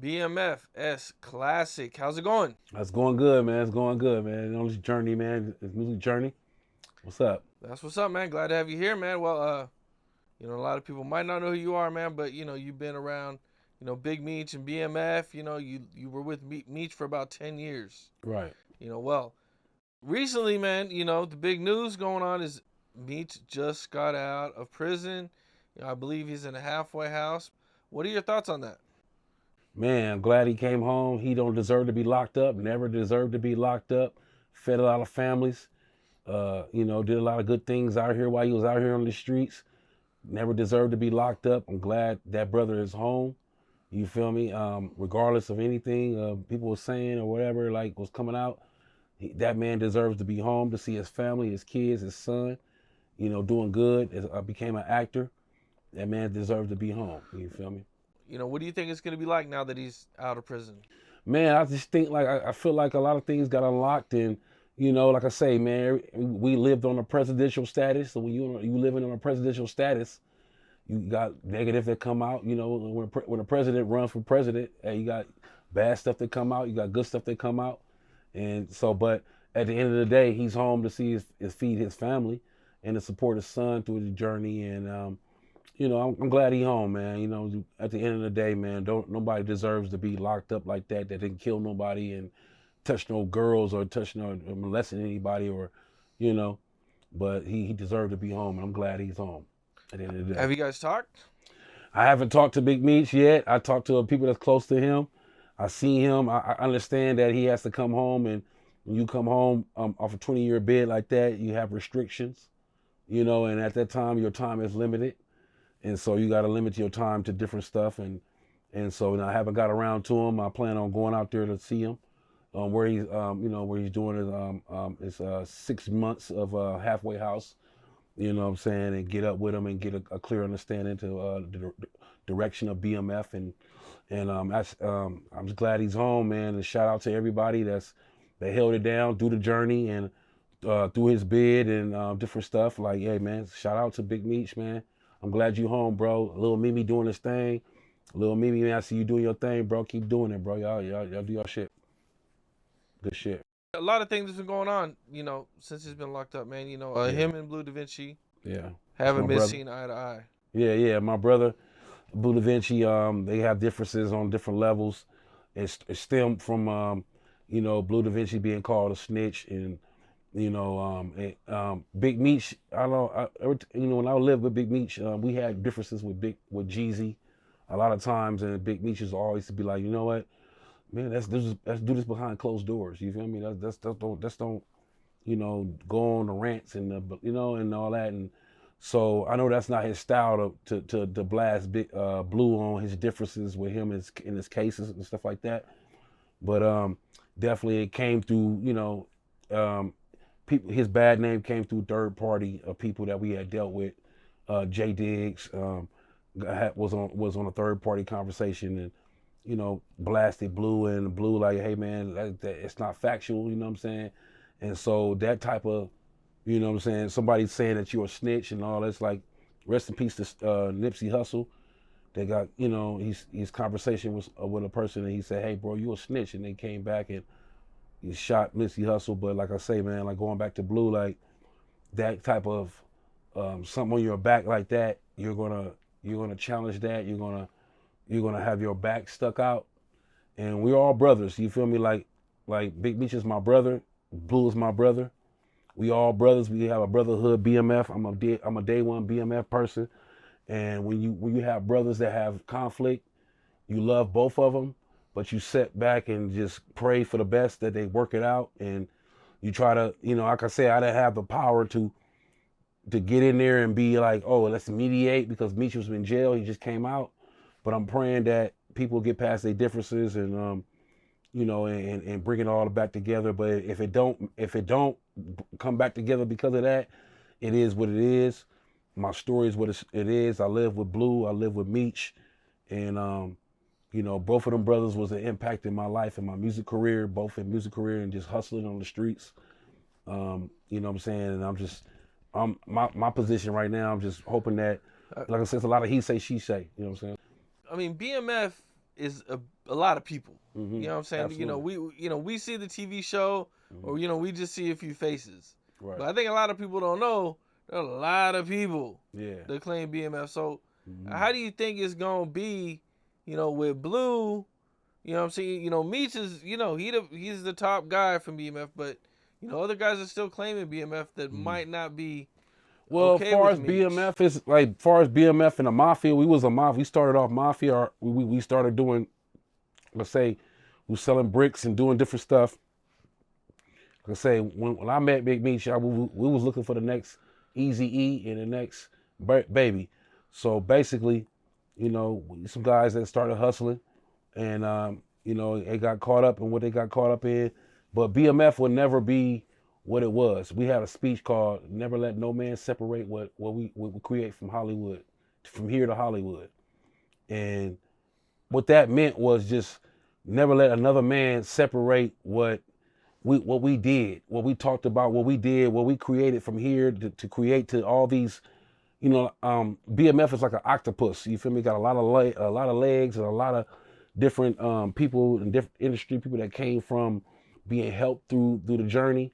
BMF S Classic. How's it going? That's going good, man. It's going good, man. On this journey, man. This music journey. What's up? That's what's up, man. Glad to have you here, man. Well, a lot of people might not know who you are, man, but you've been around, Big Meech and BMF. You were with Meech for about 10 years. Right. Well, recently, man, the big news going on is Meech just got out of prison. I believe he's in a halfway house. What are your thoughts on that? Man, I'm glad he came home. He don't deserve to be locked up. Never deserved to be locked up. Fed a lot of families. Did a lot of good things out here while he was out here on the streets. Never deserved to be locked up. I'm glad that brother is home. You feel me? Regardless of anything people were saying or whatever, like was coming out, that man deserves to be home to see his family, his kids, his son, doing good. I became an actor. That man deserves to be home. You feel me? What do you think it's going to be like now that he's out of prison? Man, I just think like I feel like a lot of things got unlocked, and like I say, man, we lived on a presidential status. So when you living on a presidential status, you got negative that come out. When a president runs for president, you got bad stuff that come out. You got good stuff that come out, and so. But at the end of the day, he's home to see his feed his family and to support his son through the journey. And I'm glad he's home, man. At the end of the day, man, nobody deserves to be locked up like that. That didn't kill nobody and touch no girls or touch no or molesting anybody but he deserved to be home, and I'm glad he's home at the end of the day. Have you guys talked? I haven't talked to Big Meech yet. I talked to people that's close to him. I see him. I understand that he has to come home, and when you come home off a 20-year bid like that, you have restrictions, and at that time your time is limited. And so you got to limit your time to different stuff. And so I haven't got around to him. I plan on going out there to see him where he's doing his 6 months of halfway house, what I'm saying, and get up with him and get a clear understanding to the direction of BMF. And I'm just glad he's home, man. And shout out to everybody that held it down through the journey and through his bid and different stuff. Like, hey, man, shout out to Big Meech, man. I'm glad you home, bro. Little Mimi doing his thing. Little Mimi, man, I see you doing your thing, bro. Keep doing it, bro. Y'all do your shit. Good shit. A lot of things have been going on, since he's been locked up, man. Yeah. Him and Blue Da Vinci Yeah. haven't been brother. seen eye to eye. Yeah. My brother, Blue Da Vinci, they have differences on different levels. It stemmed from, Blue Da Vinci being called a snitch and Big Meech. When I lived with Big Meech, we had differences with Jeezy a lot of times, and Big Meech used to always be like, you know what, man, let's do this behind closed doors. You feel me? That's don't go on the rants and and all that. And so I know that's not his style to blast Big Blue on his differences with him in his cases and stuff like that. But definitely it came through his bad name came through third party people that we had dealt with. Jay Diggs was on a third party conversation and blasted Blue, and Blue like, hey man, that it's not factual, you know what I'm saying? And so that type of, what I'm saying, somebody saying that you're a snitch and all that's like, rest in peace to Nipsey Hussle. They got his conversation was with a person, and he said, hey bro, you a snitch, and they came back and he shot Nipsey Hussle. But like I say, man, like going back to Blue, like that type of something on your back like that, you're gonna challenge that. You're gonna have your back stuck out. And we're all brothers. You feel me? Like Big Meech is my brother. Blue is my brother. We all brothers. We have a brotherhood. BMF. I'm a day one BMF person. And when you have brothers that have conflict, you love both of them, but you sit back and just pray for the best that they work it out. And you try to, like I say, I didn't have the power to get in there and be like, oh, let's mediate, because Meech was in jail. He just came out. But I'm praying that people get past their differences and, and bring it all back together. But if it don't come back together because of that, it is what it is. My story is what it is. I live with Blue. I live with Meech. And, both of them brothers was an impact in my life and my music career, both in music career and just hustling on the streets. You know what I'm saying? And my position right now, I'm just hoping that, like I said, it's a lot of he say, she say. You know what I'm saying? I mean, BMF is a lot of people. Mm-hmm. You know what I'm saying? Absolutely. We see the TV show, or we just see a few faces. Right. But I think a lot of people don't know there are a lot of people Yeah. that claim BMF. So Mm-hmm. how do you think it's gonna be, with Blue? You know what I'm saying? Meech is, he's the top guy from BMF, but other guys are still claiming BMF that might not be Well, okay far with as Meech. BMF is like, far as BMF and the Mafia, we was a mafia. We started off Mafia. We started doing, let's say, we was selling bricks and doing different stuff. Like I say, when I met Big Meech, we was looking for the next Easy E and the next Baby. So basically, some guys that started hustling, and they got caught up in what they got caught up in. But BMF would never be what it was. We had a speech called "Never Let No Man Separate what we create from Hollywood, from here to Hollywood," and what that meant was just never let another man separate what we did, what we talked about, what we did, what we created from here to create to all these. BMF is like an octopus. You feel me? Got a lot of legs and a lot of different people and different industry people that came from being helped through the journey.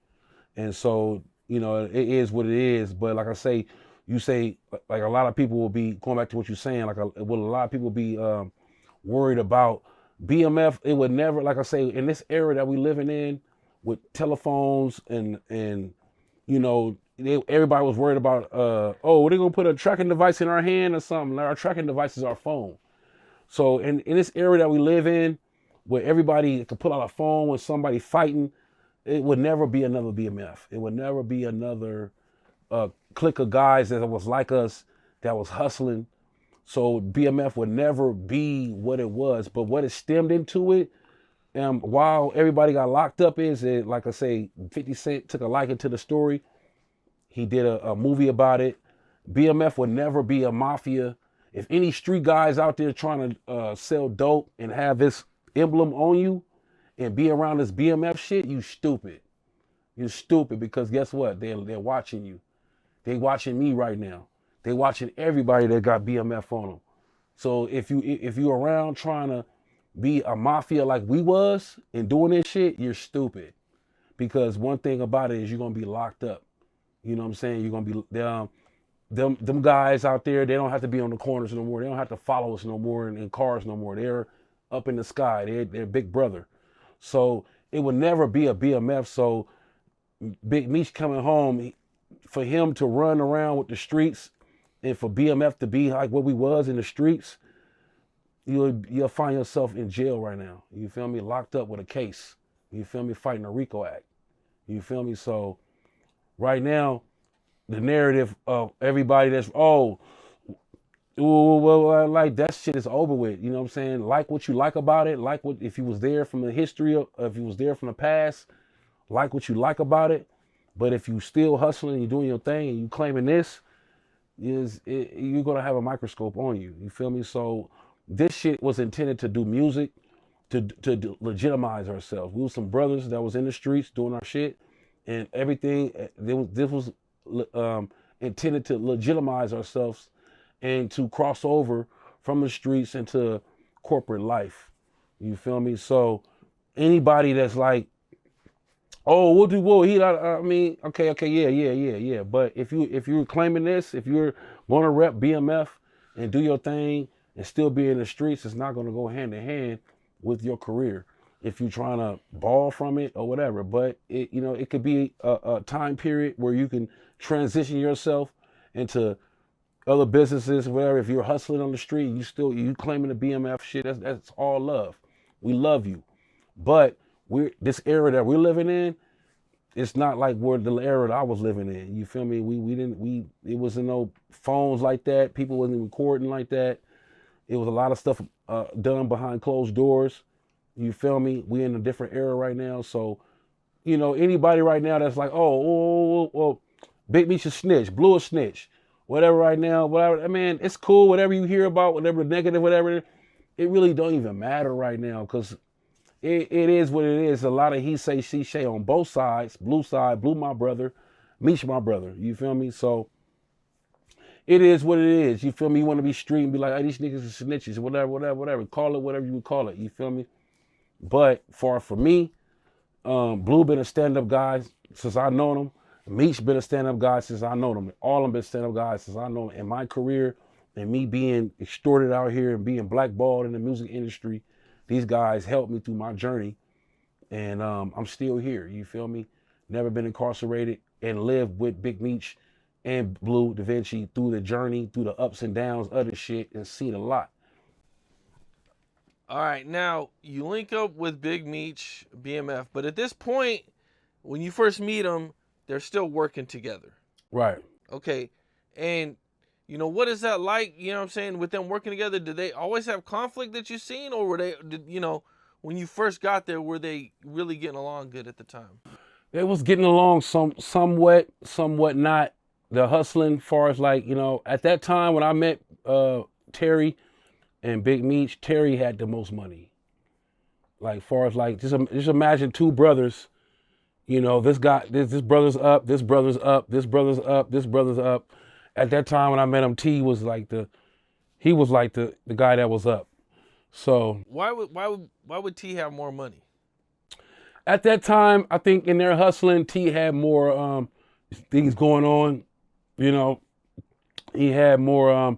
And so, it is what it is. But like I say, you say like a lot of people will be going back to what you're saying. Like will a lot of people be worried about BMF? It would never, like I say, in this era that we living in with telephones and everybody was worried about, oh, they're gonna put a tracking device in our hand or something. Our tracking device is our phone. So in this era that we live in, where everybody can pull out a phone when somebody fighting, it would never be another BMF. It would never be another clique of guys that was like us, that was hustling. So BMF would never be what it was. But what it stemmed into it, while everybody got locked up, is it, like I say, 50 Cent took a liking to the story. He did a movie about it. BMF would never be a mafia. If any street guys out there trying to sell dope and have this emblem on you and be around this BMF shit, you stupid. You're stupid, because guess what? They're watching you. They watching me right now. They watching everybody that got BMF on them. So if you around trying to be a mafia like we was and doing this shit, you're stupid. Because one thing about it is you're gonna be locked up. You know what I'm saying? You're gonna be them guys out there. They don't have to be on the corners no more. They don't have to follow us no more in cars no more. They're up in the sky. They're big brother. So it would never be a BMF. So Big Meech coming home, for him to run around with the streets, and for BMF to be like what we was in the streets, you'll find yourself in jail right now. You feel me? Locked up with a case. You feel me? Fighting a RICO Act. You feel me? So right now, the narrative of everybody that's, well, like that shit is over with. You know what I'm saying? Like what you like about it. Like what, if you was there from the history, if you was there from the past, like what you like about it. But if you still hustling, you're doing your thing, and you claiming this, you're gonna have a microscope on you. You feel me? So this shit was intended to do music, to legitimize ourselves. We were some brothers that was in the streets doing our shit, and everything. This was intended to legitimize ourselves and to cross over from the streets into corporate life. You feel me? So anybody that's like, oh, we'll do what he. I mean, okay, yeah. But if you're claiming this, if you're going to rep BMF and do your thing and still be in the streets, it's not going to go hand in hand with your career. If you're trying to ball from it or whatever, but it could be a time period where you can transition yourself into other businesses, whatever. If you're hustling on the street, you claiming the BMF shit. That's all love. We love you, but this era that we're living in, it's not like the era that I was living in. You feel me? It wasn't no phones like that. People wasn't recording like that. It was a lot of stuff done behind closed doors. You feel me? We in a different era right now. So, anybody right now that's like, oh, Big Meech a snitch, Blue a snitch, whatever right now, whatever. I mean, it's cool. Whatever you hear about, whatever negative, whatever, it really don't even matter right now, because it is what it is. A lot of he say, she say on both sides. Blue side, Blue my brother, Meech my brother. You feel me? So it is what it is. You feel me? You want to be street and be like, hey, these niggas are snitches, whatever. Call it whatever you would call it. You feel me? But for me, Blue been a stand-up guy since I known him. Meech been a stand-up guy since I known him. All of them been stand-up guys since I know him. In my career and me being extorted out here and being blackballed in the music industry, these guys helped me through my journey. And I'm still here, you feel me? Never been incarcerated and lived with Big Meech and Blue Da Vinci through the journey, through the ups and downs of the shit, and seen a lot. All right, now you link up with Big Meech, BMF, but at this point, when you first meet them, they're still working together. Right. Okay, and you know, what is that like? You know what I'm saying? With them working together, did they always have conflict that you've seen, or were they, you know, when you first got there, were they really getting along good at the time? They was getting along somewhat not. The hustling, far as like, you know, at that time when I met Terry and Big Meech, Terry had the most money. Like, far as like, just imagine two brothers, you know, this brother's up, this brother's up, this brother's up, this brother's up. At that time when I met him, T was like the guy that was up. So why would T have more money? At that time, I think in their hustling, T had more things going on. You know, he had more.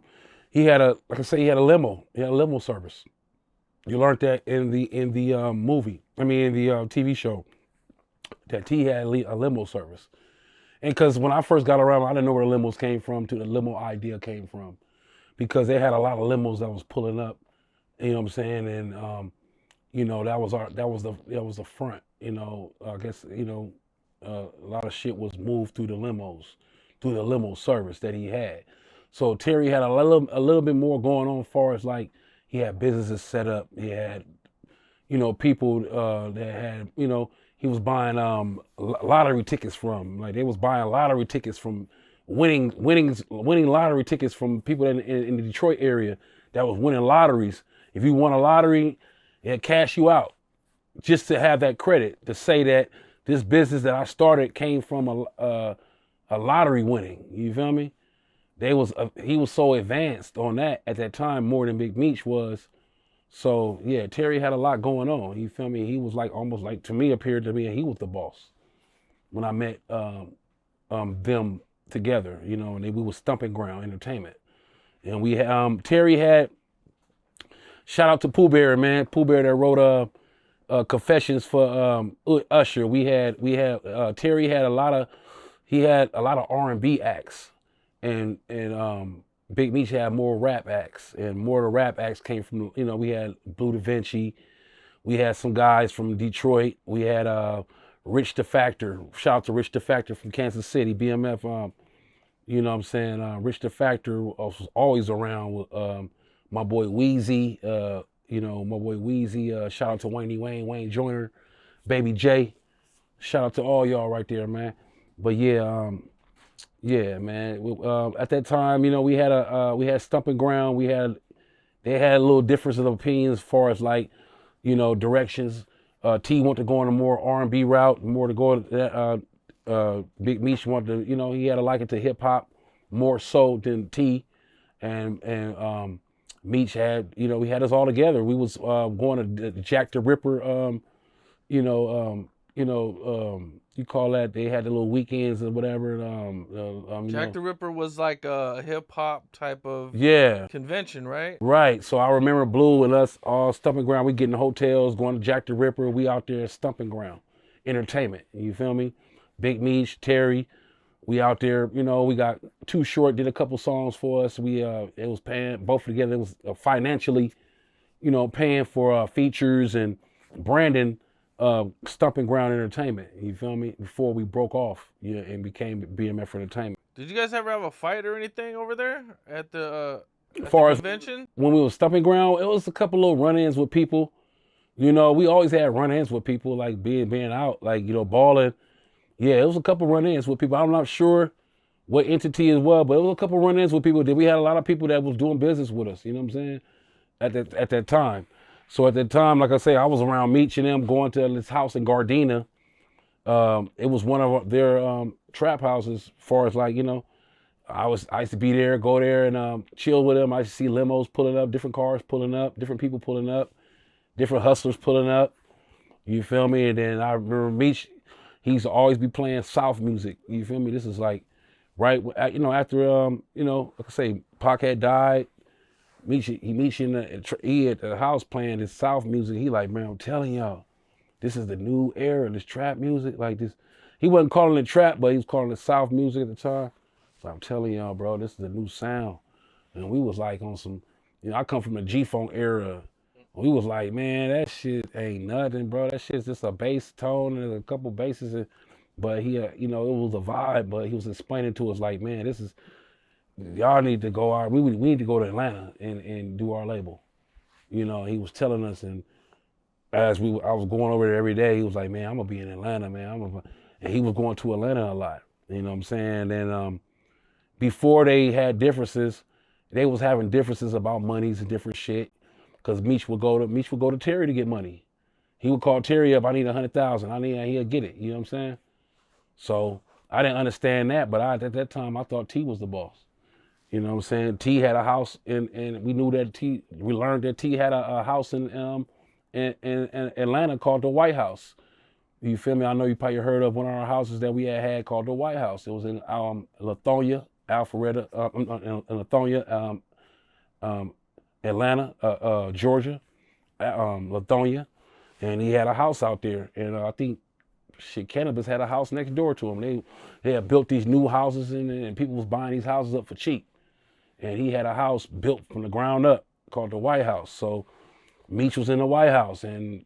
He had a limo. He had a limo service. You learned that in the movie. I mean, in the TV show, that T had a limo service. And because when I first got around, I didn't know where the limos came from. To the limo idea came from, because they had a lot of limos that was pulling up. You know what I'm saying? And you know, that was the front. You know, I guess, you know, a lot of shit was moved through the limos, through the limo service that he had. So Terry had a little bit more going on as far as like, he had businesses set up. He had, you know, people that had, you know, he was buying lottery tickets from. Like, they was buying lottery tickets from winning lottery tickets from people in the Detroit area that was winning lotteries. If you won a lottery, it'd cash you out, just to have that credit to say that this business that I started came from a lottery winning. You feel me? He was so advanced on that at that time, more than Big Meech was. So yeah, Terry had a lot going on. You feel me? He was like, almost like, to me, appeared to me, and he was the boss when I met them together. You know, and we was Stumping Ground Entertainment, and we Terry had, shout out to Pooh Bear, man. Pooh Bear that wrote Confessions for Usher. We had Terry had a lot of R&B acts, and Big Meech had more rap acts, and more of the rap acts came from, you know, we had Blue Da Vinci, we had some guys from Detroit, we had Rich the Factor. Shout out to Rich the Factor from Kansas City, BMF. You know what I'm saying? Rich the Factor was always around with my boy Weezy. You know, my boy Weezy. Shout out to Wayne Joyner, Baby J. Shout out to all y'all right there, man. But yeah, yeah, man. At that time, you know, we had Stumping Ground. They had a little difference of opinions as far as like, you know, directions. T wanted to go on a more R&B route, more to go. Big Meech wanted to, you know, he had to like it to hip hop more so than T, and Meech had, you know, we had us all together. We was going to Jack the Ripper, you call that, they had the little weekends or whatever. Jack the Ripper was like a hip hop type of convention, right? Right. So I remember Blue and us all Stumping Ground. We get in the hotels, going to Jack the Ripper. We out there Stumping Ground Entertainment. You feel me? Big Meech, Terry. We out there, you know, we got Too Short, did a couple songs for us. We it was paying, both together, it was financially, you know, paying for features and branding Stumping Ground Entertainment. You feel me? Before we broke off, yeah, and became BMF Entertainment. Did you guys ever have a fight or anything over there at the convention? When we were Stumping Ground, it was a couple little run-ins with people. You know, we always had run-ins with people, like being out, like, you know, balling. Yeah, it was a couple run-ins with people. I'm not sure what entity as well, but it was a couple run-ins with people. We had a lot of people that was doing business with us, you know what I'm saying, at that time. So at that time, like I say, I was around Meech and them, going to this house in Gardena. It was one of their trap houses, as far as like, you know, I used to be there, go there and chill with him. I used to see limos pulling up, different cars pulling up, different people pulling up, different hustlers pulling up. You feel me? And then I remember Meech, he used to always be playing South music. You feel me? This is like right, after like I say, Pac had died. Meech he at the house playing this South music. He like, man, I'm telling y'all, this is the new era, this trap music, like this. He wasn't calling it trap, but he was calling it South music at the time. So I'm telling y'all, bro, this is a new sound. And we was like on some, I come from the G-Funk era. We was like, man, that shit ain't nothing, bro. That shit's just a bass tone and a couple basses. But he, it was a vibe, but he was explaining to us like, man, y'all need to go out. We need to go to Atlanta and do our label. He was telling us, and I was going over there every day. He was like, man, I'm going to be in Atlanta, man. And he was going to Atlanta a lot. You know what I'm saying? And before they had differences, they was having differences about monies and different shit. Cause Meech would go to Terry to get money. He would call Terry up, I need 100,000. He'll get it. You know what I'm saying? So I didn't understand that, but at that time I thought T was the boss. You know what I'm saying? T had a house and we knew that we learned that T had a house in Atlanta called the White House. You feel me? I know you probably heard of one of our houses that we had called the White House. It was in Lithonia, Atlanta, Georgia, Lithonia, and he had a house out there. And I think Cannabis had a house next door to him. They had built these new houses and people was buying these houses up for cheap. And he had a house built from the ground up called the White House. So Meech was in the White House and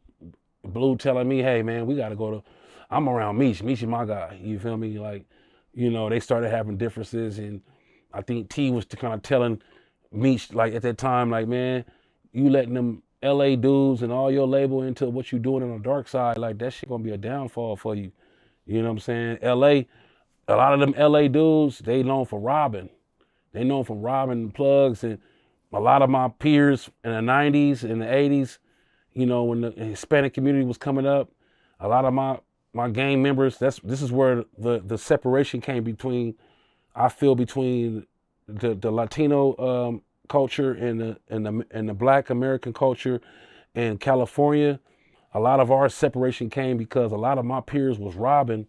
Blue telling me, hey man, we gotta I'm around Meech. Meech is my guy. You feel me? Like, they started having differences, and I think T was kind of telling Meech, like at that time, like, man, you letting them LA dudes and all your label into what you doing on the dark side, like that shit gonna be a downfall for you. You know what I'm saying? LA, a lot of them LA dudes, they known for robbing. They known for robbing plugs, and a lot of my peers in the 90s and the 80s, when the Hispanic community was coming up, a lot of my gang members, this is where the separation came between the Latino culture and the Black American culture in California. A lot of our separation came because a lot of my peers was robbing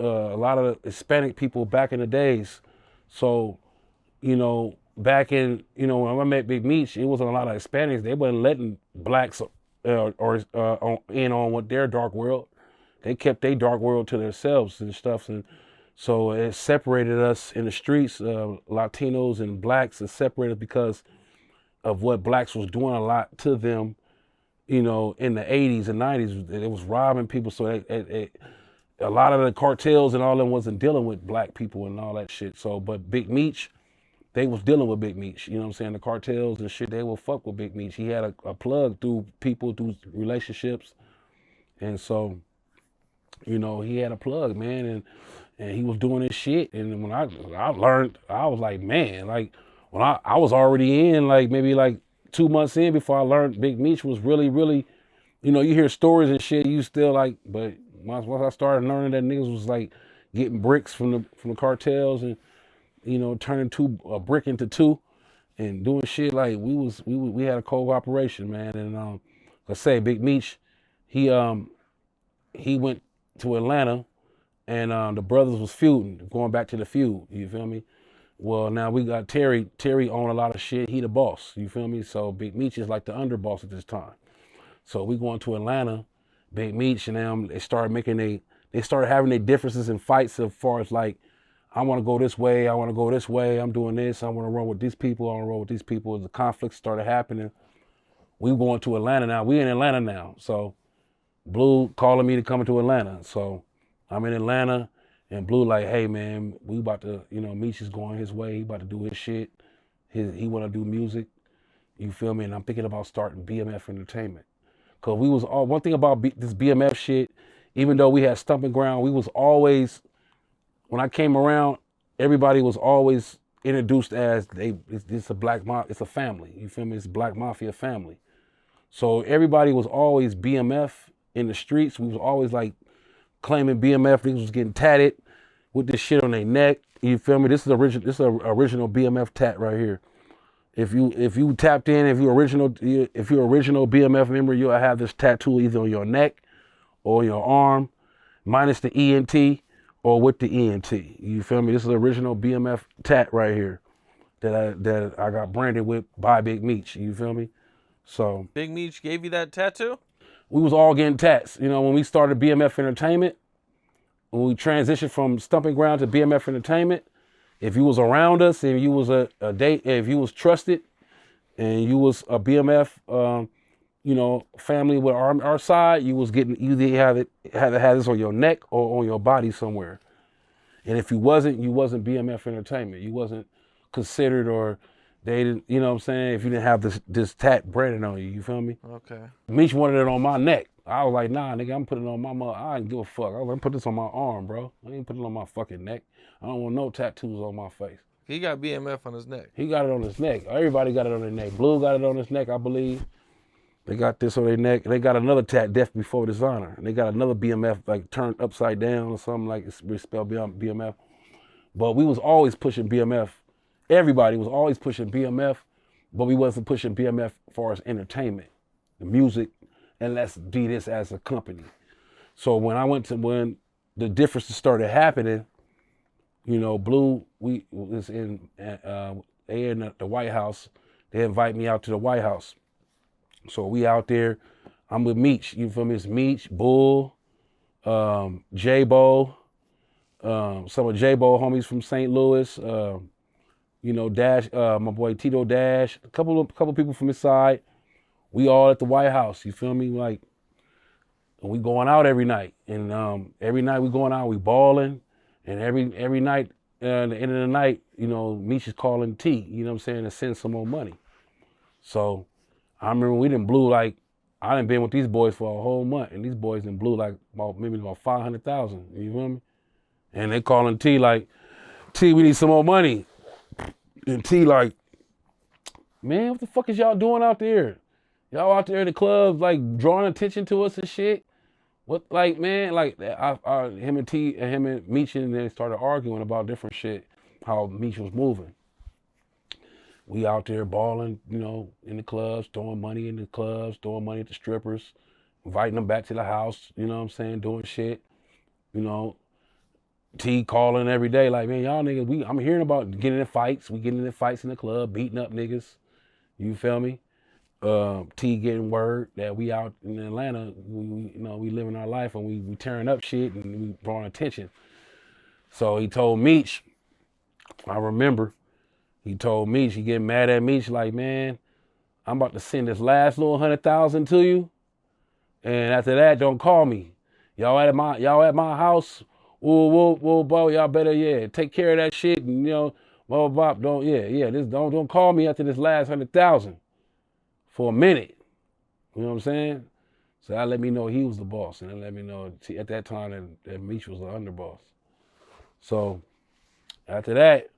a lot of Hispanic people back in the days. So, back in, when I met Big Meech, it wasn't a lot of Hispanics. They wasn't letting blacks in on what their dark world. They kept their dark world to themselves and stuff. And so it separated us in the streets, Latinos and blacks. It separated because of what blacks was doing a lot to them, in the 80s and 90s. It was robbing people. So a lot of the cartels and all them wasn't dealing with black people and all that shit. So, but Big Meech, they was dealing with Big Meech. You know what I'm saying? The cartels and shit, they will fuck with Big Meech. He had a plug through people, through relationships. And so, he had a plug, man. And he was doing his shit. And when I learned, I was like, man, like when I was already in, like maybe like 2 months in before I learned Big Meech was really, really, you hear stories and shit, you still like, but once I started learning that niggas was like getting bricks from the cartels and, turning a brick into two and doing shit, like we had a cooperation, man. And let's say Big Meech, he went to Atlanta. And the brothers was feuding, going back to the feud, you feel me? Well, now we got Terry. Terry owned a lot of shit. He the boss, you feel me? So Big Meech is like the underboss at this time. So we going to Atlanta, Big Meech and them, they started having their differences and fights as far as like, I want to go this way, I want to go this way, I'm doing this, I want to run with these people, I want to roll with these people. The conflicts started happening. We going to Atlanta now. We in Atlanta now. So Blue calling me to come to Atlanta. So I'm in Atlanta, and Blue like, hey man, we about to, Meech is going his way. He about to do his shit. He want to do music. You feel me? And I'm thinking about starting BMF Entertainment. Cause we was one thing about this BMF shit. Even though we had Stumping Ground, we was always, when I came around, everybody was always introduced as it's a family. You feel me? It's a Black Mafia family. So everybody was always BMF in the streets. We was always like claiming BMF. Niggas was getting tatted with this shit on their neck. You feel me? This is original. This is a original BMF tat right here. If you tapped in, if you're original BMF member, you'll have this tattoo either on your neck or your arm, minus the ENT or with the ENT. You feel me? This is the original BMF tat right here that I got branded with by Big Meech. You feel me? So Big Meech gave you that tattoo? we was all getting tats. You know, when we started BMF Entertainment, when we transitioned from Stumping Ground to BMF Entertainment, if you was around us, if you was if you was trusted, and you was a BMF, family with our side, you was getting either had this on your neck or on your body somewhere. And if you wasn't BMF Entertainment. You wasn't considered, or they didn't, you know what I'm saying? If you didn't have this tat branded on you feel me? Okay. Meech wanted it on my neck. I was like, nah, nigga, I'm putting it on my mother. I didn't give a fuck. I was like, put this on my arm, bro. I ain't putting it on my fucking neck. I don't want no tattoos on my face. He got BMF on his neck. He got it on his neck. Everybody got it on their neck. Blue got it on his neck, I believe. They got this on their neck. They got another tat, Death Before Dishonor. And they got another BMF like turned upside down or something, like it's spelled BMF. But we was always pushing BMF. Everybody was always pushing BMF, but we wasn't pushing BMF as far as entertainment, the music, and let's do this as a company. So when the differences started happening, you know, Blue, we was in the White House. They invite me out to the White House. So we out there. I'm with Meech. You feel me? It's Meech, Bull, J-Bo, some of J-Bo homies from St. Louis. Dash, my boy Tito Dash, a couple people from his side. We all at the White House. You feel me? Like, we going out every night, and every night we going out, we balling, and every night, at the end of the night, you know, Meech is calling T. You know what I'm saying? To send some more money. So I remember we done blew like, I done been with these boys for a whole month, and these boys done blew like maybe about 500,000. You feel me? And they calling T like, T, we need some more money. And T like, man, what the fuck is y'all doing out there? Y'all out there in the clubs like drawing attention to us and shit. What, like, man, like him and Meech and they started arguing about different shit, how Meech was moving. We out there balling, you know, in the clubs, throwing money in the clubs, throwing money at the strippers, inviting them back to the house, you know what I'm saying, doing shit. You know, T calling every day, like, man, y'all niggas, I'm hearing about getting in fights. We getting in fights in the club, beating up niggas. You feel me? T getting word that we out in Atlanta, we living our life and we tearing up shit and we drawing attention. So he told Meech, I remember, he told Meech, he getting mad at Meech, like, man, I'm about to send this last little 100,000 to you, and after that, don't call me. Y'all at my house. Whoa, boy, y'all better, take care of that shit, and don't call me after this last 100,000 for a minute. You know what I'm saying? So that let me know he was the boss, and it let me know at that time that Meech was the underboss. So after that,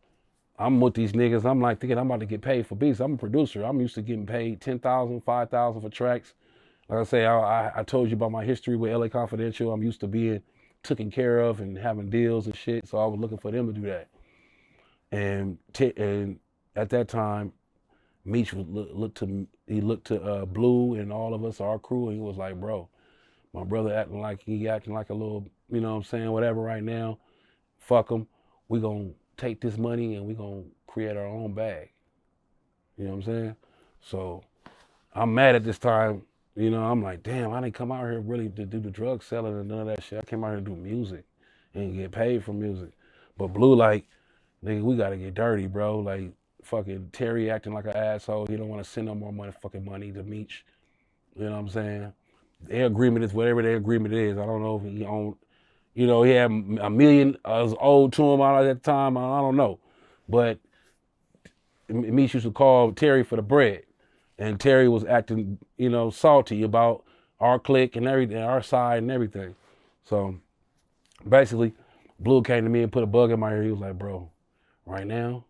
I'm with these niggas. I'm like thinking I'm about to get paid for beats. I'm a producer. I'm used to getting paid 10,000, 5,000 for tracks. Like I say, I told you about my history with LA Confidential. I'm used to being taken care of and having deals and shit. So I was looking for them to do that. And at that time, Meech looked to Blue and all of us, our crew, and he was like, bro, my brother acting like a little, you know what I'm saying, whatever right now. Fuck him. We gonna take this money and we gonna create our own bag. You know what I'm saying? So I'm mad at this time. You know, I'm like, damn, I didn't come out here really to do the drug selling and none of that shit. I came out here to do music and get paid for music. But Blue like, nigga, we gotta get dirty, bro. Like, fucking Terry acting like an asshole. He don't want to send no more fucking money to Meech. You know what I'm saying? Their agreement is whatever their agreement is. I don't know if he owned, he had $1 million was owed to him out at the time. I don't know. But Meech used to call Terry for the bread. And Terry was acting, salty about our clique and everything, our side and everything. So basically, Blue came to me and put a bug in my ear. He was like, bro, right now,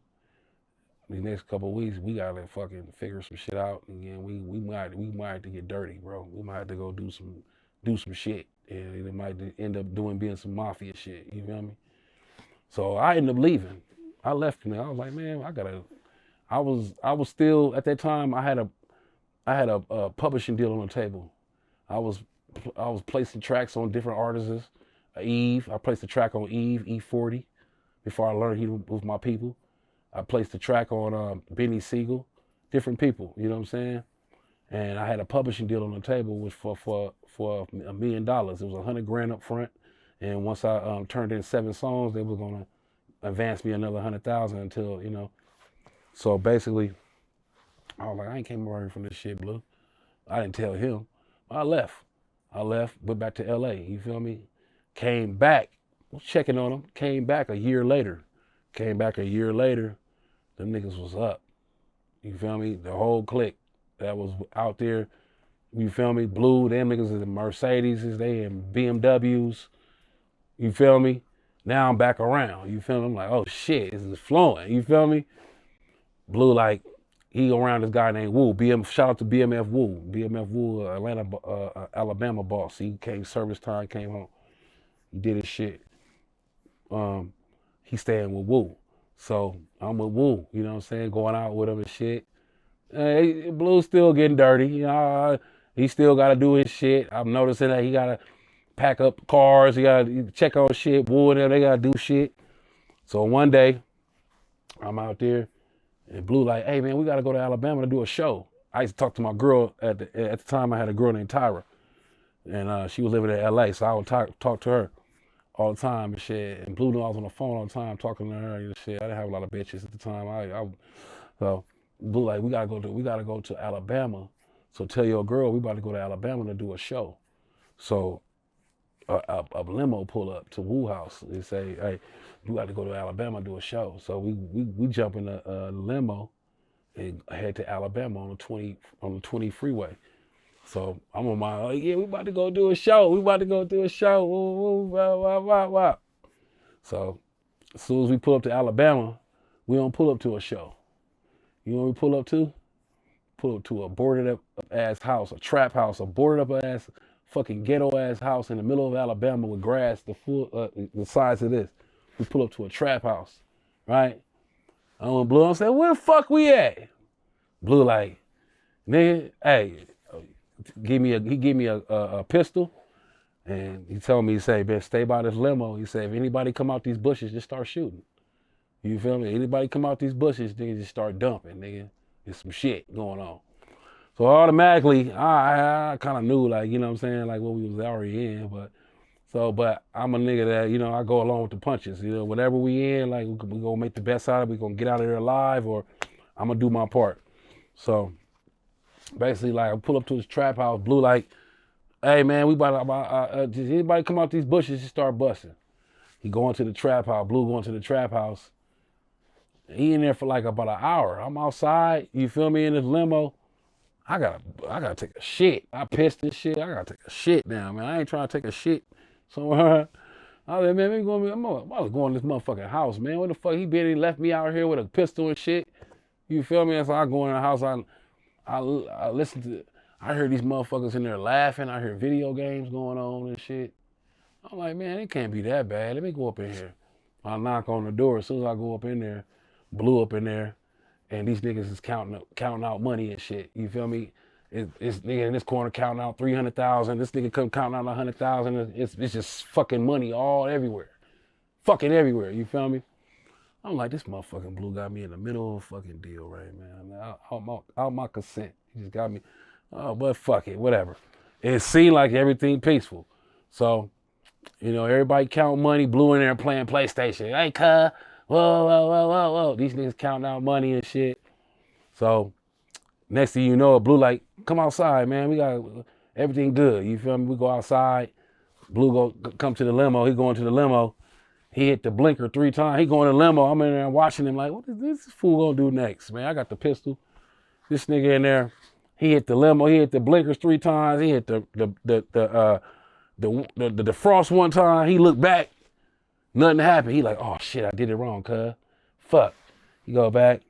these next couple of weeks, we gotta fucking figure some shit out. And we might have to get dirty, bro. We might have to go do some shit. And it might end up being some mafia shit. You feel me? So I ended up leaving. I left and I was like, man, I was still at that time. I had a publishing deal on the table. I was placing tracks on different artists. Eve, I placed a track on Eve, E40, before I learned he was my people. I placed a track on Benny Siegel, different people, you know what I'm saying? And I had a publishing deal on the table was for $1 million. It was $100 grand up front, and once I turned in 7 songs, they were gonna advance me another 100,000 until, you know. So basically, I was like, I ain't came around here from this shit, Blue. I didn't tell him. I left, went back to LA, you feel me? Came back, was checking on him, came back a year later. Them niggas was up. You feel me? The whole clique that was out there, you feel me? Blue, them niggas is in Mercedes, they in BMWs. You feel me? Now I'm back around. You feel me? I'm like, oh shit, this is flowing. You feel me? Blue, like, he around this guy named Wu. Shout out to BMF Wu. BMF Wu, Alabama boss. He came service time, came home. He did his shit. He staying with Wu. So I'm with Wu, you know what I'm saying? Going out with him and shit. Blue's still getting dirty. You know, he still got to do his shit. I'm noticing that he got to pack up cars. He got to check on shit. Wu and them, they got to do shit. So one day, I'm out there, and Blue like, hey man, we got to go to Alabama to do a show. I used to talk to my girl at the time. I had a girl named Tyra, and she was living in LA, so I would talk to her all the time and shit. And Blue knew I was on the phone all the time talking to her and shit. I didn't have a lot of bitches at the time. So Blue like, we gotta go to Alabama. So tell your girl we about to go to Alabama to do a show. So a limo pull up to Wu House and say, hey, we got to go to Alabama and do a show. So we jump in a limo and head to Alabama on the 20 freeway. So I'm on my, oh yeah, we about to go do a show. Woo. So as soon as we pull up to Alabama, we don't pull up to a show. You know what we pull up to? Pull up to a boarded up ass house, a trap house, a boarded up ass fucking ghetto ass house in the middle of Alabama with grass the size of this. We pull up to a trap house, right? I'm on Blue. I'm saying, where the fuck we at? Blue like, nigga, hey, he gave me a pistol, and he told me, he said, man, stay by this limo. He said, if anybody come out these bushes, just start shooting. You feel me? Anybody come out these bushes, nigga, just start dumping, nigga. There's some shit going on. So automatically, I kind of knew, like, you know what I'm saying, like what we was already in, but I'm a nigga that, you know, I go along with the punches. You know, whatever we in, like, we gonna make the best out of it. We gonna get out of there alive, or I'm gonna do my part. So basically, like, I pull up to his trap house. Blue like, hey man, we about does anybody come out these bushes? Just start busting. He going to the trap house. Blue going to the trap house. He in there for like about an hour. I'm outside. You feel me? In this limo. I gotta take a shit. I pissed and shit. I gotta take a shit now, man. I ain't trying to take a shit somewhere. I was like, man, I'm going to this motherfucking house, man. What the fuck? He barely left me out here with a pistol and shit. You feel me? So I go in the house. I listen to. I hear these motherfuckers in there laughing. I hear video games going on and shit. I'm like, man, it can't be that bad. Let me go up in here. I knock on the door. As soon as I go up in there, Blue up in there. And these niggas is counting out money and shit. You feel me? It's nigga in this corner counting out 300,000. This nigga come counting out 100,000. It's just fucking money all everywhere. Fucking everywhere. You feel me? I'm like, this motherfucking Blue got me in the middle of a fucking deal right, man. Out my consent. He just got me. Oh, but fuck it, whatever. It seemed like everything peaceful. So, you know, everybody count money. Blue in there playing PlayStation. Hey, cuh. Whoa. These niggas counting out money and shit. So next thing you know, Blue like, come outside, man. We got everything good. You feel me? We go outside. Blue come to the limo. He going to the limo. He hit the blinker 3 times. He going to the limo. I'm in there watching him like, what is this fool gonna do next, man? I got the pistol. This nigga in there. He hit the limo. He hit the blinkers 3 times. He hit the defrost 1 time. He looked back. Nothing happened. He like, oh shit, I did it wrong, cuz. Fuck. He go back,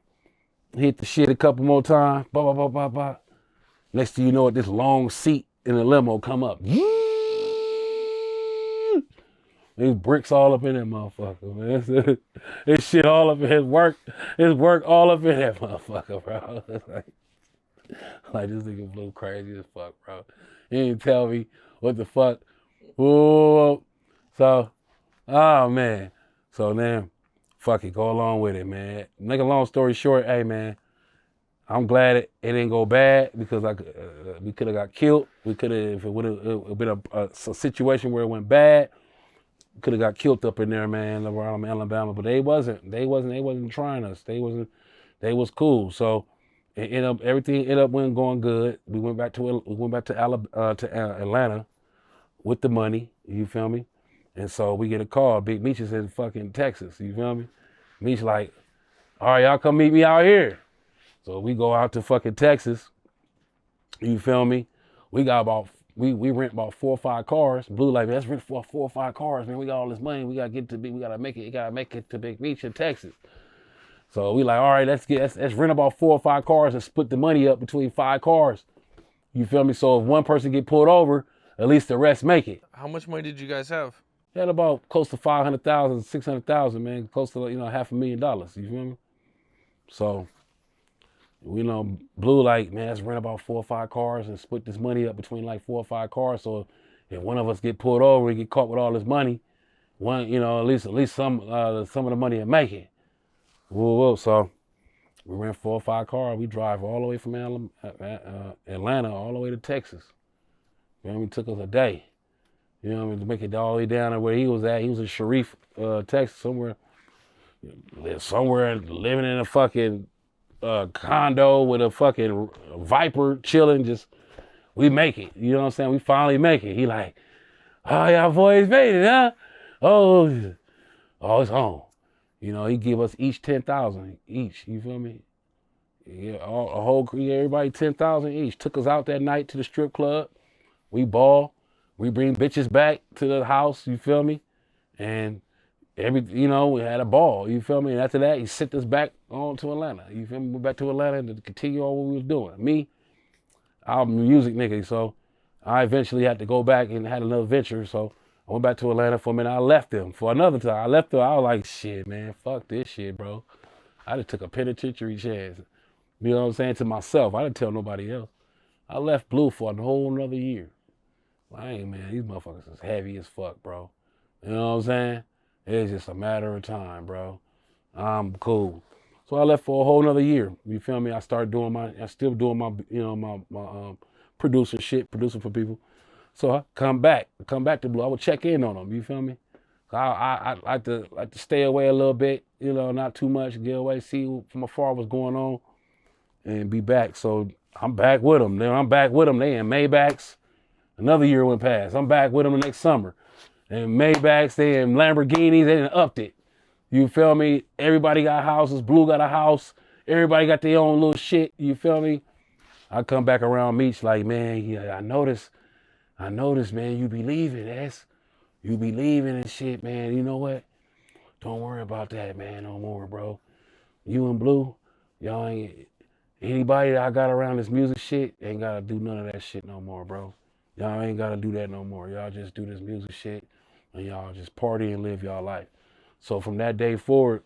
hit the shit a couple more times. Bah. Next thing you know it, this long seat in the limo come up. And There's bricks all up in that motherfucker, man. It's shit all up in his work. His work all up in that motherfucker, bro. Like this nigga Blue crazy as fuck, bro. He didn't tell me what the fuck. Whoa. So, oh man. So then, fuck it, go along with it, man. Make a long story short, hey man, I'm glad it didn't go bad because we could have got killed. We could have, if it would have been a situation where it went bad, could have got killed up in there, man, around Alabama. But they wasn't trying us. They was cool. So everything ended up going good. We went back to Atlanta with the money. You feel me? And so we get a call. Big Meech is in fucking Texas. You feel me? Meech like, all right, y'all come meet me out here. So we go out to fucking Texas. You feel me? We rent about 4 or 5 cars. Blue like, let's rent 4 or 5 cars, man. We got all this money. We gotta make it to Big Meech in Texas. So we like, all right, let's rent about 4 or 5 cars and split the money up between 5 cars. You feel me? So if one person get pulled over, at least the rest make it. How much money did you guys have? We had about close to 500,000, 600,000, man. Close to $500,000. You feel me? So, Blue like, man, let's rent about 4 or 5 cars and split this money up between like 4 or 5 cars. So if one of us get pulled over and get caught with all this money, at least some of the money will make it. Whoa. So we rent 4 or 5 cars. We drive all the way from Atlanta all the way to Texas. It took us a day. To make it all the way down to where he was at. He was in Sharif, Texas, somewhere living in a fucking condo with a fucking Viper chilling. We make it. You know what I'm saying? We finally make it. He like, oh, y'all boys made it, huh? Oh, it's on. He give us each 10,000 each. You feel me? Yeah, a whole everybody 10,000 each. Took us out that night to the strip club. We ball. We bring bitches back to the house. You feel me? And we had a ball. You feel me? And after that, he sent us back on to Atlanta. You feel me? We went back to Atlanta to continue on what we was doing. Me, I'm a music nigga, so I eventually had to go back and had another venture. So I went back to Atlanta for a minute. I left them for another time. I was like, shit, man, fuck this shit, bro. I just took a penitentiary chance. You know what I'm saying? To myself. I didn't tell nobody else. I left Blue for a whole another year. Man, these motherfuckers is heavy as fuck, bro. You know what I'm saying? It's just a matter of time, bro. I'm cool. So I left for a whole nother year. You feel me? I still doing my producing for people. So I come back to Blue. I would check in on them. You feel me? I like to stay away a little bit, not too much, get away, see from afar what's going on, and be back. So I'm back with them. They in Maybachs. Another year went past. I'm back with them the next summer. And Maybachs, they in Lamborghinis, they done upped it. You feel me? Everybody got houses. Blue got a house. Everybody got their own little shit. You feel me? I come back around Meech like, man, yeah, I noticed, man, you be leaving, You be leaving and shit, man. You know what? Don't worry about that, man, no more, bro. You and Blue, y'all ain't, anybody that I got around this music shit ain't gotta do none of that shit no more, bro. Y'all ain't gotta do that no more. Y'all just do this music shit and y'all just party and live y'all life. So from that day forward,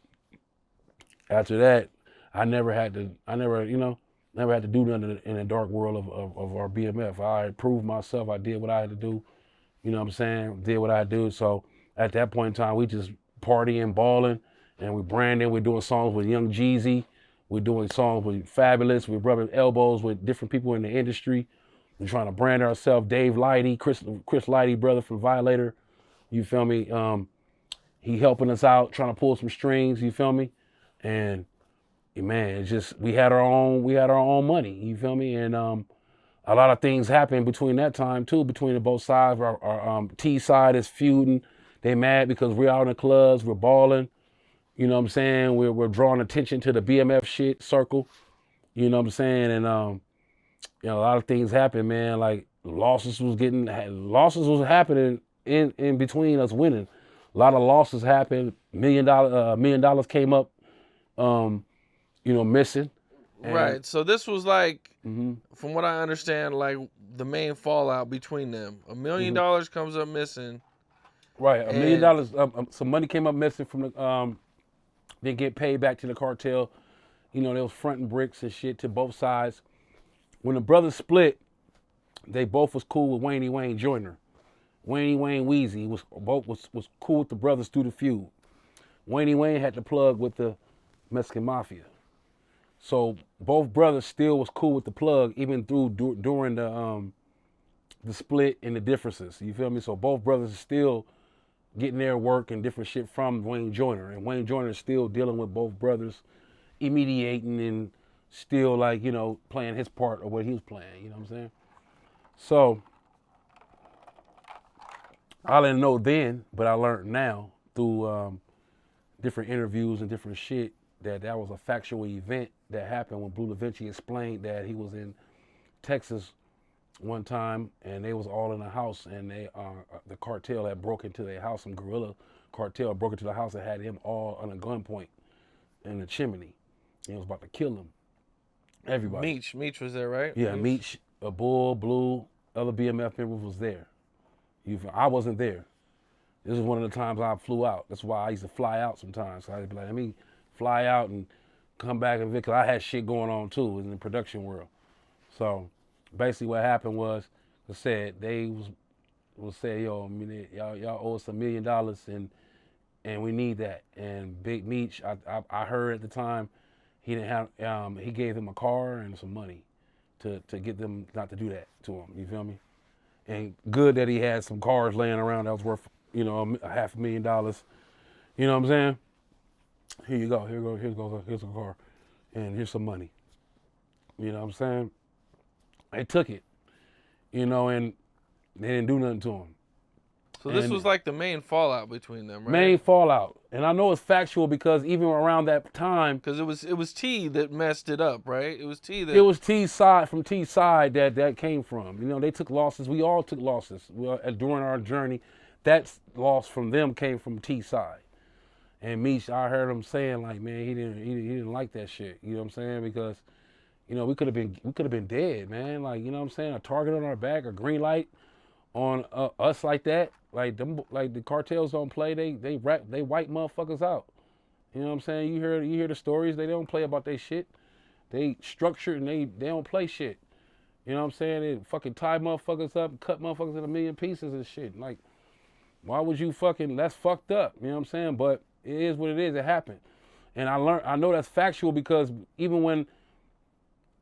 after that, I never had to do nothing in the dark world of our BMF. I proved myself. I did what I had to do. You know what I'm saying? Did what I do. So at that point in time, we just partying, balling, and we branding. We're doing songs with Young Jeezy. We're doing songs with Fabulous. We're rubbing elbows with different people in the industry. We're trying to brand ourselves. Dave Lighty, Chris Lighty, brother from Violator. You feel me? He helping us out, trying to pull some strings. You feel me? And man, it's just we had our own money. You feel me? And a lot of things happened between that time too, between the both sides. Our T side is feuding. They mad because we're out in the clubs, we're balling. You know what I'm saying? We're drawing attention to the BMF shit circle. You know what I'm saying? And a lot of things happened, man. Like losses was happening in between us winning. A lot of losses happened. $1 million came up, missing. And, right. So this was like, from what I understand, like the main fallout between them. $1 million comes up missing. Right, $1 And million. Some money came up missing from the. They get paid back to the cartel. You know, they was fronting bricks and shit to both sides. When the brothers split, they both was cool with Wayne Joyner. Wayne Weezy was cool with the brothers through the feud. Wayne had the plug with the Mexican Mafia. So both brothers still was cool with the plug even during the split and the differences. You feel me? So both brothers are still getting their work and different shit from Wayne Joyner. And Wayne Joyner is still dealing with both brothers, mediating and still like, you know, playing his part of what he was playing. You know what I'm saying? So I didn't know then, but I learned now through different interviews and different shit that was a factual event that happened when Blue Da Vinci explained that he was in Texas one time and they was all in a house and they the cartel had broke into their house. Some guerrilla cartel broke into the house and had him all on a gunpoint in the chimney. He was about to kill him. Everybody. Meech was there, right? Yeah, Meech, a Bull, Blue, other BMF members was there. I wasn't there. This is one of the times I flew out. That's why I used to fly out sometimes. So I'd be like, let me fly out and come back and because I had shit going on too in the production world. So basically what happened was, I said, they was say, yo, I mean, y'all owe us $1 million and we need that. And Big Meech, I heard at the time, he didn't have, he gave them a car and some money to get them not to do that to him. You feel me? And good that he had some cars laying around that was worth, you know, $500,000. You know what I'm saying? Here you go. Here's a car, and here's some money. You know what I'm saying? They took it, you know, and they didn't do nothing to him. So this was like the main fallout between them, right? Main fallout, and I know it's factual because even around that time, because it was T that messed it up, right? It was T that it was T's side that came from. You know, they took losses. We all took losses during our journey. That loss from them came from T's side. And Meech, I heard him saying like, man, he didn't like that shit. You know what I'm saying? Because, you know, we could have been dead, man. Like, you know what I'm saying? A target on our back, a green light on us like that. Like the cartels don't play. They wipe motherfuckers out. You know what I'm saying? You hear the stories. They don't play about their shit. They structured and they don't play shit. You know what I'm saying? They fucking tie motherfuckers up, cut motherfuckers in a million pieces and shit. Like, why would you that's fucked up. You know what I'm saying? But it is what it is. It happened. And I know that's factual because even when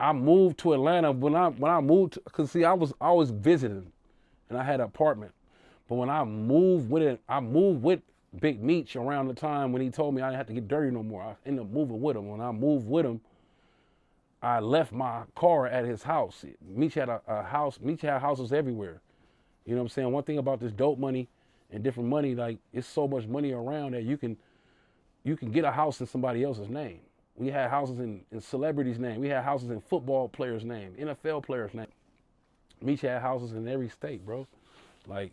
I moved to Atlanta, when I moved, cause see, I was always visiting and I had an apartment. But when I moved with Big Meech around the time when he told me I didn't have to get dirty no more. I ended up moving with him. When I moved with him, I left my car at his house. Meech had a house. Meech had houses everywhere. You know what I'm saying? One thing about this dope money and different money, like it's so much money around that you can get a house in somebody else's name. We had houses in celebrities' name. We had houses in football players' name, NFL players' name. Meech had houses in every state, bro. Like,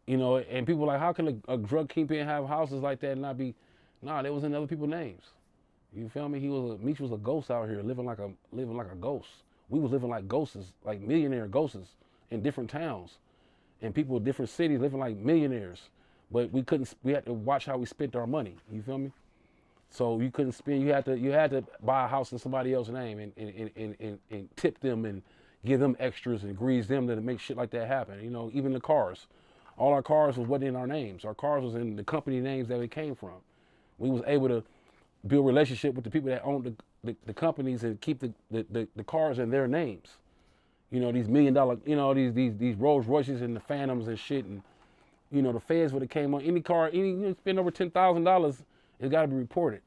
you know, and people like, how can a drug kingpin have houses like that and not be? Nah, they was in other people's names. You feel me? Meech was a ghost out here, living like a ghost. We was living like ghosts, like millionaire ghosts in different towns, and people in different cities living like millionaires. But we had to watch how we spent our money. You feel me? So you couldn't spend. You had to buy a house in somebody else's name and tip them and give them extras and grease them to make shit like that happen. You know, even the cars. All our cars wasn't in our names. Our cars was in the company names that we came from. We was able to build a relationship with the people that owned the companies and keep the cars in their names. You know, these $1 million, you know, these Rolls Royces and the Phantoms and shit. And, you know, the feds would have came on any car, you spend over $10,000, it's got to be reported.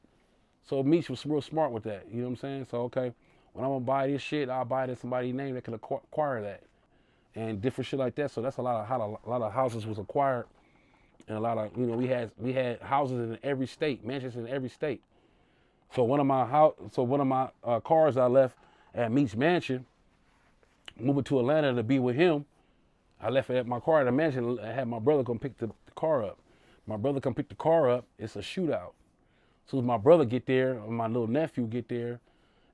So Meech was real smart with that. You know what I'm saying? So, okay, when I'm going to buy this shit, I'll buy it in somebody's name that can acquire that. And different shit like that. So that's a lot of houses was acquired, and a lot of, you know, we had houses in every state, mansions in every state. So one of my cars I left at Meech Mansion, moving to Atlanta to be with him. I left my car at a mansion. I had my brother come pick the car up. My brother come pick the car up. It's a shootout. So as my brother get there, or my little nephew get there,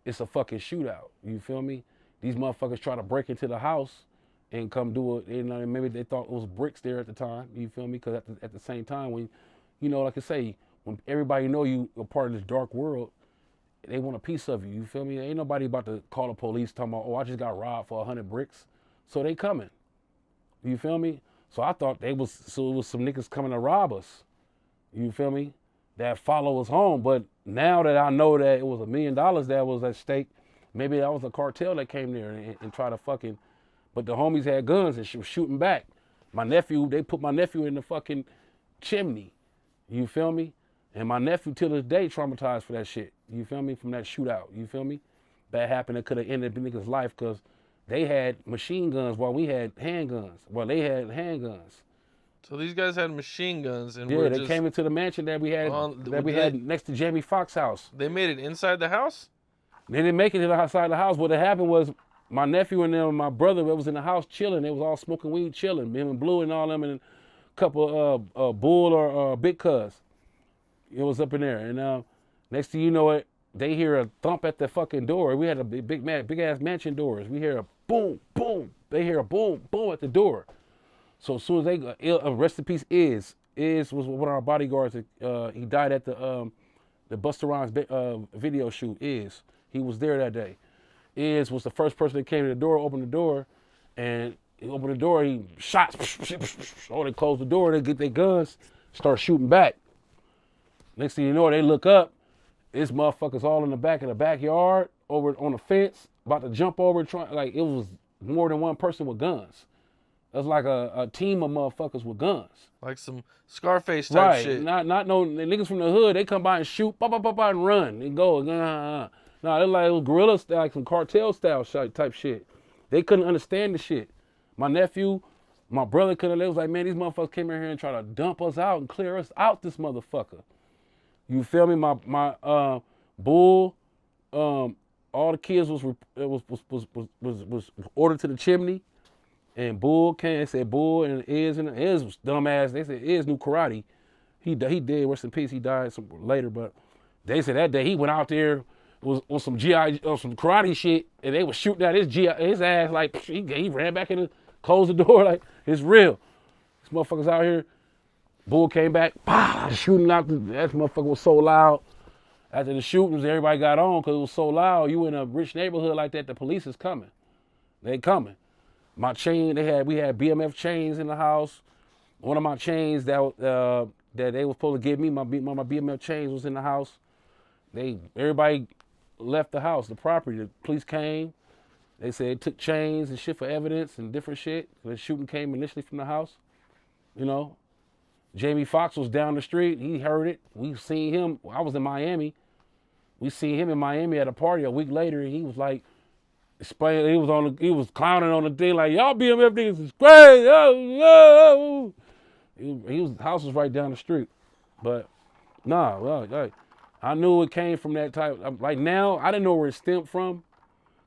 it's a fucking shootout. You feel me? These motherfuckers try to break into the house. and come do it. You know, maybe they thought it was bricks there at the time. You feel me? Because at the same time, when, you know, like I say, when everybody know you a part of this dark world, they want a piece of you. You feel me? Ain't nobody about to call the police talking about, oh, I just got robbed for 100 bricks. So they coming. You feel me? So I thought it was some niggas coming to rob us. You feel me? That follow us home. But now that I know that it was $1 million that was at stake, maybe that was a cartel that came there and tried to fucking, but the homies had guns and was shooting back. My nephew, they put my nephew in the fucking chimney. You feel me? And my nephew till this day traumatized for that shit. You feel me? From that shootout. You feel me? That happened. It could have ended the nigga's life because they had machine guns while we had handguns. Well, they had handguns. So these guys had machine guns, and yeah, they came into the mansion that we had had next to Jamie Foxx's house. They made it inside the house? They didn't make it outside the house. What had happened was my nephew and them, and my brother, that was in the house chilling. They was all smoking weed, chilling. Him and Blue and all them, and a couple Bull or Big Cuz. It was up in there, and next thing you know it, they hear a thump at the fucking door. We had a big ass mansion doors. We hear a boom, boom. They hear a boom, boom at the door. So as soon as they rest in peace, Iz was one of our bodyguards. He died at the Busta Rhymes video shoot. He was there that day. Iz was the first person that came to the door, opened the door, and he opened the door. He shot. Oh, they closed the door. They get their guns, start shooting back. Next thing you know, they look up. This motherfucker's all in the back of the backyard, over on the fence, about to jump over. Like it was more than one person with guns. It was like a team of motherfuckers with guns. Like some Scarface type shit. Not no niggas from the hood. They come by and shoot, and run and go. No, they're like it was guerrilla style, like some cartel style type shit. They couldn't understand the shit. My nephew, my brother couldn't. They was like, man, these motherfuckers came in here and try to dump us out and clear us out. This motherfucker. You feel me? My Bull, all the kids was ordered to the chimney, and Bull came. They said Bull and Iz was dumbass. They said Iz knew karate. He did. Rest in peace. He died later, but they said that day he went out there was on some some karate shit, and they was shooting at his ass like he ran back in and closed the door like it's real. This motherfucker's out here. Bull came back, shooting out. That motherfucker was so loud. After the shootings, everybody got on because it was so loud. You in a rich neighborhood like that, the police is coming. They coming. My chain, we had BMF chains in the house. One of my chains that they was supposed to give me, my BMF chains was in the house. Everybody left the house, the property. The police came. They said they took chains and shit for evidence and different shit. The shooting came initially from the house, you know. Jamie Foxx was down the street. He heard it. We seen him. I was in Miami. We seen him in Miami at a party a week later, and he was like, explaining. He was clowning on the thing like, y'all BMF niggas is crazy. Oh. His house was right down the street, but I knew it came from that type. Like now, I didn't know where it stemmed from,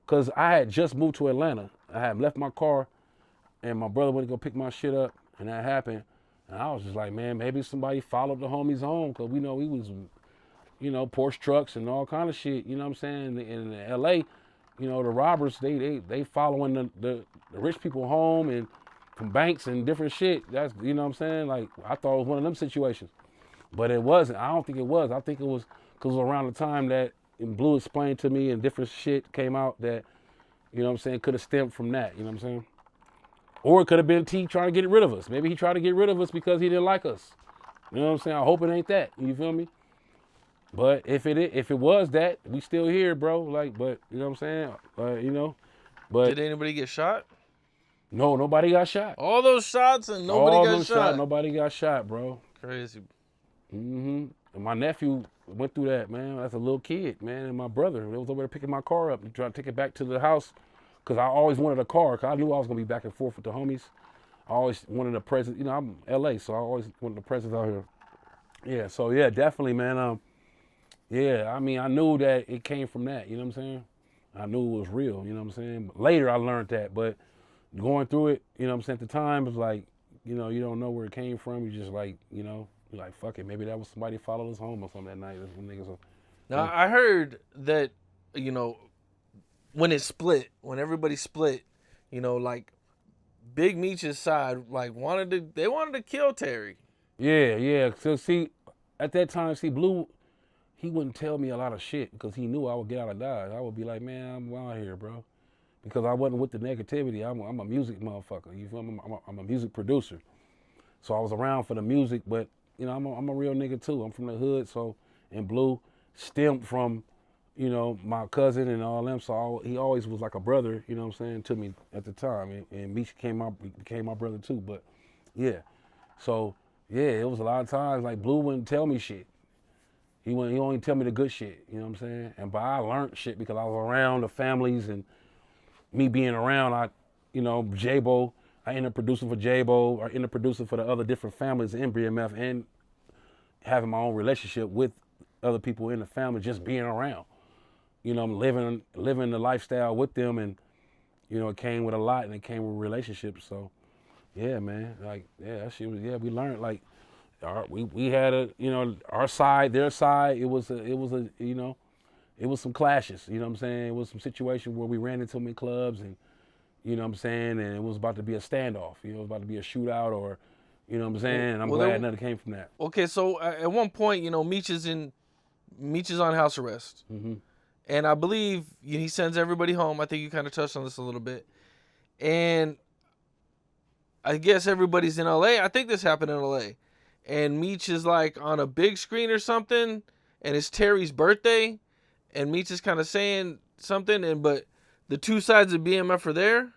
cause I had just moved to Atlanta. I had left my car, and my brother went to go pick my shit up, and that happened. And I was just like, man, maybe somebody followed the homies home because we know he was, you know, Porsche trucks and all kind of shit. You know what I'm saying? In L.A., you know, the robbers, they following the rich people home and from banks and different shit. That's, you know what I'm saying? Like, I thought it was one of them situations. But it wasn't. I don't think it was. I think it was because it was around the time that Blue explained to me and different shit came out that, you know what I'm saying, could have stemmed from that. You know what I'm saying? Or it could have been T trying to get rid of us. Maybe he tried to get rid of us because he didn't like us. You know what I'm saying? I hope it ain't that. You feel me? But if it was that, we still here, bro. Like, but you know what I'm saying? You know. But did anybody get shot? No, nobody got shot. All those shots and nobody got shot. Nobody got shot, bro. Crazy. And my nephew went through that, man. That's a little kid, man. And my brother, they was over there picking my car up and trying to take it back to the house. Because I always wanted a car, because I knew I was going to be back and forth with the homies. I always wanted a presence. You know, I'm L.A., so I always wanted a presence out here. Yeah, so yeah, definitely, man. Yeah, I mean, I knew that it came from that, you know what I'm saying? I knew it was real, you know what I'm saying? But later I learned that, but going through it, you know what I'm saying, at the time, it was like, you know, you don't know where it came from. You just like, you know, you're like, fuck it, maybe that was somebody followed us home or something that night. Now, I heard that, you know, when everybody split, you know, like Big Meech's side like wanted to kill Terry. Yeah. So see, at that time, see, Blue, he wouldn't tell me a lot of shit because he knew I would get out of Dodge. I would be like, man, I'm out here, bro. Because I wasn't with the negativity. I'm a music motherfucker. You feel me? I'm a music producer. So I was around for the music, but you know, I'm a real nigga too. I'm from the hood, so and Blue stemmed from, you know, my cousin and all them. So he always was like a brother, you know what I'm saying, to me at the time. And Meech became my brother too. But yeah, so yeah, it was a lot of times like Blue wouldn't tell me shit. He only tell me the good shit, you know what I'm saying? But I learned shit because I was around the families and me being around, J-Bo, I ended up producing for J-Bo, I ended up producing for the other different families in BMF and having my own relationship with other people in the family, just being around. You know, I'm living the lifestyle with them, and, you know, it came with a lot and it came with relationships. So, yeah, man, like, yeah, that shit was, yeah, we learned, like, we had our side, their side. It was some clashes. You know what I'm saying? It was some situation where we ran into them in clubs, and you know what I'm saying, and it was about to be a standoff. You know, it was about to be a shootout, or you know what I'm saying. And I'm glad nothing came from that. Okay, so at one point, you know, Meech is on house arrest, and I believe he sends everybody home. I think you kind of touched on this a little bit, and I guess everybody's in LA. I think this happened in LA. And Meech is like on a big screen or something, and it's Terry's birthday, and Meech is kind of saying something, but the two sides of BMF are there.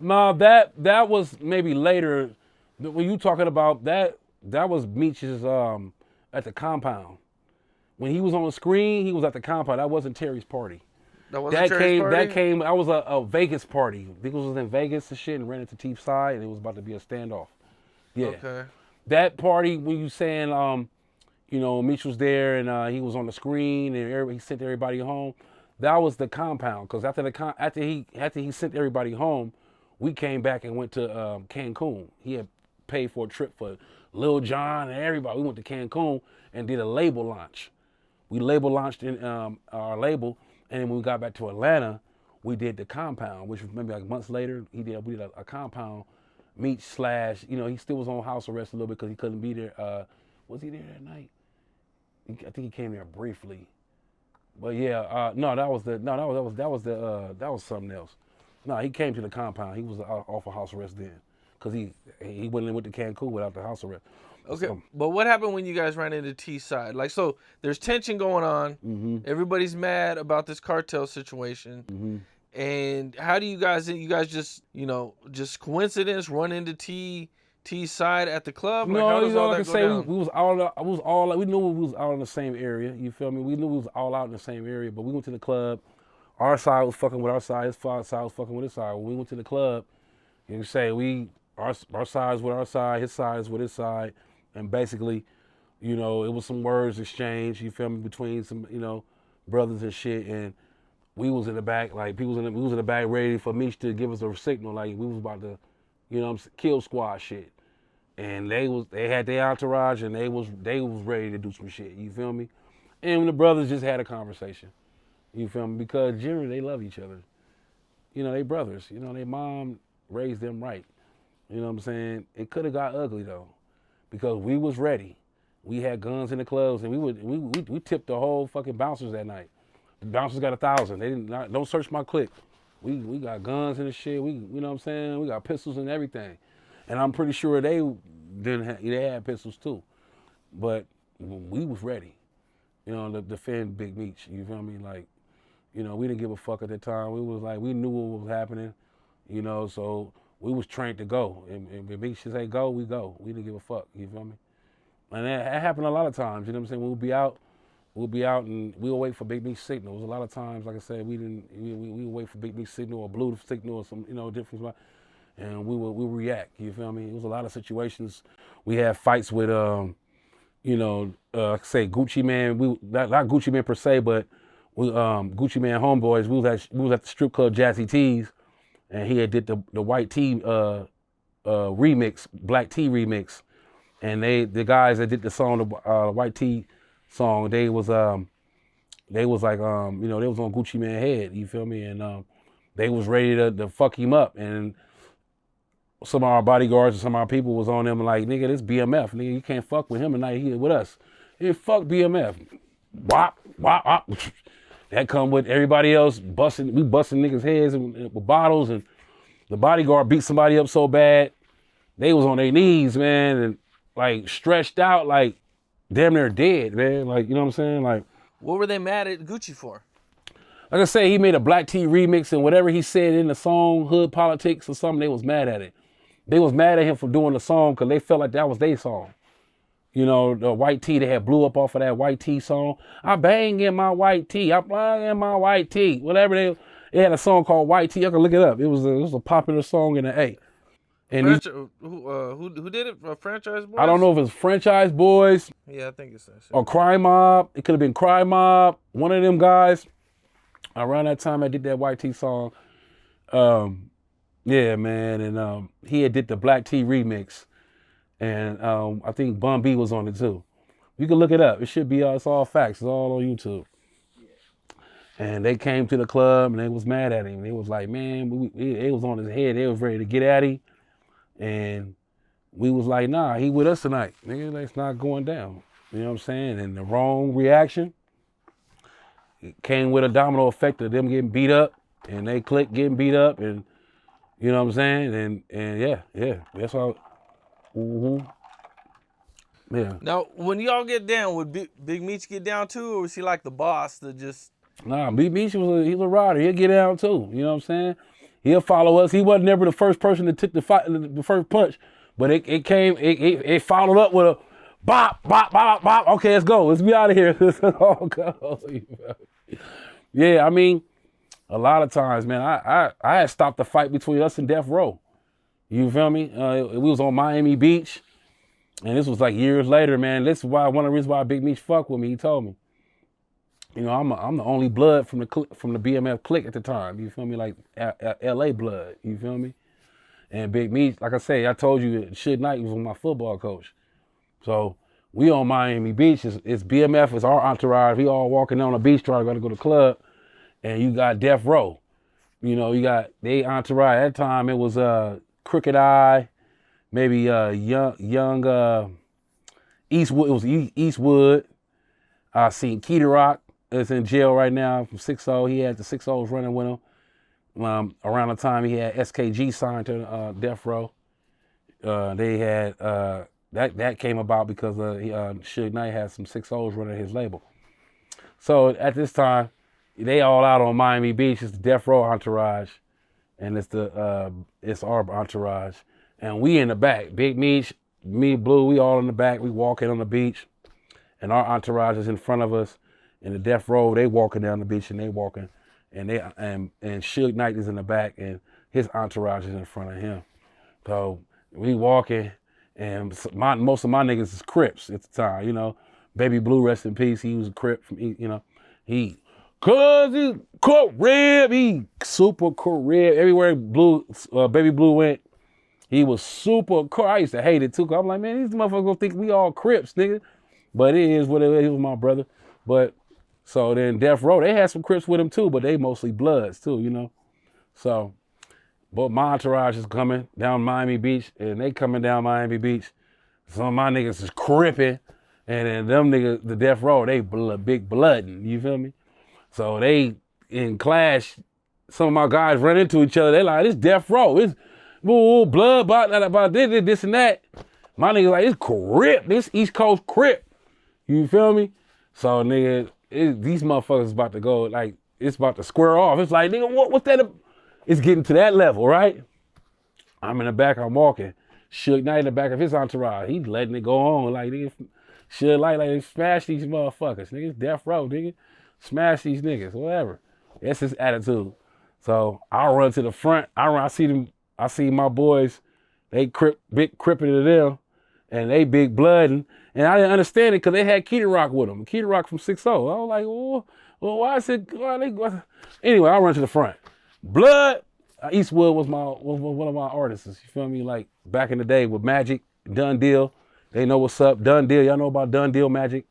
No, that was maybe later. When you talking about that was Meech's at the compound. When he was on the screen, he was at the compound. That wasn't Terry's party. That wasn't Terry's party? That came. I was a Vegas party. I think it was in Vegas and shit, and ran into Teep's side, and it was about to be a standoff. Yeah. Okay. That party, when you saying, Meech was there and he was on the screen and he sent everybody home, that was the compound. Because after he sent everybody home, we came back and went to Cancun. He had paid for a trip for Lil Jon and everybody. We went to Cancun and did a label launch. We label launched in our label, and then when we got back to Atlanta, we did the compound, which was maybe like months later. We did a compound. Meech / he still was on house arrest a little bit because he couldn't be there. Was he there that night? I think he came there briefly. But yeah, that was something else. No, he came to the compound. He was off of house arrest then, because he went to Cancun without the house arrest. Okay, but what happened when you guys ran into T's side? Like, so there's tension going on. Mm-hmm. Everybody's mad about this cartel situation. Mm-hmm. And how do you guys just coincidence run into T's side at the club? Like, no, like I say, we was all we knew we was all in the same area. You feel me? We knew we was all out in the same area, but we went to the club. Our side was fucking with our side. His side was fucking with his side. When we went to the club, you can say our side's with our side, his side is with his side, and basically, it was some words exchanged. You feel me? Between some brothers and shit, and we was in the back, like we was in the back ready for Meech to give us a signal, like we was about to, kill squad shit. And they had their entourage, and they was ready to do some shit. You feel me? And the brothers just had a conversation. You feel me? Because generally they love each other. They brothers. Their mom raised them right. You know what I'm saying? It could have got ugly though, because we was ready. We had guns in the clubs, and we tipped the whole fucking bouncers that night. The bouncers got 1,000. They don't search my clique. We got guns and the shit. You know what I'm saying? We got pistols and everything. And I'm pretty sure they had pistols too. But we was ready, to defend Big Meech. You feel me? Like, we didn't give a fuck at the time. We was like, we knew what was happening, so we was trained to go. And if Meech say go, we go. We didn't give a fuck. You feel me? And that happened a lot of times. You know what I'm saying? When we'll be out and we'll wait for Big Meech signals. A lot of times, like I said, we would wait for Big Meech signal or Blue signal or some, different, and we will react. You feel me? It was a lot of situations. We had fights with, say Gucci Man. Not Gucci Man per se, but Gucci Man homeboys. We was at the strip club Jazzy T's, and he had did the White Tea remix, Black Tea remix, and the guys that did the song, the White Tea song, they was like they was on Gucci Man head, you feel me? And they was ready to fuck him up, and some of our bodyguards and some of our people was on them like, nigga, this BMF, nigga, you can't fuck with him tonight. He with us. Hey, fuck BMF. Wop, wop, wop. That come with everybody else busting. We busting niggas' heads with bottles, and the bodyguard beat somebody up so bad they was on their knees, man, and like stretched out, like damn near dead, man. Like, you know what I'm saying? Like, what were they mad at Gucci for? Like I say, he made a Black T remix, and whatever he said in the song, Hood Politics or something, they was mad at it. They was mad at him for doing the song because they felt like that was their song. You know, the white tee, they had blew up off of that white tee song. I bang in my white tee, I bang in my white tee. Whatever they had a song called White Tee. I can look it up. It was a popular song in the A. And who did it? Franchise Boys? I don't know if it's Franchise Boys. Yeah, I think it's that shit. Or Crime Mob. It could have been Crime Mob. One of them guys. Around that time I did that White Tee song. Yeah, man. And he had did the Black Tee remix. And I think Bun B was on it too. You can look it up. It should be, it's all facts. It's all on YouTube. And they came to the club and they was mad at him. They was like, man, it was on his head. They was ready to get at him. And we was like, nah, he with us tonight. Nigga, that's not going down. You know what I'm saying? And the wrong reaction, it came with a domino effect of them getting beat up and they click getting beat up, and you know what I'm saying? And yeah, that's all. Yeah. Now, when y'all get down, would Big Meech get down too, or was he like the boss that just? Nah, Big Meech he's a rider. He'll get down too. You know what I'm saying? He'll follow us. He wasn't never the first person that took the first punch, but it followed up with a bop, bop, bop, bop. Okay, let's go. Let's be out of here. Let's all go. Yeah, I mean, a lot of times, man, I had stopped the fight between us and Death Row. You feel me? We was on Miami Beach, and this was like years later, man. This is why one of the reasons why Big Meech fucked with me. He told me, you know, I'm the only blood from the BMF clique at the time. You feel me? Like LA blood. You feel me? And Big Meech, like I say, I told you, Suge Knight was my football coach. So we on Miami Beach. It's BMF. It's our entourage. We all walking down the beach trying to go to the club, and you got Death Row. You know, you got they entourage. At that time, it was Crooked Eye, maybe young Eastwood. It was Eastwood. I seen Keita Rock is in jail right now from 6-0. He had the 6-0s running with him. Around the time he had SKG signed to Death Row. They had that came about because Suge Knight had some 6-0s running his label. So at this time, they all out on Miami Beach. It's the Death Row entourage, and it's our entourage, and we in the back. Big Meech, me, Blue, we all in the back. We walking on the beach, and our entourage is in front of us. And the Death Row, they walking down the beach, and they walking, and Suge Knight is in the back, and his entourage is in front of him. So we walking, and most of my niggas is Crips at the time. You know, Baby Blue, rest in peace. He was a Crip from, you know, cause he Crip, he super Crip. Everywhere Baby Blue went, he was super Crip. I used to hate it too, cause I'm like, man, these motherfuckers gonna think we all Crips, nigga. But it is what it is. He was my brother. But so then Death Row, they had some Crips with him too, but they mostly Bloods too, you know. So, but my entourage is coming down Miami Beach, and they coming down Miami Beach. Some of my niggas is cripping, and then them niggas, the Death Row, they big blooding, you feel me? So they in clash, some of my guys run into each other. They like, this Death Row, it's blood, about this and that. My niggas like, it's Crip, this East Coast Crip. You feel me? So nigga, these motherfuckers about to go, like, it's about to square off. It's like, nigga, what's that? It's getting to that level, right? I'm in the back, I'm walking. Suge Knight in the back of his entourage. He letting it go on. Like, nigga, Suge Knight, like, smash these motherfuckers. Nigga, it's Death Row, nigga. Smash these niggas, whatever. That's his attitude. So I run to the front. I see my boys, they big cripping to them, and they big blooding. And I didn't understand it because they had Keita Rock with them. Keita Rock from 6-0. I was like, well, why is it? Anyway, I run to the front. Blood. Eastwood was one of my artists. You feel me? Like back in the day with Magic, Done Deal. They know what's up. Done Deal. Y'all know about Done Deal Magic.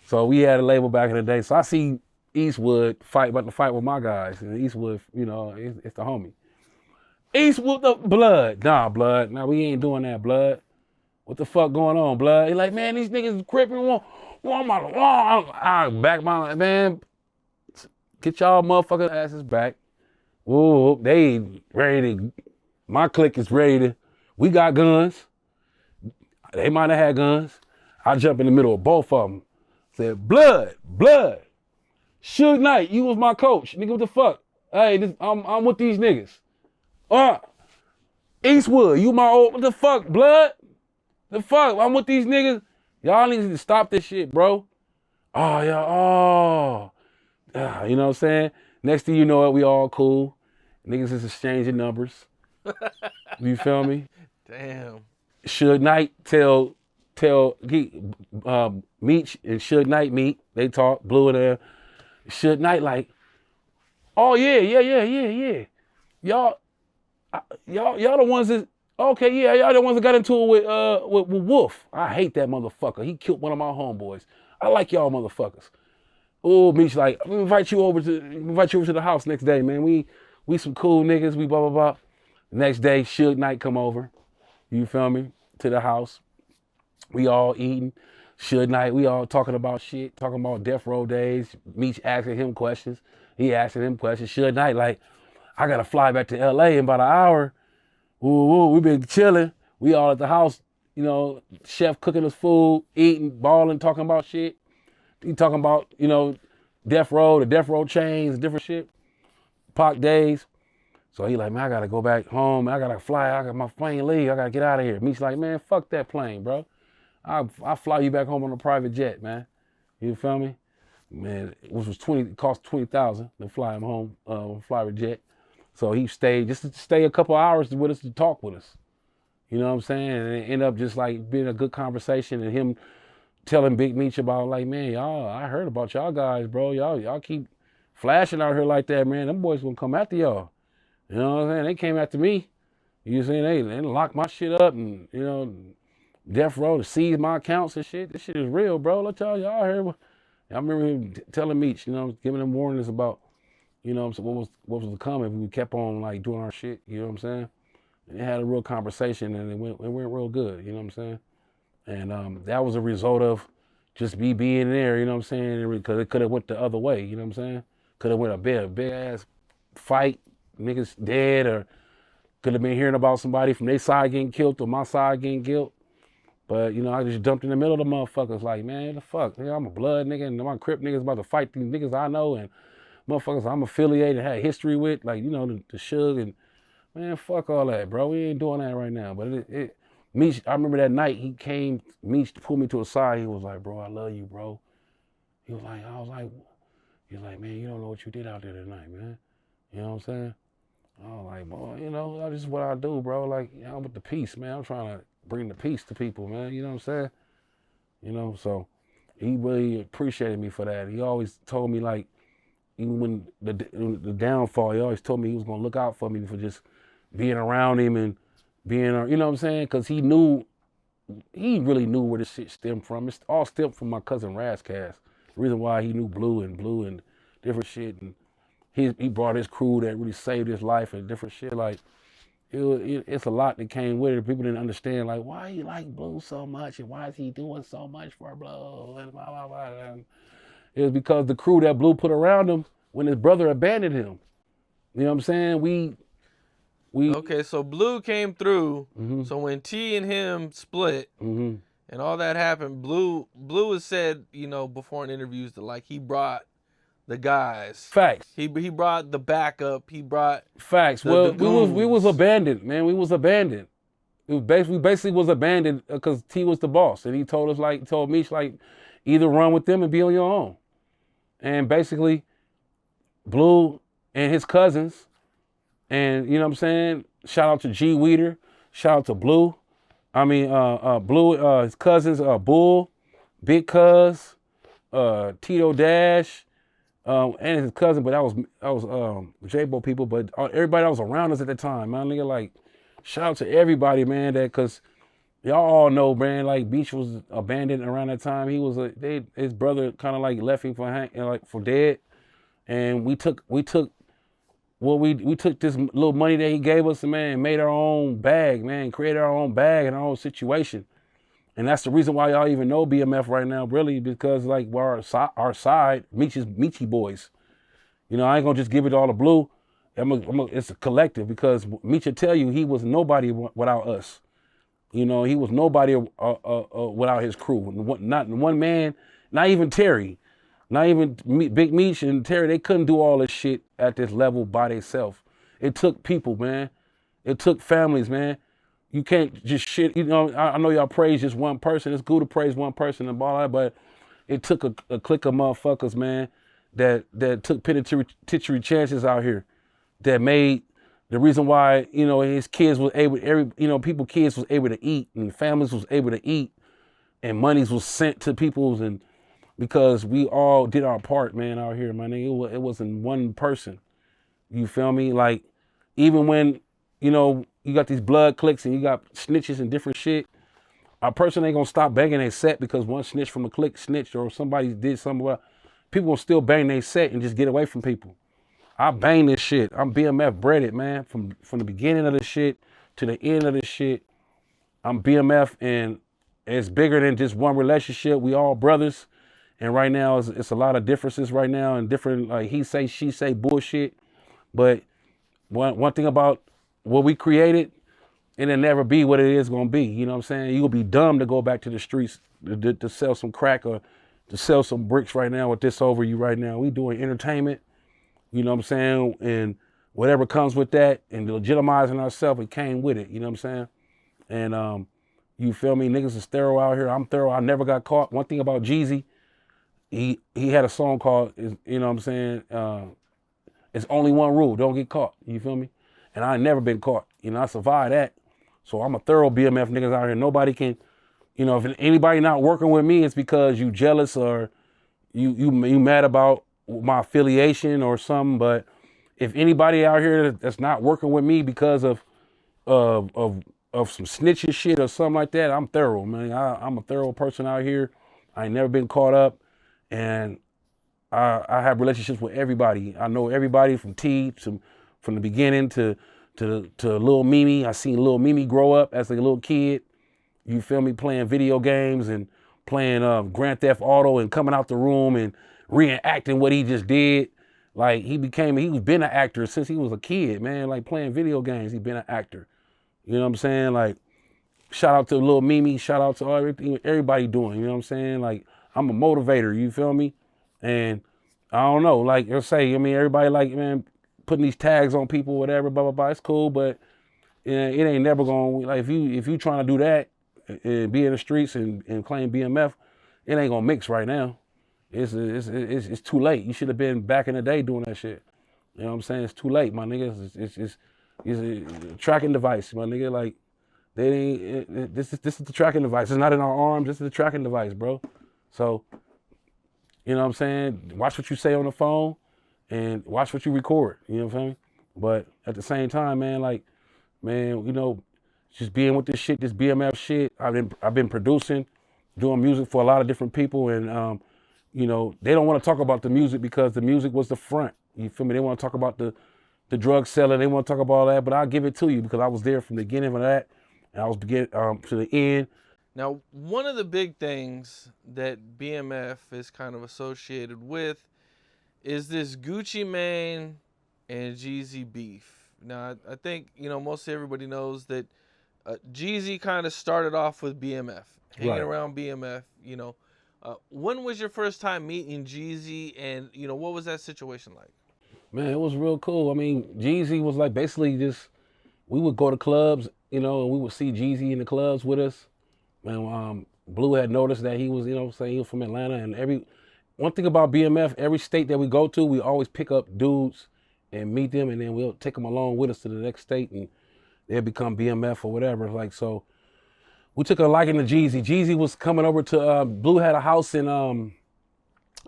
So we had a label back in the day. So I see Eastwood about to fight with my guys. And Eastwood, you know, it's the homie. Eastwood the blood. Nah, blood. Nah, we ain't doing that, blood. What the fuck going on, blood? He like, man, these niggas cripping. I back my man. Get y'all motherfucking asses back. Ooh, they ready to. My clique is ready to. We got guns. They might have had guns. I jump in the middle of both of them. Said, blood. Suge Knight, you was my coach. Nigga, what the fuck? Hey, I'm with these niggas. Eastwood, you my old, what the fuck, blood? The fuck, I'm with these niggas. Y'all need to stop this shit, bro. Oh, yeah, you know what I'm saying? Next thing you know it, we all cool. Niggas is exchanging numbers. You feel me? Damn. Suge Knight tell Meech and Suge Knight meet. They talk, Blue in there. Suge Knight like, oh yeah. Y'all the ones that, okay, yeah, y'all the ones that got into it with Wolf. I hate that motherfucker. He killed one of my homeboys. I like y'all motherfuckers. Oh, Meech like, I'm gonna invite you over to the house next day, man. We some cool niggas, we blah, blah, blah. Next day, Suge Knight come over, you feel me, to the house. We all eating. Suge Knight, we all talking about shit, talking about death row days. Meech asking him questions. He asking him questions. Suge Knight like, I gotta fly back to LA in about an hour. Ooh, we been chilling. We all at the house, you know, chef cooking us food, eating, balling, talking about shit. He talking about, you know, death row, the death row chains, different shit. Pac days. So he like, man, I gotta go back home. I gotta fly. I got my plane leave. I gotta get out of here. Meech like, man, fuck that plane, bro. I'll fly you back home on a private jet, man. You feel me? Man, which was it cost $20,000 to fly him home on a private jet. So he stayed just to stay a couple hours with us to talk with us. You know what I'm saying? And it ended up just like being a good conversation and him telling Big Meech about like, man, y'all, I heard about y'all guys, bro. Y'all keep flashing out here like that, man. Them boys gonna come after y'all. You know what I'm saying? They came after me. You know what I'm saying? They locked my shit up and, you know, death row to seize my accounts and shit. This shit is real, bro. Let y'all hear. I remember him telling Meech, you know, giving them warnings about, you know, what was to come if we kept on like doing our shit. You know what I'm saying? And they had a real conversation and it went real good. You know what I'm saying? And that was a result of just me being there. You know what I'm saying? Because it could have went the other way. You know what I'm saying? Could have went a big ass fight, niggas dead, or could have been hearing about somebody from their side getting killed or my side getting killed. But, you know, I just jumped in the middle of the motherfuckers like, man, the fuck? Nigga, I'm a blood nigga and my Crip niggas about to fight these niggas I know and motherfuckers I'm affiliated, had history with, like, you know, the Suge and, man, fuck all that, bro. We ain't doing that right now. But Meech, I remember that night he came, Meech pulled me to a side. He was like, bro, I love you, bro. He was like, man, you don't know what you did out there tonight, man. You know what I'm saying? I was like, boy, you know, that's just what I do, bro. Like, you know, I'm with the peace, man. I'm trying to bring the peace to people, man. You know what I'm saying? You know, so he really appreciated me for that. He always told me, like, even when the downfall, he always told me he was gonna look out for me for just being around him and being, you know what I'm saying? Because he really knew where this shit stemmed from. It's all stemmed from my cousin Razcast. The reason why he knew Blue and different shit, and he brought his crew that really saved his life and different shit. Like, it's a lot that came with it. People didn't understand, like, why you like Blue so much and why is he doing so much for Blue and blah, blah, blah. And it was because the crew that Blue put around him when his brother abandoned him. You know what I'm saying? We Okay, so Blue came through. Mm-hmm. So when T and him split, mm-hmm. and all that happened, Blue has said, you know, before in interviews that like he brought the guys. Facts. He brought the backup. He brought facts. We was abandoned, man. We was abandoned. We basically was abandoned because T was the boss, and he told Meech like, either run with them and be on your own. And basically, Blue and his cousins, and you know what I'm saying. Shout out to G Weeder. Shout out to Blue. I mean, Blue, his cousins, Bull, Big Cuz, Tito Dash. And his cousin, but that was J-Bo people, but everybody that was around us at the time, man, nigga, like, shout out to everybody, man, that, cause y'all all know, man, like, Meech was abandoned around that time. He was his brother kind of like left him for dead, and we took well, we took this little money that he gave us, man, and made our own bag, man, created our own bag and our own situation. And that's the reason why y'all even know BMF right now, really, because like our side, Meechy boys. You know, I ain't gonna just give it all to Blue. It's a collective, because Meech will tell you he was nobody without us. You know, he was nobody without his crew. Not one man, not even Terry, not even Big Meech and Terry. They couldn't do all this shit at this level by themselves. It took people, man. It took families, man. You can't just shit. You know, I know y'all praise just one person. It's good to praise one person and all that, but it took a clique of motherfuckers, man, that took penitentiary chances out here, that made the reason why, you know, his kids was able, kids was able to eat, and families was able to eat, and monies was sent to people's, and because we all did our part, man, out here, my nigga. It wasn't one person. You feel me? Like, even when, you know, you got these blood cliques and you got snitches and different shit, a person ain't gonna stop banging their set because one snitch from a clique snitched or somebody did something. People will still bang their set and just get away from people. I bang this shit. I'm BMF breaded, man. From the beginning of this shit to the end of this shit, I'm BMF, and it's bigger than just one relationship. We all brothers, and right now it's a lot of differences right now, and different, like, he say, she say bullshit. But one thing about what we created, it'll never be what it is gonna be. You know what I'm saying? You'll be dumb to go back to the streets to sell some crack or to sell some bricks right now with this over you right now. We doing entertainment, you know what I'm saying? And whatever comes with that, and legitimizing ourselves, it came with it, you know what I'm saying? And you feel me? Niggas is thorough out here. I'm thorough. I never got caught. One thing about Jeezy, he had a song called, you know what I'm saying? It's only one rule: don't get caught. You feel me? And I ain't never been caught. You know, I survived that. So I'm a thorough BMF niggas out here. Nobody can, you know, if anybody not working with me, it's because you jealous or you mad about my affiliation or something. But if anybody out here that's not working with me because of some snitching shit or something like that, I'm thorough, man. I'm a thorough person out here. I ain't never been caught up, and I have relationships with everybody. I know everybody from from the beginning to Lil Mimi. I seen Lil Mimi grow up as a little kid. You feel me? Playing video games and playing Grand Theft Auto and coming out the room and reenacting what he just did. Like, he's been an actor since he was a kid, man. Like, playing video games, he's been an actor. You know what I'm saying? Like, shout out to Lil Mimi, shout out to everybody doing, you know what I'm saying? Like, I'm a motivator, you feel me? And I don't know, like you'll say, I mean, everybody like, man, putting these tags on people, whatever, blah, blah, blah, it's cool, but it ain't never gonna, like, if you trying to do that and be in the streets and claim BMF, it ain't gonna mix right now. It's too late. You should have been back in the day doing that shit. You know what I'm saying? It's too late, my nigga. It's a tracking device, my nigga. Like, they ain't, this is the tracking device. It's not in our arms. This is the tracking device, bro. So, you know what I'm saying? Watch what you say on the phone and watch what you record. You know what I'm saying? But at the same time, man, like, man, you know, just being with this shit, this BMF shit. I've been producing, doing music for a lot of different people, and you know, they don't want to talk about the music because the music was the front. You feel me? They want to talk about the drug selling. They want to talk about all that, but I'll give it to you because I was there from the beginning of that, and I was to the end. Now, one of the big things that BMF is kind of associated with is this Gucci Mane and Jeezy beef. Now, I think, you know, most everybody knows that Jeezy kind of started off with BMF, hanging around BMF, you know. When was your first time meeting Jeezy, and, you know, what was that situation like? Man, it was real cool. I mean, Jeezy was like basically just, we would go to clubs, you know, and we would see Jeezy in the clubs with us. And Blue had noticed that he was, you know, saying he was from Atlanta, and one thing about BMF, every state that we go to, we always pick up dudes and meet them, and then we'll take them along with us to the next state, and they'll become BMF or whatever. Like, so we took a liking to Jeezy. Jeezy was coming over to, Blue had a house in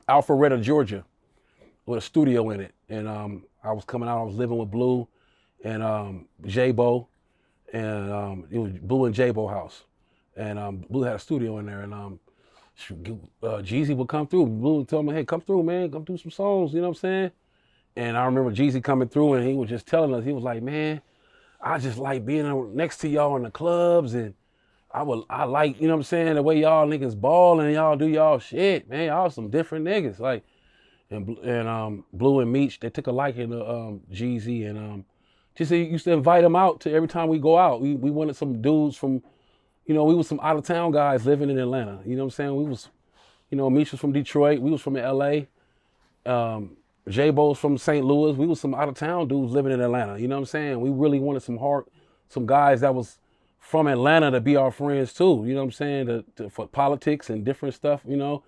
Alpharetta, Georgia, with a studio in it. And I was coming out, I was living with Blue and J-Bo, and it was Blue and J-Bo house. And Blue had a studio in there, and Jeezy would come through. Blue would tell me, hey, come through, man, come do some songs, you know what I'm saying? And I remember Jeezy coming through and he was just telling us, he was like, man, I just like being next to y'all in the clubs, and I like, you know what I'm saying, the way y'all niggas ball and y'all do y'all shit, man. Y'all some different niggas. Like, and Blue and Meech, they took a liking to Jeezy, and just used to invite him out to every time we go out. We wanted some dudes from, you know, we was some out of town guys living in Atlanta. You know what I'm saying? We was, you know, Meech was from Detroit. We was from LA. J-Bo's from St. Louis. We was some out of town dudes living in Atlanta. You know what I'm saying? We really wanted some guys that was from Atlanta to be our friends too. You know what I'm saying? For politics and different stuff, you know,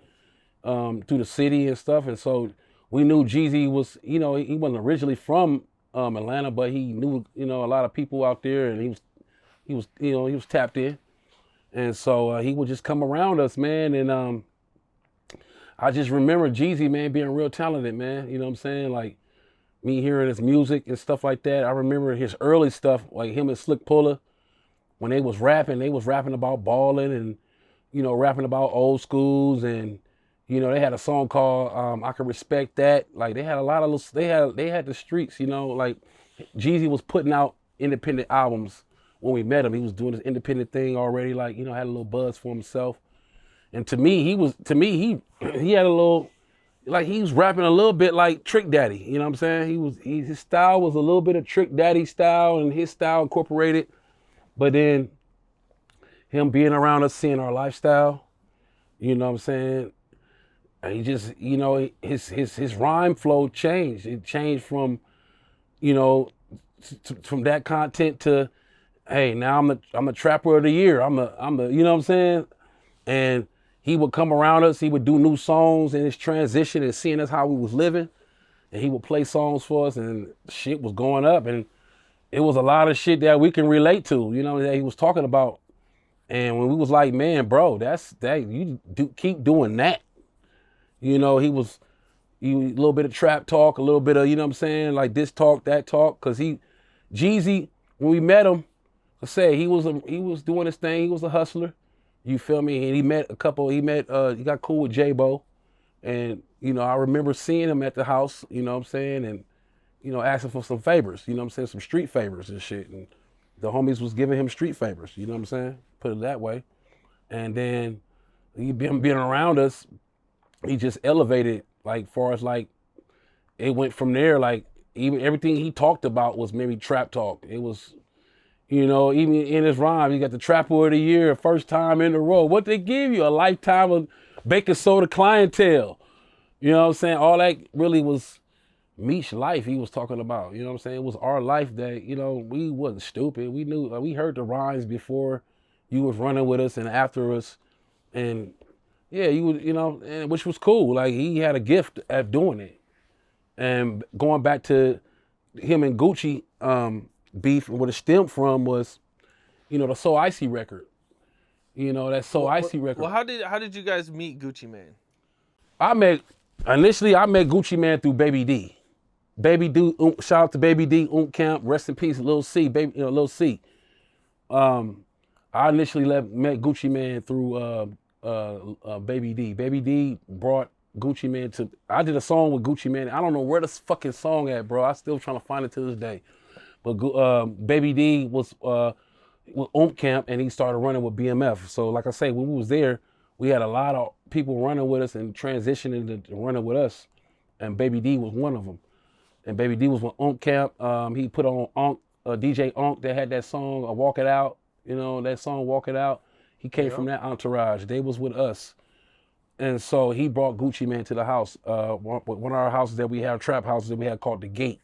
through the city and stuff. And so we knew Jeezy was, you know, he wasn't originally from Atlanta, but he knew, you know, a lot of people out there, and he was, you know, he was tapped in. And so he would just come around us, man. And I just remember Jeezy, man, being real talented, man. You know what I'm saying? Like, me hearing his music and stuff like that. I remember his early stuff, like him and Slick Puller, when they was rapping about balling and, you know, rapping about old schools. And, you know, they had a song called I Can Respect That. Like, they had a lot of, they had the streets, you know, like Jeezy was putting out independent albums when we met him. He was doing his independent thing already, like, you know, had a little buzz for himself. And to me, he had a little, like, he was rapping a little bit like Trick Daddy. You know what I'm saying? His style was a little bit of Trick Daddy style, and his style incorporated. But then him being around us, seeing our lifestyle, you know what I'm saying? He just, you know, his rhyme flow changed. It changed from, you know, from that content to, hey, now I'm the trapper of the year. I'm the, you know what I'm saying? And he would come around us, he would do new songs in his transition and seeing us how we was living. And he would play songs for us, and shit was going up. And it was a lot of shit that we can relate to, you know, that he was talking about. And when we was like, man, bro, you keep doing that. You know, a little bit of trap talk, a little bit of, you know what I'm saying, like this talk, that talk. Cause Jeezy, when we met him, I say he was doing his thing, he was a hustler. You feel me? And he got cool with J-Bo. And, you know, I remember seeing him at the house, you know what I'm saying? And, you know, asking for some favors, you know what I'm saying? Some street favors and shit. And the homies was giving him street favors, you know what I'm saying? Put it that way. And then he being around us, he just elevated, like, far as like, it went from there, like, even everything he talked about was maybe trap talk. It was, you know, even in his rhyme, he got the Trapper of the Year, first time in a row. What they give you? A lifetime of baking soda clientele. You know what I'm saying? All that really was Meech's life he was talking about. You know what I'm saying? It was our life that, you know, we wasn't stupid. We knew, we heard the rhymes before you was running with us and after us. And yeah, you would, you know, and which was cool. Like, he had a gift at doing it. And going back to him and Gucci, beef, and what it stemmed from was, you know, the So Icy record. You know, that So Icy record. Well, how did you guys meet Gucci Mane? Initially I met Gucci Mane through Baby D. Baby D, shout out to Baby D, Camp, rest in peace, Lil C, Lil C. I initially met Gucci Mane through Baby D. Baby D brought Gucci Mane to, I did a song with Gucci Mane. I don't know where this fucking song at, bro. I still trying to find it to this day. But Baby D was with Camp, and he started running with BMF. So like I say, when we was there, we had a lot of people running with us and transitioning to running with us. And Baby D was one of them. And Baby D was with Camp. He put on DJ that had that song, Walk It Out. You know, that song, Walk It Out. He came from that entourage. They was with us. And so he brought Gucci Mane to the house. One of our houses that we had, trap houses that we had called The Gate.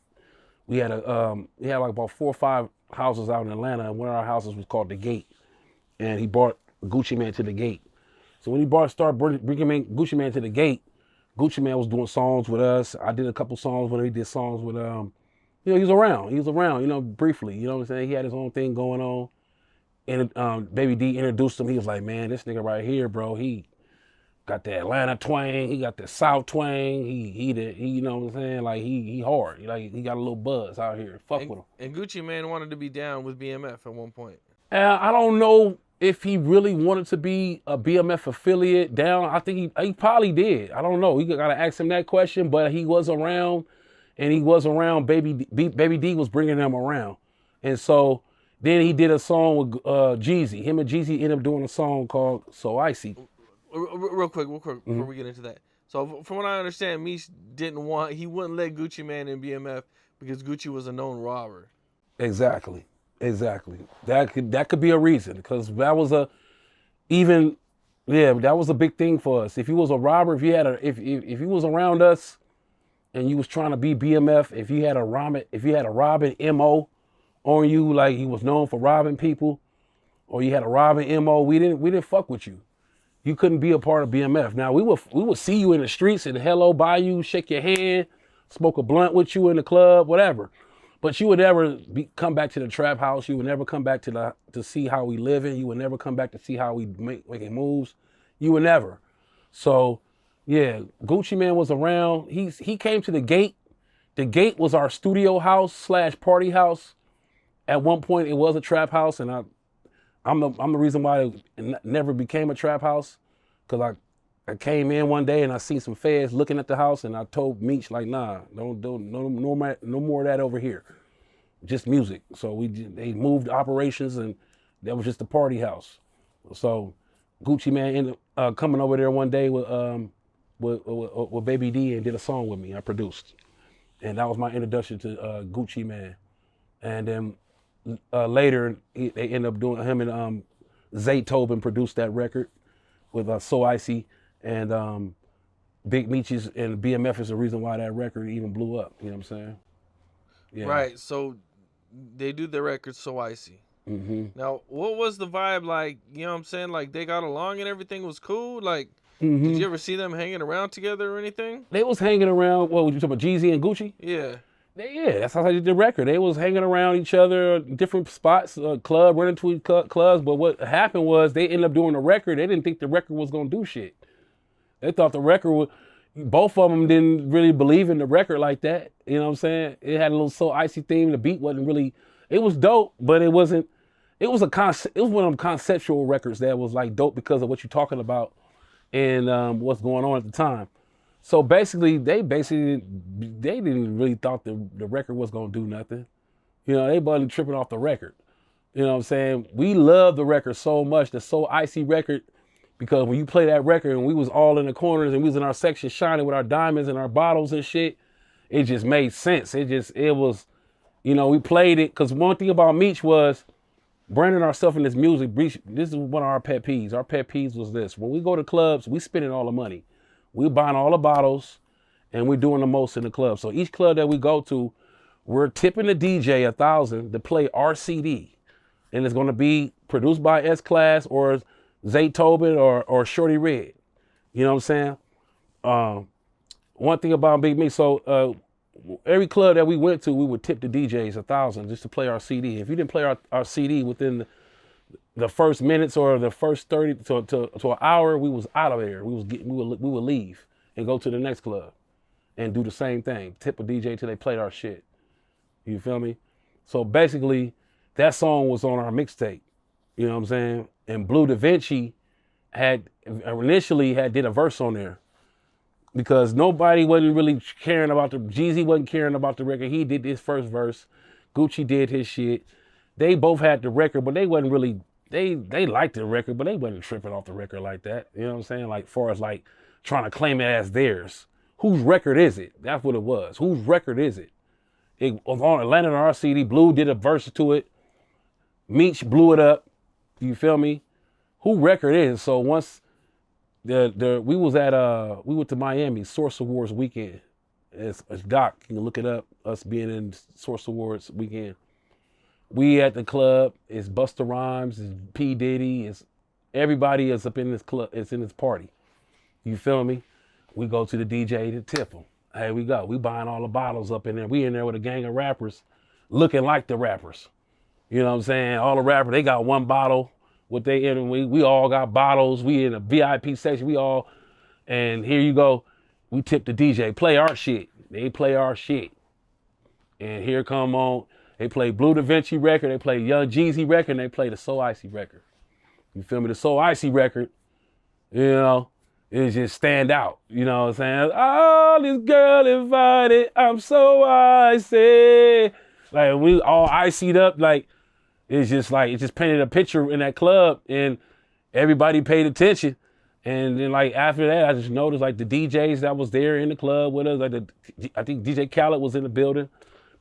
We had like about 4 or 5 houses out in Atlanta, and one of our houses was called The Gate. And he brought Gucci Mane to The Gate. So when he started bringing Gucci Mane to The Gate, Gucci Mane was doing songs with us. I did a couple songs when he did songs with, you know, he was around, you know, briefly. You know what I'm saying? He had his own thing going on. And Baby D introduced him. He was like, man, this nigga right here, bro, he got the Atlanta twang, he got the South twang, he you know what I'm saying? Like, he hard. He got a little buzz out here. Fuck with him. And Gucci Mane wanted to be down with BMF at one point. I don't know if he really wanted to be a BMF affiliate down. I think he probably did. I don't know. You got to ask him that question, but he was around and he was around. Baby D was bringing him around, and so then he did a song with Jeezy. Him and Jeezy ended up doing a song called "So Icy." Real quick, before we get into that. So from what I understand, Meech he wouldn't let Gucci Mane in BMF because Gucci was a known robber. Exactly. That could be a reason, because that was that was a big thing for us. If you was a robber, if you was around us and you was trying to be BMF, if you had a robbing MO on you, like he was known for robbing people, or you had a robbing MO, we didn't fuck with you. You couldn't be a part of BMF. Now we would see you in the streets and hello by you, shake your hand, smoke a blunt with you in the club, whatever. But you would never come back to the trap house. You would never come back to see how we living. You would never come back to see how we making moves. You would never. So, yeah, Gucci Mane was around. He came to the Gate. The Gate was our studio house / party house. At one point, it was a trap house, and I'm the reason why it never became a trap house, because I came in one day and I seen some feds looking at the house, and I told Meech, like, nah, no more of that over here, just music. So they moved operations, and that was just a party house. So Gucci Mane ended up coming over there one day with Baby D and did a song with me. I produced, and that was my introduction to Gucci Mane. And then later they ended up doing, him and Zaytoven produced that record with So Icy, and Big Meech's and BMF is the reason why that record even blew up. You know what I'm saying? Yeah. Right. So they do the record So Icy. Mm-hmm. Now, what was the vibe like? You know what I'm saying? Like, they got along and everything was cool? Like, Mm-hmm. did you ever see them hanging around together or anything? They was hanging around. What were you talking about, Jeezy and Gucci? Yeah. Yeah, that's how they did the record. They was hanging around each other, different spots, running to clubs. But what happened was they ended up doing the record. They didn't think the record was gonna do shit. They thought the record would. Both of them didn't really believe in the record like that. You know what I'm saying? It had a little So Icy theme. The beat wasn't really. It was dope, but it wasn't. It was It was one of them conceptual records that was like dope because of what you're talking about and what's going on at the time. So basically, they didn't really thought the record was gonna do nothing. You know, they wasn't tripping off the record. You know what I'm saying? We love the record so much, the So Icy record, because when you play that record and we was all in the corners and we was in our section shining with our diamonds and our bottles and shit, it just made sense. It was, you know, we played it, because one thing about Meech was branding ourselves in this music. This is one of our pet peeves. Our pet peeves was this: when we go to clubs, we spending all the money. We're buying all the bottles, and we're doing the most in the club. So each club that we go to, we're tipping the DJ $1,000 to play our CD. And it's gonna be produced by S-Class or Zaytoven or Shorty Red. You know what I'm saying? One thing about Big Meech, so every club that we went to, we would tip the DJs $1,000 just to play our CD. If you didn't play our CD within the first minutes or the first 30 to an hour, we was out of there. We would leave and go to the next club and do the same thing. Tip a DJ till they played our shit. You feel me? So basically, that song was on our mixtape. You know what I'm saying? And Blue Da Vinci initially did a verse on there, because nobody wasn't really caring about Jeezy wasn't caring about the record. He did his first verse. Gucci did his shit. They both had the record, but they wasn't really. They liked the record, but they wasn't tripping off the record like that. You know what I'm saying? Like, far as like trying to claim it as theirs. Whose record is it? That's what it was. Whose record is it? It was on Atlanta on our CD. Blue did a verse to it. Meech blew it up. You feel me? Who record is it? So once we went to Miami, Source Awards weekend. It's Doc. You can look it up. Us being in Source Awards weekend. We at the club. It's Busta Rhymes. It's P Diddy. It's everybody is up in this club. It's in this party. You feel me? We go to the DJ to tip them. Hey, we go. We buying all the bottles up in there. We in there with a gang of rappers, looking like the rappers. You know what I'm saying? All the rappers, they got one bottle. What they in? We all got bottles. We in a VIP section. And here you go. We tip the DJ. Play our shit. They play our shit. And here come on. They play Blue Da Vinci record, they play Young Jeezy record, and they play the So Icy record. You feel me? The So Icy record, you know, it just stand out. You know what I'm saying? Oh, this girl invited, I'm so icy. Like we all iced up, like it's just like it just painted a picture in that club and everybody paid attention. And then like after that, I just noticed like the DJs that was there in the club with us, like I think DJ Khaled was in the building,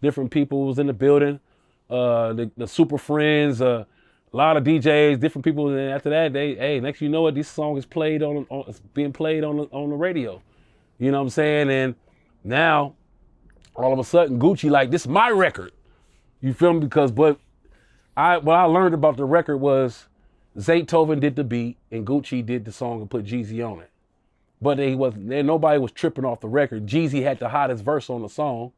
different people was in the building, the Super Friends, a lot of DJs, different people. And after that, next you know it, this song is played it's being played on the radio. You know what I'm saying? And now, all of a sudden, Gucci like, this is my record. You feel me? Because what I learned about the record was Zaytoven did the beat and Gucci did the song and put Jeezy on it. But nobody was tripping off the record. Jeezy had the hottest verse on the song.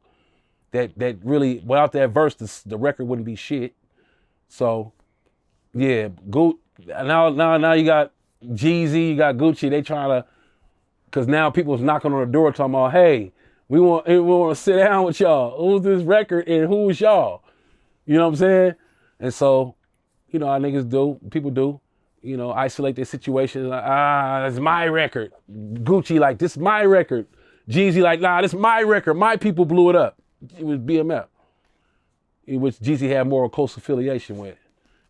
That really, without that verse, the record wouldn't be shit. So, yeah, now you got Jeezy, you got Gucci. They trying to, because now people's knocking on the door talking about, hey, we want to sit down with y'all. Who's this record and who's y'all? You know what I'm saying? And so, you know how niggas do, people do, you know, isolate their situation. Like, it's my record. Gucci like, this is my record. Jeezy like, nah, this is my record. My people blew it up. It was BMF, which Jeezy had more close affiliation with.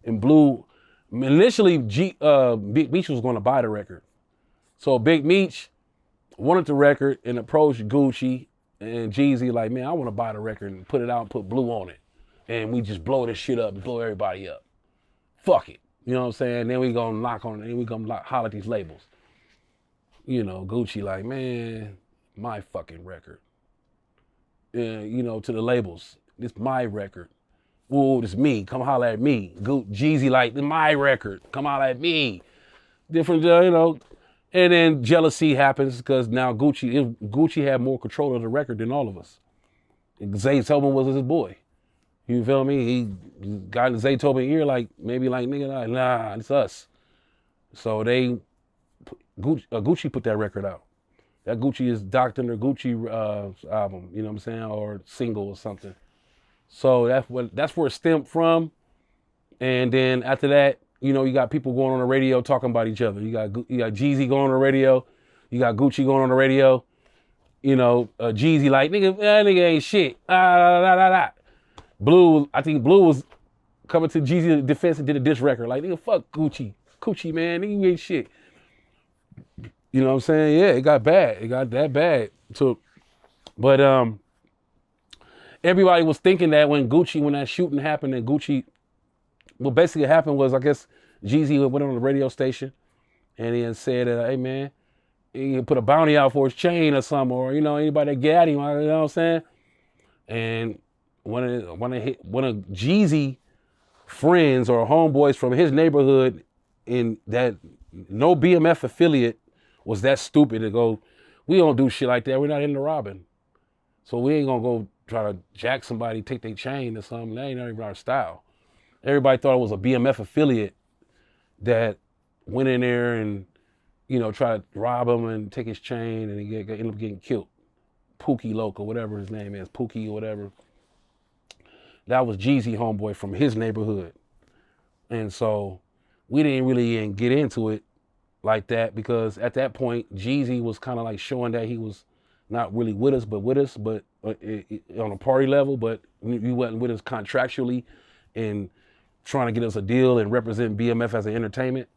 And Blue, initially, Big Meech was going to buy the record. So Big Meech wanted the record and approached Gucci and Jeezy like, man, I want to buy the record and put it out and put Blue on it. And we just blow this shit up and blow everybody up. Fuck it. You know what I'm saying? Then we gonna knock on it and we gonna holler at these labels. You know, Gucci like, man, my fucking record. You know, to the labels, this my record. Ooh, this me, come holler at me. Jeezy like, this my record, come holler at me. Different, you know. And then jealousy happens because now Gucci had more control of the record than all of us. Zaytoven was his boy. You feel me? He got in Zaytoven's ear like, maybe like, nigga, nah, it's us. So Gucci put that record out. That Gucci is Dr. Gucci album, you know what I'm saying, or single or something. So that's where it stemmed from. And then after that, you know, you got people going on the radio talking about each other. You got Jeezy going on the radio. You got Gucci going on the radio. You know, Jeezy like, nigga, that nigga ain't shit. Blue, I think Blue was coming to Jeezy's defense and did a diss record. Like, nigga, fuck Gucci. Gucci, man, nigga, you ain't shit. You know what I'm saying? Yeah, it got bad. It got that bad. But everybody was thinking that when that shooting happened, and Gucci, what basically happened was, I guess, Jeezy went on the radio station and he said, hey man, he put a bounty out for his chain or something, or, you know, anybody that get at him, you know what I'm saying? And one of Jeezy friends or homeboys from his neighborhood in that no BMF affiliate was that stupid to go, we don't do shit like that. We're not into robbing. So we ain't gonna go try to jack somebody, take their chain or something. That ain't not even our style. Everybody thought it was a BMF affiliate that went in there and, you know, tried to rob him and take his chain, and he ended up getting killed. Pookie Loco, whatever his name is, Pookie or whatever. That was Jeezy homeboy from his neighborhood. And so we didn't really even get into it like that, because at that point, Jeezy was kind of like showing that he was not really with us, but on a party level, but he wasn't with us contractually and trying to get us a deal and represent BMF as an entertainment.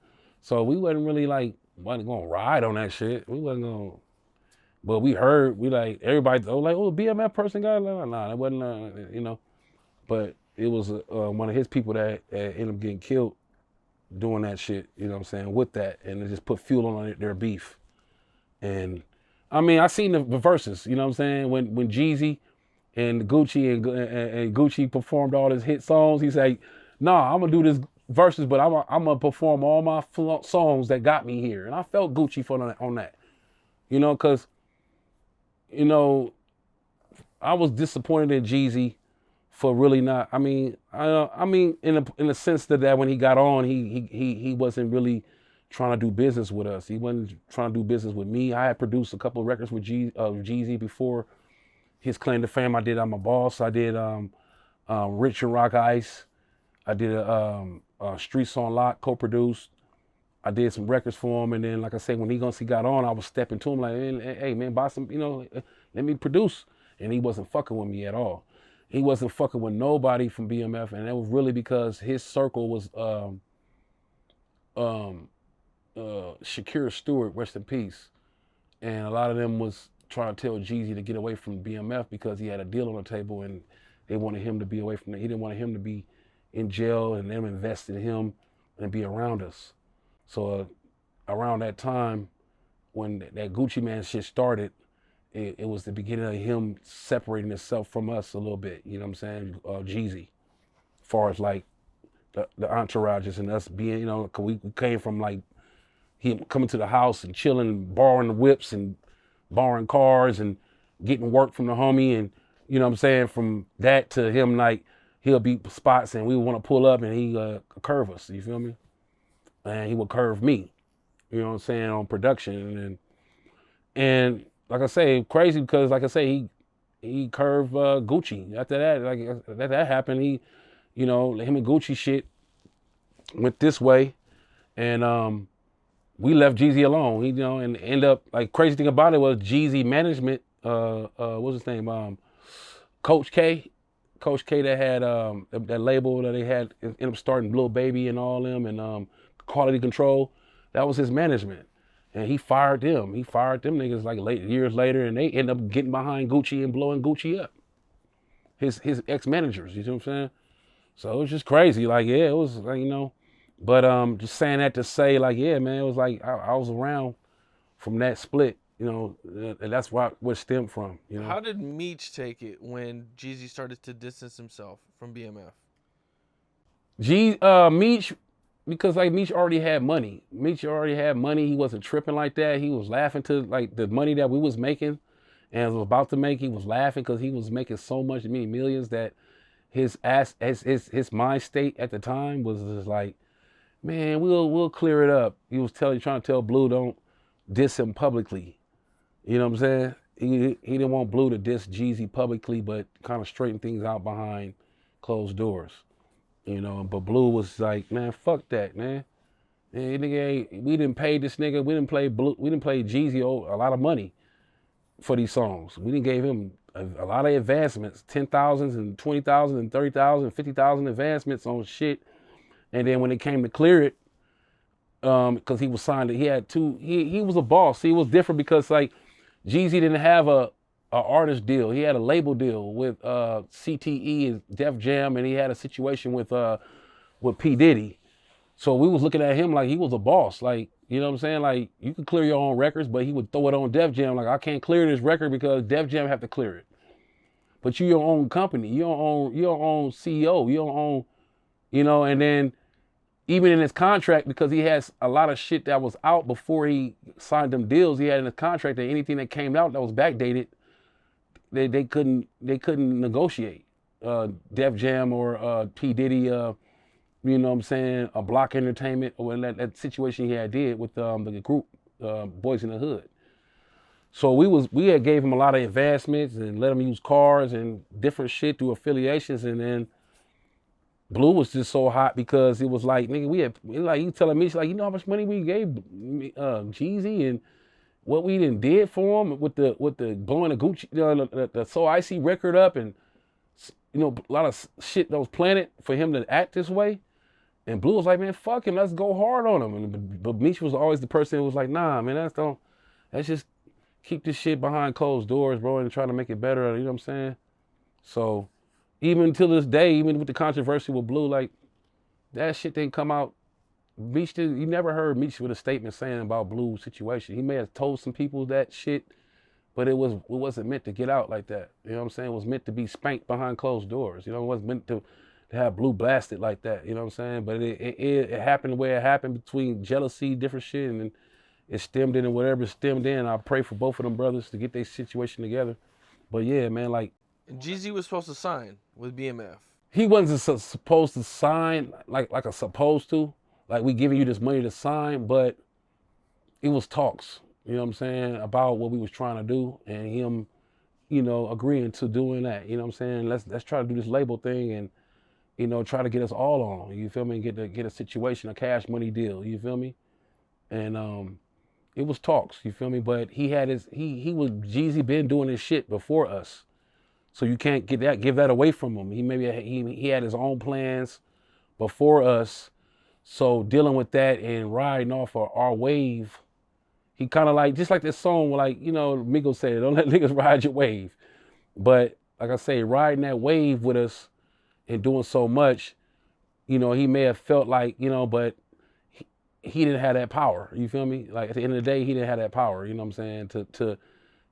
So we wasn't gonna ride on that shit. We wasn't gonna, but everybody was like, oh, BMF person got it. Nah, that wasn't, you know. But it was one of his people that ended up getting killed doing that shit, you know what I'm saying, with that, and it just put fuel on their beef. And I mean, I seen the verses, you know what I'm saying, when Jeezy and Gucci and Gucci performed all his hit songs, he said, nah, I'm gonna do this verses, but I'm gonna perform all my songs that got me here. And I felt Gucci on that, you know, because, you know, I was disappointed in Jeezy for really not. I mean, in a sense that when he got on, he wasn't really trying to do business with us. He wasn't trying to do business with me. I had produced a couple of records with Jeezy before his claim to fame. I did I'm a Boss. I did Rich and Rock Ice. I did Streets on Lock, co-produced. I did some records for him, and then like I said, when he got on, I was stepping to him like, hey man, buy some, let me produce. And he wasn't fucking with me at all. He wasn't fucking with nobody from BMF, and that was really because his circle was Shakira Stewart, rest in peace. And a lot of them was trying to tell Jeezy to get away from BMF because he had a deal on the table and they wanted him to be away from it. He didn't want him to be in jail and them invest in him and be around us. So around that time when that Gucci Man shit started, it was the beginning of him separating himself from us a little bit, you know what I'm saying? Jeezy, as far as like the entourages and us being, 'cause we came from like him coming to the house and chilling, borrowing the whips and borrowing cars and getting work from the homie, and you know what I'm saying, from that to him like he'll be spots and we want to pull up and he curve us, you feel me? And he would curve me, you know what I'm saying, on production. And like I say, crazy because like I say, he curved Gucci. After that, like that happened, him and Gucci shit went this way, and we left Jeezy alone. And end up like crazy thing about it was Jeezy management. What's his name? Coach K that had that label that they had ended up starting Lil Baby and all them, and Quality Control. That was his management. And he fired them. He fired them niggas like years later, and they end up getting behind Gucci and blowing Gucci up. His ex-managers, you know what I'm saying? So it was just crazy. Like, yeah, it was like, But just saying that to say, like, yeah, man, it was like I was around from that split, and that's where it stemmed from, How did Meech take it when Jeezy started to distance himself from BMF? Meech, because like Meech already had money. He wasn't tripping like that. He was laughing to like the money that we was making and was about to make. He was laughing because he was making so much, many millions, that his mind state at the time was just like, man, we'll clear it up. He was trying to tell Blue don't diss him publicly. You know what I'm saying? He didn't want Blue to diss Jeezy publicly, but kind of straighten things out behind closed doors. But Blue was like, man, fuck that, man. We didn't pay this nigga. We didn't play Jeezy a lot of money for these songs. We didn't give him a lot of advancements, 10,000s and 20,000 and 30,000, 50,000 advancements on shit. And then when it came to clear it, because he was signed, he was a boss. He was different because like Jeezy didn't have a artist deal. He had a label deal with CTE and Def Jam, and he had a situation with P. Diddy. So we was looking at him like he was a boss. Like, you know what I'm saying? Like, you could clear your own records, but he would throw it on Def Jam. Like, I can't clear this record because Def Jam have to clear it. But you your own company. You don't own CEO. You don't own, and then even in his contract, because he has a lot of shit that was out before he signed them deals, he had in his contract that anything that came out that was backdated, they couldn't negotiate. Def Jam or P. Diddy, you know what I'm saying, a Block Entertainment, or that situation he had did with the group Boys in the Hood. So we had gave him a lot of advancements and let him use cars and different shit through affiliations, and then Blue was just so hot because it was like, nigga, you telling me, like, you know how much money we gave Jeezy and what we done did for him with the blowing the Gucci, the So Icy record up, and a lot of shit that was planted for him to act this way. And Blue was like, man, fuck him, let's go hard on him. But Meech was always the person who was like, nah, man, let's just keep this shit behind closed doors, bro, and try to make it better. You know what I'm saying? So even to this day, even with the controversy with Blue, like that shit didn't come out. Meech you never heard Meech with a statement saying about Blue's situation. He may have told some people that shit, but it wasn't meant to get out like that. You know what I'm saying? It was meant to be spanked behind closed doors. It wasn't meant to have Blue blasted like that. You know what I'm saying? But it happened the way it happened, between jealousy, different shit, and it stemmed in, and whatever it stemmed in. I pray for both of them brothers to get their situation together. But yeah, man, like, and Jeezy was supposed to sign with BMF. He wasn't supposed to sign like a supposed to. Like, we giving you this money to sign, but it was talks, you know what I'm saying, about what we was trying to do, and him, agreeing to doing that. You know what I'm saying? Let's try to do this label thing and, try to get us all on. You feel me? Get a situation, a cash money deal. You feel me? and it was talks. You feel me? But he had Jeezy been doing his shit before us, so you can't give that away from him. He had his own plans before us, so dealing with that and riding off of our wave, he kind of like just like this song, like Migos said, don't let niggas ride your wave. But like I say, riding that wave with us and doing so much, he may have felt like, but he didn't have that power. You feel me? Like at the end of the day, he didn't have that power. You know what I'm saying?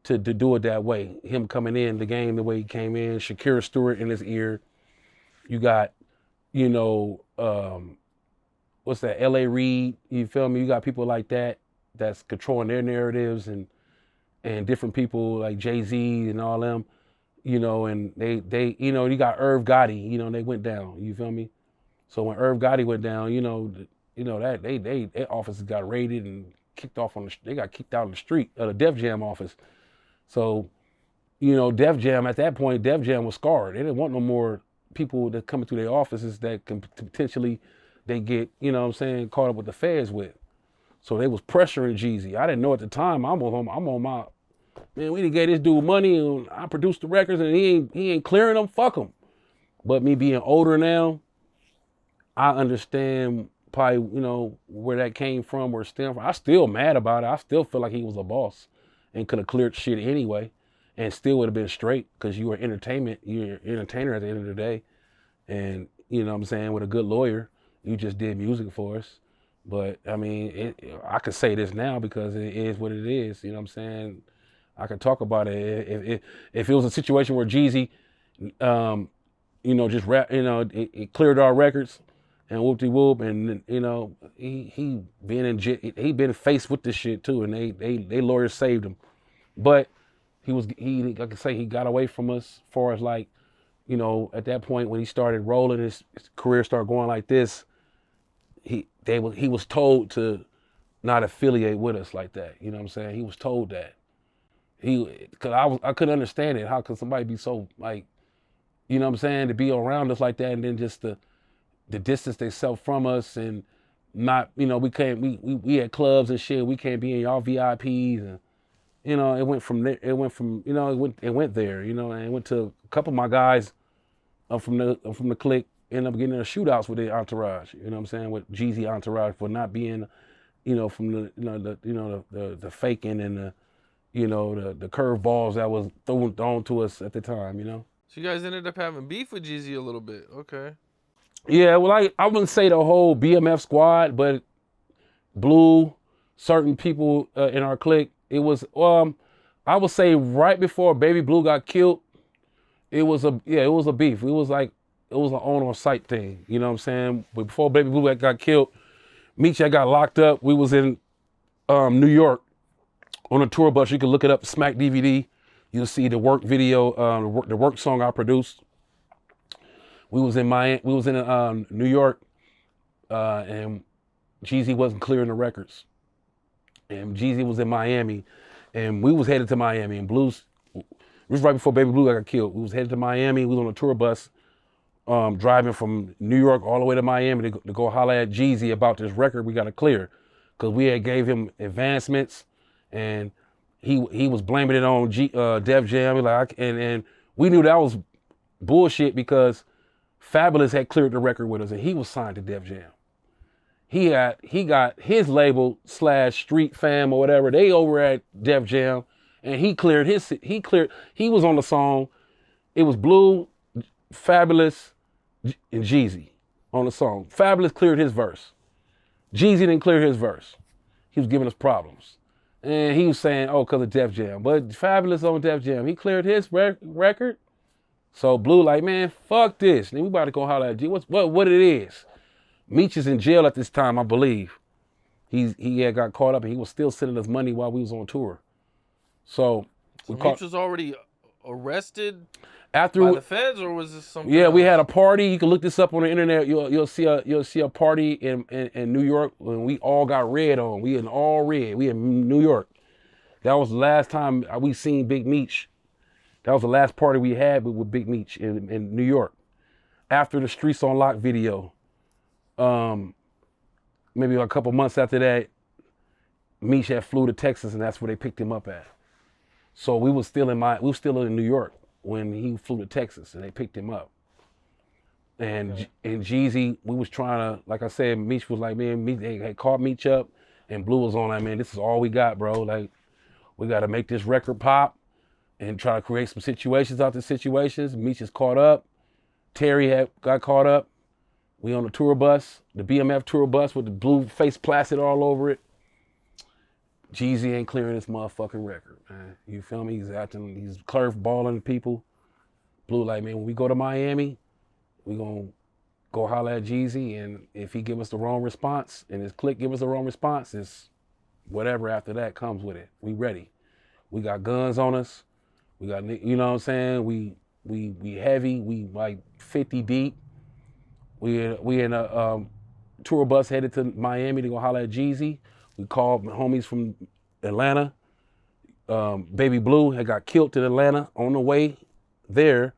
To do it that way. Him coming in the game the way he came in, Shakira Stewart in his ear. You got, what's that? L.A. Reid. You feel me? You got people like that that's controlling their narratives and different people like Jay-Z and all them. And they you got Irv Gotti. They went down. You feel me? So when Irv Gotti went down, that their offices got raided and kicked off they got kicked out on the street of the Def Jam office. So, Def Jam at that point, Def Jam was scarred. They didn't want no more people that coming through their offices that can potentially they get, caught up with the feds with. So they was pressuring Jeezy. I didn't know at the time. I'm on my man. We done gave this dude money and I produced the records and he ain't clearing them. Fuck him. But me being older now, I understand probably, where that came from, where it stemmed from. I still mad about it. I still feel like he was a boss and could have cleared shit anyway and still would have been straight because you were entertainment. You're an entertainer at the end of the day. And, with a good lawyer, you just did music for us. But, I mean, I could say this now because it is what it is. I could talk about it. If it was a situation where Jeezy, just rap, it cleared our records, and whoop-de-whoop, and he been faced with this shit too, and they lawyers saved him, but like I say, he got away from us. As far as like, at that point when he started rolling, his career started going like this. He was told to not affiliate with us like that. You know what I'm saying? He was told that. Cause I couldn't understand it. How could somebody be so like, to be around us like that, and then just the distance they sell from us, and not, we had clubs and shit. We can't be in y'all VIPs, and it went from there. It went there. And it went to a couple of my guys from the clique ended up getting in Shootouts with their entourage. You know what I'm saying? With Jeezy entourage for not being, from the faking and the curveballs that was thrown to us at the time. So you guys ended up having beef with Jeezy a little bit. Okay. Yeah, well, I wouldn't say the whole BMF squad, but Blue, certain people in our clique. It was, I would say right before Baby Blue got killed, it was a beef. It was an on-site thing, you know what I'm saying? But before Baby Blue got killed, Meech got locked up. We was in New York on a tour bus. You can look it up, Smack DVD. You'll see the work video, the work song I produced. We was in New York, and Jeezy wasn't clearing the records. And Jeezy was in Miami, and we was headed to Miami. And Blues, it was right before Baby Blue got killed. We was headed to Miami. We was on a tour bus, driving from New York all the way to Miami to go holler at Jeezy about this record we got to clear, because we had gave him advancements, and he was blaming it on Def Jam. And we knew that was bullshit because Fabulous had cleared the record with us, and he was signed to Def Jam. He got his label / Street Fam or whatever. They over at Def Jam, and he was on the song. It was Blue, Fabulous, and Jeezy on the song. Fabulous cleared his verse. Jeezy didn't clear his verse. He was giving us problems. And he was saying, because of Def Jam. But Fabulous on Def Jam, he cleared his record. So Blue like, man, fuck this. Then we about to go holler at G. What it is. Meech is in jail at this time, I believe. He had got caught up, and he was still sending us money while we was on tour. So Meech was already arrested by the feds, or was this something? Yeah, else? we had a party. You can look this up on the internet. You'll see a party in New York when we all got red on. We in all red. We in New York. That was the last time we seen Big Meech. That was the last party we had with Big Meech in New York. After the Streets on Lock video, maybe a couple months after that, Meech had flew to Texas, and that's where they picked him up at. So we was still in New York when he flew to Texas, and they picked him up. And Jeezy, we was trying to, like I said, Meech was like, man, they had caught Meech up, and Blue was on like, man, this is all we got, bro. Like, we got to make this record pop and try to create some situations out the situations. Meech is caught up. Terry got caught up. We on the tour bus, the BMF tour bus with the blue face plastered all over it. Jeezy ain't clearing this motherfucking record, man. You feel me? He's curveballing people. Blue like, man, when we go to Miami, we gonna go holler at Jeezy, and if he give us the wrong response, and his clique give us the wrong response, it's whatever after that comes with it. We ready. We got guns on us. We got, you know what I'm saying? We heavy. We like 50 deep. We in a tour bus headed to Miami to go holler at Jeezy. We called homies from Atlanta. Baby Blue had got killed in Atlanta on the way there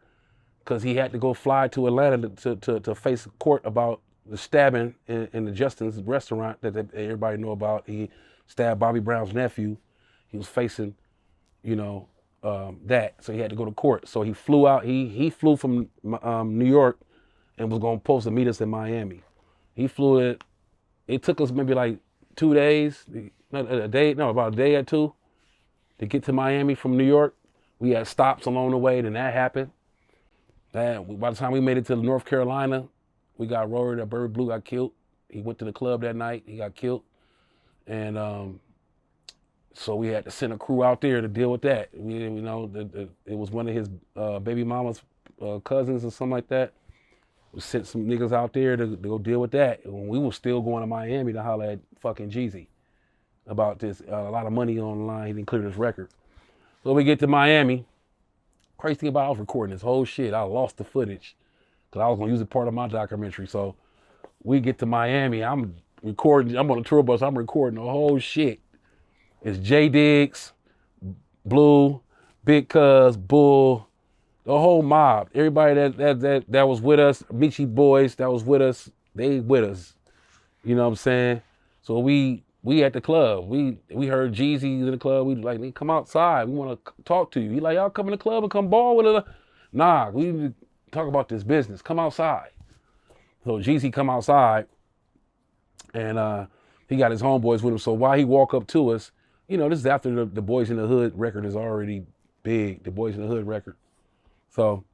because he had to go fly to Atlanta to face court about the stabbing in the Justin's restaurant that everybody know about. He stabbed Bobby Brown's nephew. He was facing, that. So he had to go to court. So he flew out. He flew from New York and was going to post to meet us in Miami. He flew it. It took us maybe like 2 days, about a day or two to get to Miami from New York. We had stops along the way, then that happened. By the time we made it to North Carolina, we got word that Bird Blue got killed. He went to the club that night, he got killed. And so we had to send a crew out there to deal with that. It was one of his baby mama's cousins or something like that. We sent some niggas out there to go deal with that. And we were still going to Miami to holler at fucking Jeezy about this. A lot of money on the line. He didn't clear this record. So we get to Miami. Crazy thing about it, I was recording this whole shit. I lost the footage because I was going to use it part of my documentary. So we get to Miami. I'm recording. I'm on a tour bus. I'm recording the whole shit. It's J Diggs, Blue, Big Cuz, Bull, the whole mob, everybody that was with us, Meechy boys that was with us, they with us. You know what I'm saying? So we at the club. We heard Jeezy in the club. We like, come outside. We want to talk to you. He like, y'all come in the club and come ball with us. Nah, we need to talk about this business. Come outside. So Jeezy come outside, and he got his homeboys with him. So while he walk up to us, this is after the Boys in the Hood record is already big. The Boys in the Hood record. So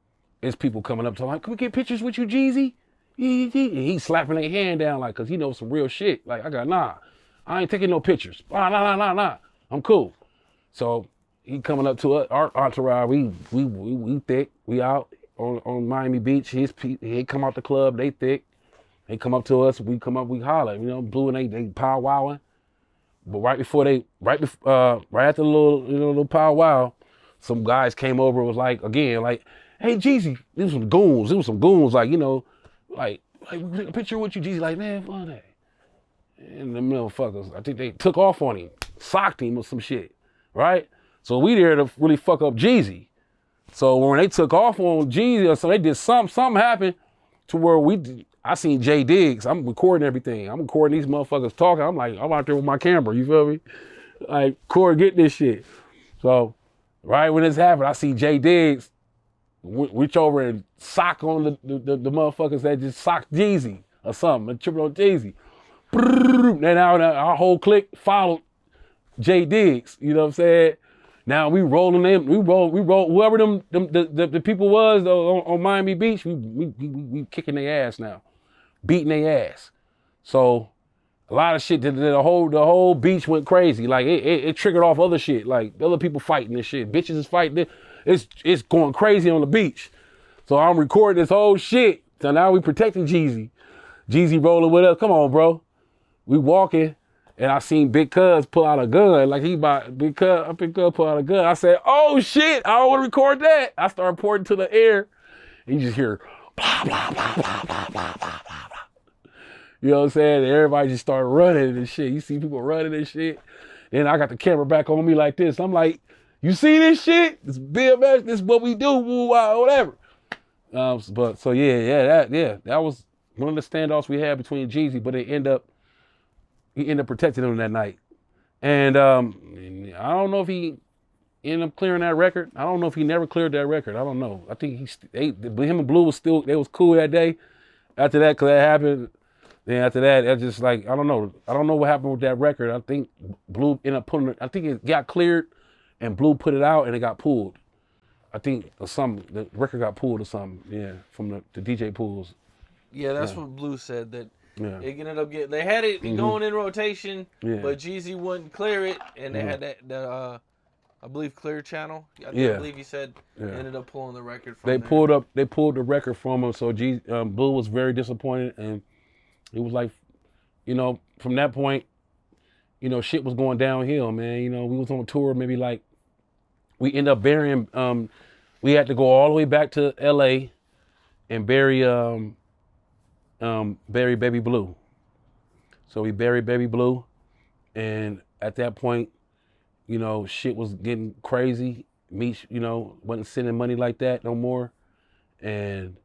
it's people coming up to him like, can we get pictures with you, Jeezy? And he's slapping their hand down like, cause he knows some real shit. Like, I ain't taking no pictures. Nah. I'm cool. So he coming up to us, our entourage, we thick. We out on Miami Beach. He come out the club, they thick. They come up to us, we come up, we holler. Blue and they powwowing. But right after the little powwow, some guys came over and was like, hey, Jeezy, these some goons. Like, like we take a picture with you, Jeezy. Like, man, fuck that. And the motherfuckers, I think they took off on him, socked him or some shit, right? So we there to really fuck up Jeezy. So when they took off on Jeezy, or so they did something happened to where I seen J Diggs. I'm recording everything. I'm recording these motherfuckers talking. I'm like, I'm out there with my camera, you feel me? Like, Corey, get this shit. So right when this happened, I see J Diggs reach over and sock on the motherfuckers that just socked Jeezy or something, tripping on Jeezy. Then our whole clique followed J Diggs, you know what I'm saying? Now we rolling them, we roll whoever the people was on Miami Beach, we kicking their ass now, beating their ass. So a lot of shit, the whole beach went crazy. Like it triggered off other shit, like other people fighting this shit. Bitches is fighting. It's going crazy on the beach. So I'm recording this whole shit. So now we protecting Jeezy. Jeezy rolling with us. Come on, bro. We walking, and I seen Big Cuz pull out a gun. Like Big Cuz pull out a gun. I said, oh shit, I don't want to record that. I start reporting to the air, and you just hear blah, blah, blah, blah, blah, blah, blah, blah, blah. You know what I'm saying? And everybody just started running and shit. You see people running and shit. Then I got the camera back on me like this. I'm like, you see this shit? This BMF, this is what we do, whatever. But so that was one of the standoffs we had between Jeezy, but he ended up protecting him that night. And I don't know if he ended up clearing that record. I don't know if he never cleared that record. I don't know. I think him and Blue was still, they was cool that day. After that, cause that happened. Then after that, it's just like, I don't know. I don't know what happened with that record. I think Blue ended up putting it, I think it got cleared and Blue put it out and it got pulled. I think the record got pulled or something. Yeah, from the DJ pools. Yeah, that's what Blue said, that Yeah. it ended up getting, they had it going in rotation, Yeah. but Jeezy wouldn't clear it, and they had that I believe Clear Channel. I believe he said ended up pulling the record from there. They pulled the record from him, so Blue was very disappointed, and it was like, you know, from that point, you know, shit was going downhill, man. You know, we was on tour, maybe like, we ended up burying, we had to go all the way back to LA and bury Baby Blue. So we buried Baby Blue, and at that point, you know, shit was getting crazy. Meech, you know, wasn't sending money like that no more. And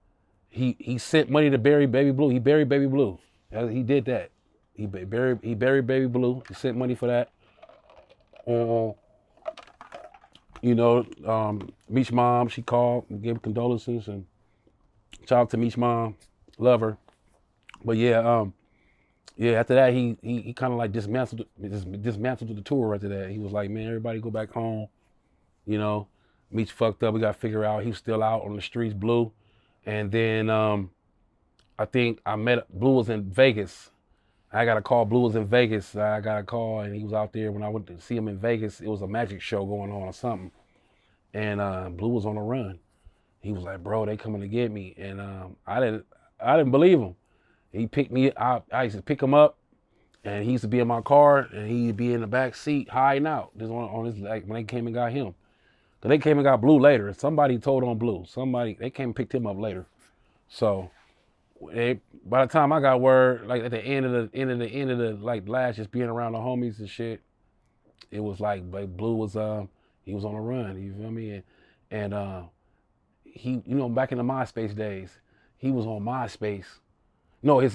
he sent money to bury Baby Blue. He buried Baby Blue. He did that. He buried Baby Blue. He sent money for that. You know, Meech's mom, she called and gave condolences, and shout out to Meech's mom. Love her. But yeah, after that, he kind of like dismantled the tour after that. He was like, man, everybody go back home. You know, Meech fucked up. We got to figure out. He was still out on the streets, Blue. And then I think Blue was in Vegas. I got a call. Blue was in Vegas. I got a call, and he was out there when I went to see him in Vegas. It was a magic show going on or something. And Blue was on the run. He was like, bro, they coming to get me. And I didn't believe him. He picked me up. I used to pick him up, and he used to be in my car, and he'd be in the back seat hiding out. This on his, like, when they came and got him. Cause they came and got Blue later. Somebody told on Blue. They came and picked him up later. So by the time I got word, like at the end of the like last, just being around the homies and shit, it was like Blue was he was on the run. You feel me? And he, you know, back in the MySpace days, he was on MySpace. No, his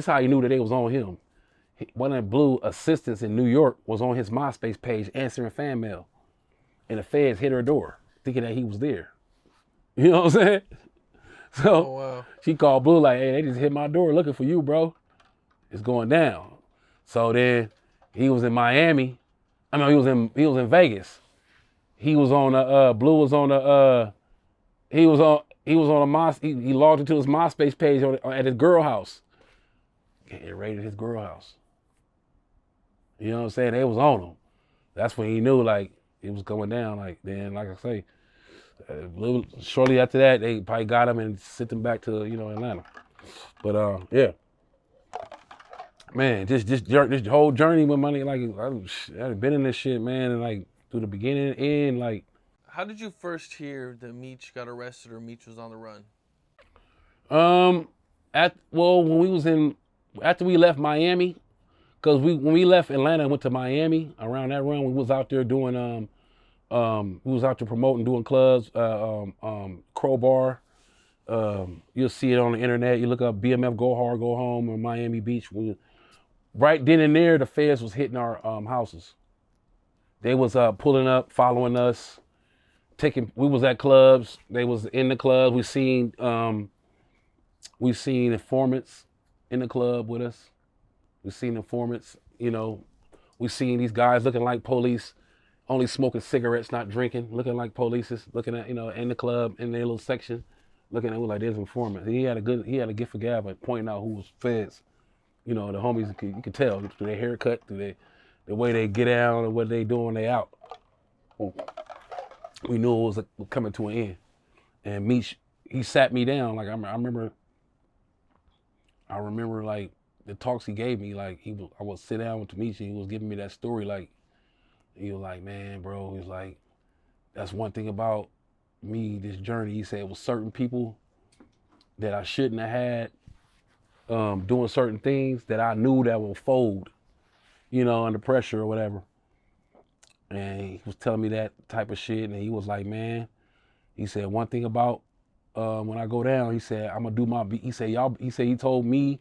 how he knew that they was on him. One of the Blue assistants in New York was on his MySpace page answering fan mail. And the feds hit her door, thinking that he was there. You know what I'm saying? So she called Blue like, hey, they just hit my door looking for you, bro. It's going down. So then he was in Miami. I mean, he was in Vegas. He was on Blue was on he logged into his MySpace page at his girl house. It raided his girl house. You know what I'm saying? They was on him. That's when he knew, like, it was going down. Like, then, like I say, shortly after that, they probably got him and sent him back to, you know, Atlanta. But yeah, man, this whole journey with money, like, I've been in this shit, man, and like through the beginning and end, like. How did you first hear that Meech got arrested or Meech was on the run? After we left Miami, because when we left Atlanta and went to Miami, around that run, we was out there doing we was out there promoting, doing clubs, Crowbar. You'll see it on the internet. You look up BMF Go Hard, Go Home, or Miami Beach. Right then and there, the feds was hitting our houses. They was pulling up, following us. We was at clubs. They was in the club. We seen informants in the club with us. We seen informants, you know. We seen these guys looking like police, only smoking cigarettes, not drinking, looking like police, looking at, you know, in the club, in their little section, looking at them like there's informants. He had a gift of gab at pointing out who was feds. You know, the homies, you could tell through their haircut, through the way they get down and what they doing, they out. We knew it was coming to an end. And Meech, he sat me down. Like, I remember like the talks he gave me, like I would sit down with Meech and he was giving me that story. Like, he was like, man, bro, he's like, that's one thing about me, this journey. He said it was certain people that I shouldn't have had doing certain things that I knew that will fold, you know, under pressure or whatever. And he was telling me that type of shit, and he was like, man, he said, one thing about when I go down, he said, I'm gonna do my, he told me,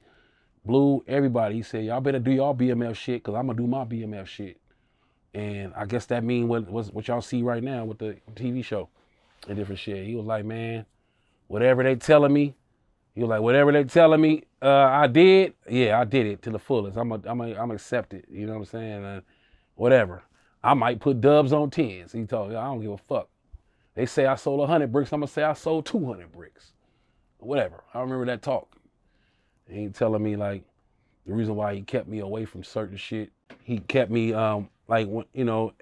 Blue, everybody, he said, y'all better do y'all BMF shit, cause I'm gonna do my BMF shit. And I guess that mean what y'all see right now with the TV show and different shit. He was like, man, whatever they telling me, he was like, whatever they telling me, I did. Yeah, I did it to the fullest. I'm accept it. You know what I'm saying? Whatever. I might put dubs on 10s. He told me, I don't give a fuck. They say I sold 100 bricks. I'm gonna say I sold 200 bricks. Whatever. I remember that talk. And he telling me like the reason why he kept me away from certain shit. He kept me like you know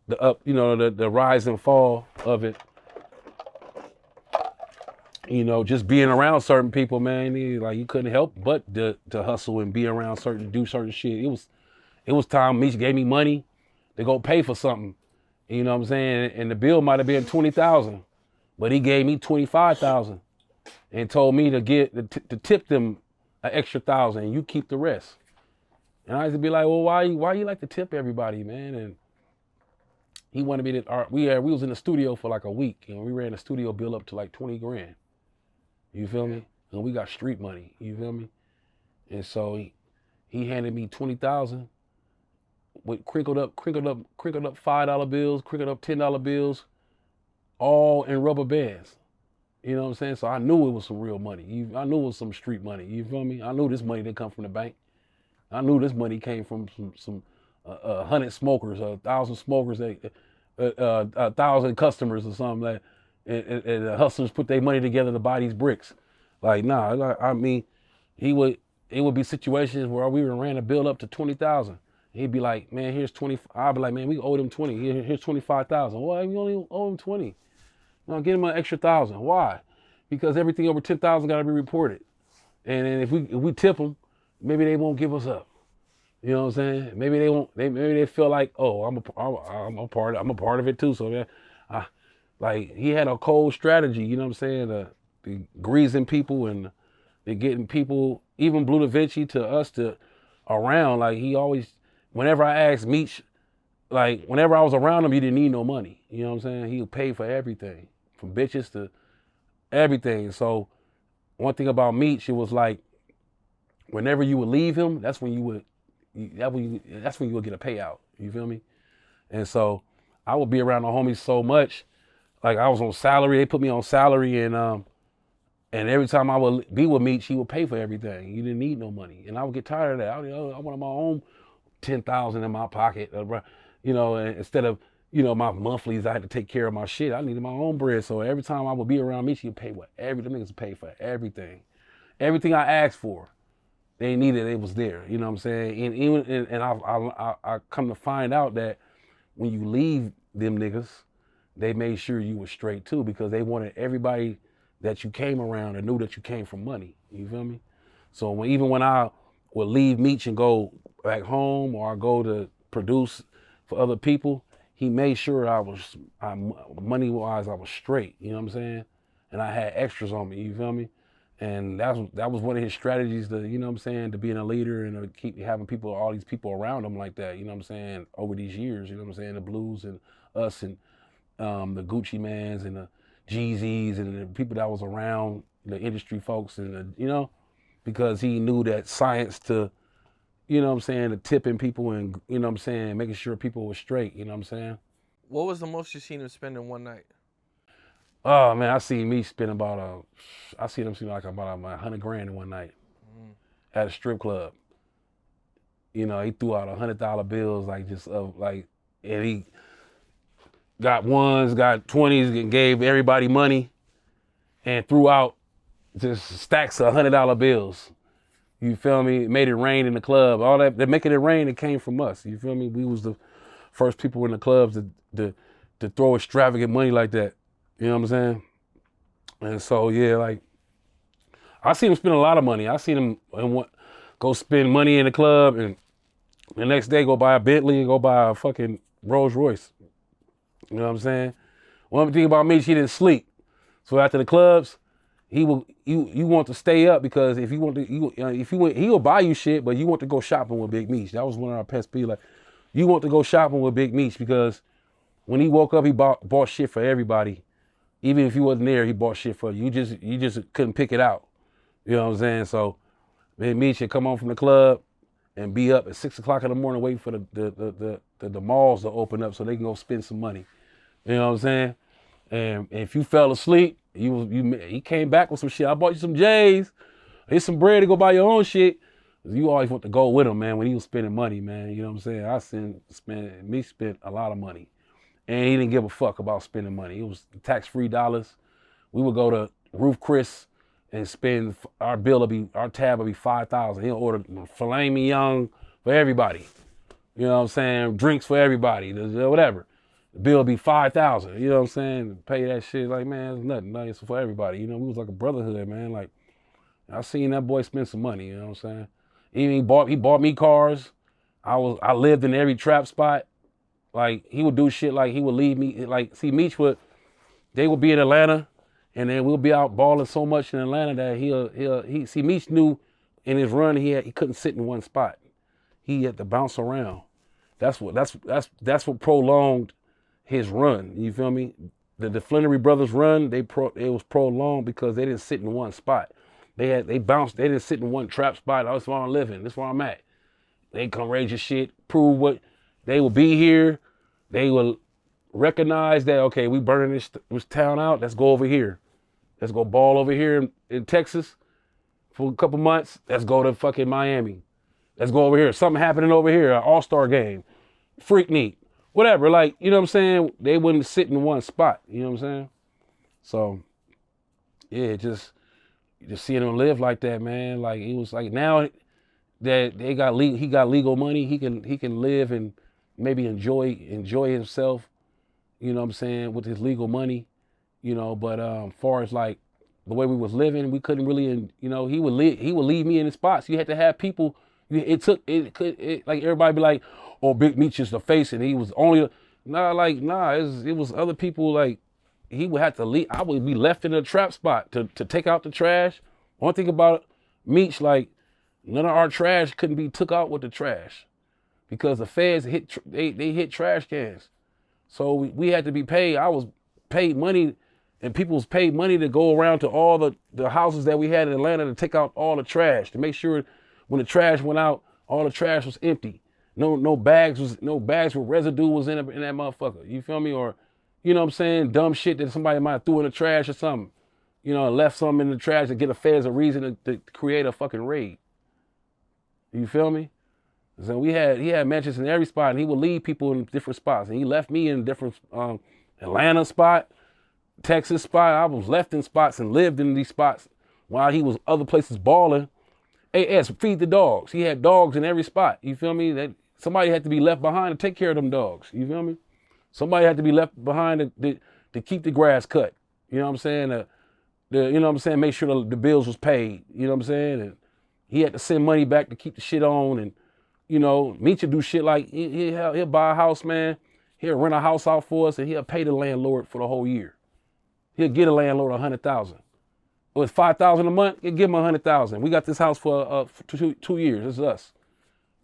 the up, you know the rise and fall of it. You know, just being around certain people, man. You couldn't help but to hustle and be around do certain shit. It was time Meech gave me money to go pay for something. You know what I'm saying? And the bill might have been $20,000, but he gave me $25,000 and told me to tip them an extra $1,000 and you keep the rest. And I used to be like, well, why you like to tip everybody, man? And he wanted me to. We was in the studio for like a week, and we ran the studio bill up to like 20 grand. You feel me? And we got street money. You feel me? And so he handed me 20,000 with crinkled up $5 bills, crinkled up $10 bills, all in rubber bands. You know what I'm saying? So I knew it was some real money. I knew it was some street money. You feel me? I knew this money didn't come from the bank. I knew this money came from some 100 smokers, 1,000 smokers, 1,000 customers or something like. And the hustlers put their money together to buy these bricks. Like, nah, I mean, it would be situations where we ran a bill up to 20,000. He'd be like, man, here's 20. I'd be like, man, we owe them 20. Here's 25,000. Why? We only owe him 20. No, get him an extra 1,000. Why? Because everything over 10,000 got to be reported. And then if we tip them, maybe they won't give us up. You know what I'm saying? Maybe they won't. Maybe they feel like, oh, I'm a part of it too. So like he had a cold strategy. You know what I'm saying? The greasing people and the getting people, even Blue Da Vinci to us to around. Like he always, whenever I asked Meech, like whenever I was around him, he didn't need no money. You know what I'm saying? He would pay for everything, from bitches to everything. So one thing about Meech, it was like whenever you would leave him, that's when you would get a payout. You feel me? And so I would be around the homies so much, like I was on salary. They put me on salary, and every time I would be with Meech, he would pay for everything. You didn't need no money, and I would get tired of that. I wanted my own 10,000 in my pocket, you know, and instead of my monthlies, I had to take care of my shit. I needed my own bread, so every time I would be around Meech, he would pay them niggas would pay for everything I asked for. They needed, it was there. You know what I'm saying? And even I come to find out that when you leave them niggas, they made sure you were straight too, because they wanted everybody that you came around and knew that you came from money. You feel me? So even when I would leave Meech and go back home, or I go to produce for other people, he made sure money wise I was straight. You know what I'm saying? And I had extras on me. You feel me? And that was one of his strategies to, you know what I'm saying, to being a leader and to keep having all these people around him like that, you know what I'm saying, over these years, you know what I'm saying, the Blues and us and the Gucci Mans and the Jeezys and the people that was around, the industry folks, and because he knew that science to, you know what I'm saying, to tipping people and, you know what I'm saying, making sure people were straight, you know what I'm saying. What was the most you seen him spend in one night? Oh man, I seen me spend like about 100 grand in one night at a strip club. You know, he threw out $100 bills, and he got ones, got 20s, and gave everybody money, and threw out just stacks of $100 bills. You feel me? Made it rain in the club. All that, making it rain, it came from us. You feel me? We was the first people in the clubs to throw extravagant money like that. You know what I'm saying? And so, yeah, like, I seen him spend a lot of money. I seen him go spend money in the club and the next day go buy a Bentley and go buy a fucking Rolls Royce. You know what I'm saying? One thing about Meech, he didn't sleep. So after the clubs, you want to stay up, because if you want to, he'll buy you shit, but you want to go shopping with Big Meech. That was one of our pets peeves. Like, you want to go shopping with Big Meech because when he woke up, he bought shit for everybody. Even if he wasn't there, he bought shit for you. You just couldn't pick it out. You know what I'm saying? So Big Meech would come home from the club and be up at 6 o'clock in the morning waiting for the the malls to open up so they can go spend some money. You know what I'm saying? And if you fell asleep, he came back with some shit. I bought you some J's. Here's some bread to go buy your own shit. You always want to go with him, man, when he was spending money, man. You know what I'm saying? Meech spent a lot of money. And he didn't give a fuck about spending money. It was tax-free dollars. We would go to Roof Chris and spend, our tab would be $5,000. He'll order filet mignon for everybody. You know what I'm saying? Drinks for everybody, whatever. The bill would be $5,000. You know what I'm saying? Pay that shit like, man, it's nothing. It's for everybody. You know, we was like a brotherhood, man. Like, I seen that boy spend some money. You know what I'm saying? Even he bought me cars. I lived in every trap spot. Like, he would do shit like he would leave me. Like, see, Meech they would be in Atlanta, and then we'll be out balling so much in Atlanta that see, Meech knew in his run he couldn't sit in one spot. He had to bounce around. That's what prolonged his run. You feel me? The Flannery brothers run, it was prolonged because they didn't sit in one spot. They bounced, they didn't sit in one trap spot. Oh, that's where I'm living, that's where I'm at. They come raise your shit, prove what, they will be here. They will recognize that, okay, we burning this town out, let's go over here. Let's go ball over here in Texas for a couple months. Let's go to fucking Miami. Let's go over here. Something happening over here, an all-star game, Freaknik, whatever. Like, you know what I'm saying? They wouldn't sit in one spot, you know what I'm saying? So, yeah, just seeing him live like that, man. Like, it was like, now that he got legal money, he can live and maybe enjoy himself, you know what I'm saying, with his legal money, you know. But far as like the way we was living, we couldn't really, you know, he would leave me in the spots. You had to have people. Like everybody be like, oh, Big Meech is the face, and he was only it was other people. Like, he would have to leave. I would be left in a trap spot to take out the trash. One thing about Meech, like, none of our trash couldn't be took out with the trash because the feds hit trash cans. So we had to be paid. I was paid money, and people was paid money to go around to all the houses that we had in Atlanta to take out all the trash, to make sure when the trash went out, all the trash was empty. No bags with residue was in that motherfucker. You feel me? Or, you know what I'm saying, dumb shit that somebody might have threw in the trash or something. You know, left something in the trash to get the feds a reason to create a fucking raid. You feel me? So he had mansions in every spot, and he would leave people in different spots. And he left me in different Atlanta spot, Texas spot. I was left in spots and lived in these spots while he was other places balling. AS, feed the dogs. He had dogs in every spot. You feel me? That somebody had to be left behind to take care of them dogs. You feel me? Somebody had to be left behind to keep the grass cut. You know what I'm saying? You know what I'm saying? Make sure the bills was paid. You know what I'm saying? And he had to send money back to keep the shit on. And, you know, Meech would do shit like he'll buy a house, man. He'll rent a house out for us, and he'll pay the landlord for the whole year. He'll get a landlord $100,000. It was $5,000 a month. He'll give him $100,000. We got this house for 2 years. It's us.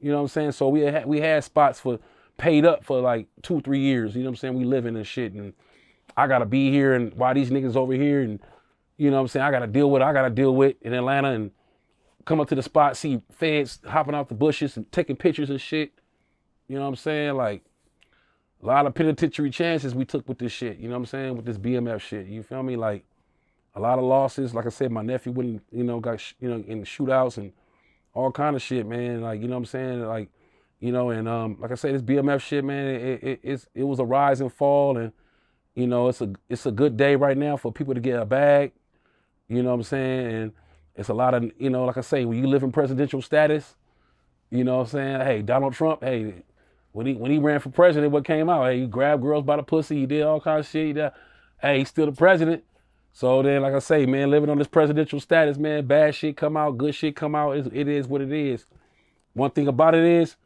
You know what I'm saying? So we had spots for paid up for like 2-3 years. You know what I'm saying? We living and shit, and I gotta be here, and why these niggas over here, and you know what I'm saying? I gotta deal with in Atlanta, and come up to the spot, see feds hopping out the bushes and taking pictures and shit. You know what I'm saying? Like, a lot of penitentiary chances we took with this shit. You know what I'm saying? With this BMF shit. You feel me? Like, a lot of losses. Like I said, my nephew wouldn't, got, in the shootouts and all kind of shit, man. Like, you know what I'm saying? Like, and like I said, this BMF shit, man, it was a rise and fall, and, it's a good day right now for people to get a bag. You know what I'm saying? And it's a lot of, like I say, when you live in presidential status, you know what I'm saying? Hey, Donald Trump, hey, when he ran for president, what came out? Hey, he grabbed girls by the pussy, he did all kinds of shit. Hey, he's still the president. So then, like I say, man, living on this presidential status, man, bad shit come out, good shit come out. It is what it is. One thing about it is,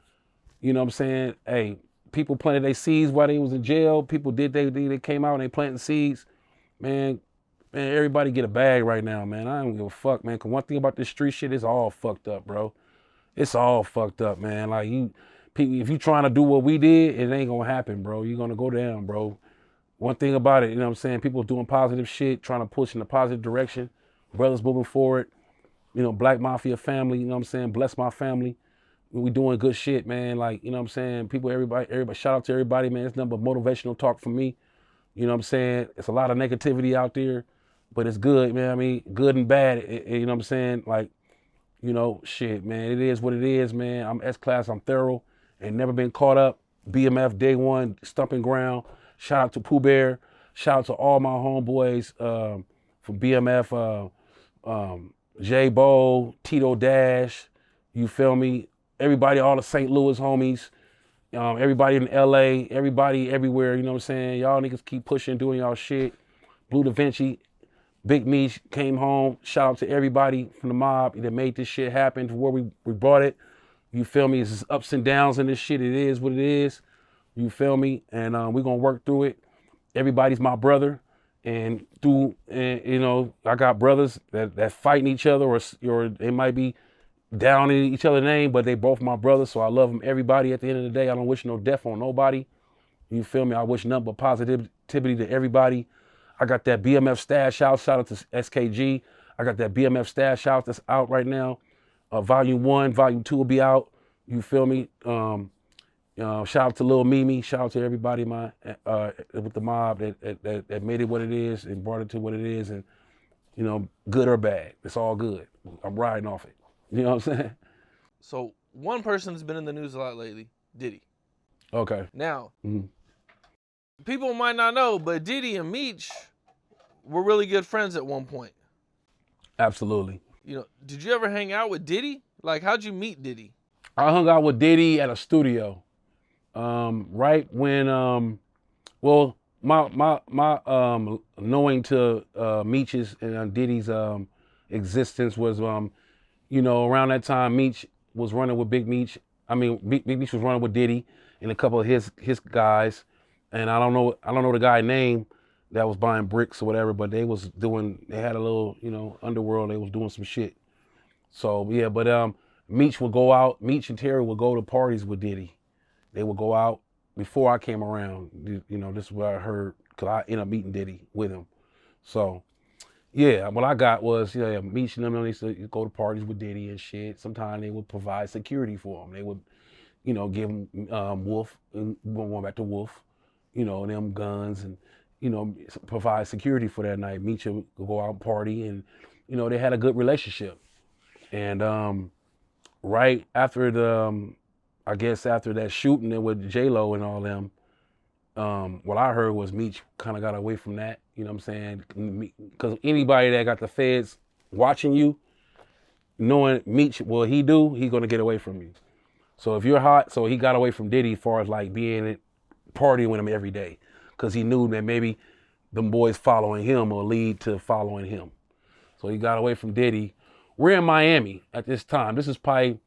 you know what I'm saying? Hey, people planted their seeds while they was in jail. People they came out and they planted seeds. Man, everybody get a bag right now, man. I don't give a fuck, man. Cause one thing about this street shit, it's all fucked up, bro. It's all fucked up, man. Like, if you trying to do what we did, it ain't gonna happen, bro. You're gonna go down, bro. One thing about it, you know what I'm saying? People doing positive shit, trying to push in a positive direction. Brothers moving forward. Black Mafia family, you know what I'm saying? Bless my family. We doing good shit, man. Like, you know what I'm saying? People, everybody, shout out to everybody, man. It's nothing but motivational talk from me. You know what I'm saying? It's a lot of negativity out there, but it's good, man. I mean, good and bad. You know what I'm saying? Like, you know, shit, man. It is what it is, man. I'm S-Class. I'm thorough. Ain't never been caught up. BMF Day One, Stumping Ground. Shout out to Pooh Bear. Shout out to all my homeboys from BMF, J Bo, Tito Dash. You feel me? Everybody, all the St. Louis homies. Everybody in LA, everybody everywhere, you know what I'm saying? Y'all niggas keep pushing, doing y'all shit. Blue Da Vinci, Big Meech came home. Shout out to everybody from the mob that made this shit happen to where we brought it. You feel me? It's ups and downs in this shit. It is what it is. You feel me? And we're gonna work through it. Everybody's my brother. And you know, I got brothers that fighting each other or they might be down in each other's name, but they both my brothers, so I love them. Everybody at the end of the day, I don't wish no death on nobody. You feel me? I wish nothing but positivity to everybody. I got that BMF stash out. Shout out to SKG. I got that BMF stash out that's out right now. Volume 1, Volume 2 will be out. You feel me? Shout out to Lil Mimi. Shout out to everybody with the mob that made it what it is and brought it to what it is. And, you know, good or bad, it's all good. I'm riding off it. You know what I'm saying? So one person that's been in the news a lot lately, Diddy. Okay. Now, people might not know, but Diddy and Meech were really good friends at one point. Absolutely. You know, did you ever hang out with Diddy? Like, how'd you meet Diddy? I hung out with Diddy at a studio. Right when well, my knowing to Meech's and Diddy's existence was you know, around that time Meech was running with Big Meech. I mean, Big Meech was running with Diddy and a couple of his guys, and I don't know the guy name that was buying bricks or whatever, but they had a little, you know, underworld. They was doing some shit. So yeah, but Meech and Terry would go to parties with Diddy. They would go out before I came around. You know, this is what I heard, because I ended up meeting Diddy with him. So yeah, what I got was, yeah, Meech and them, they used to go to parties with Diddy and shit. Sometimes they would provide security for him. They would, you know, give him Wolf, and going back to Wolf, you know, them guns and, you know, provide security for that night. Meech would go out and party, and, you know, they had a good relationship. And right after I guess after that shooting with J-Lo and all them, what I heard was Meech kind of got away from that. You know what I'm saying? Because anybody that got the feds watching you, knowing Meech, what he do, he gonna get away from you. So if you're hot, so he got away from Diddy as far as like partying with him every day, because he knew that maybe them boys following him will lead to following him. So he got away from Diddy. We're in Miami at this time. This is probably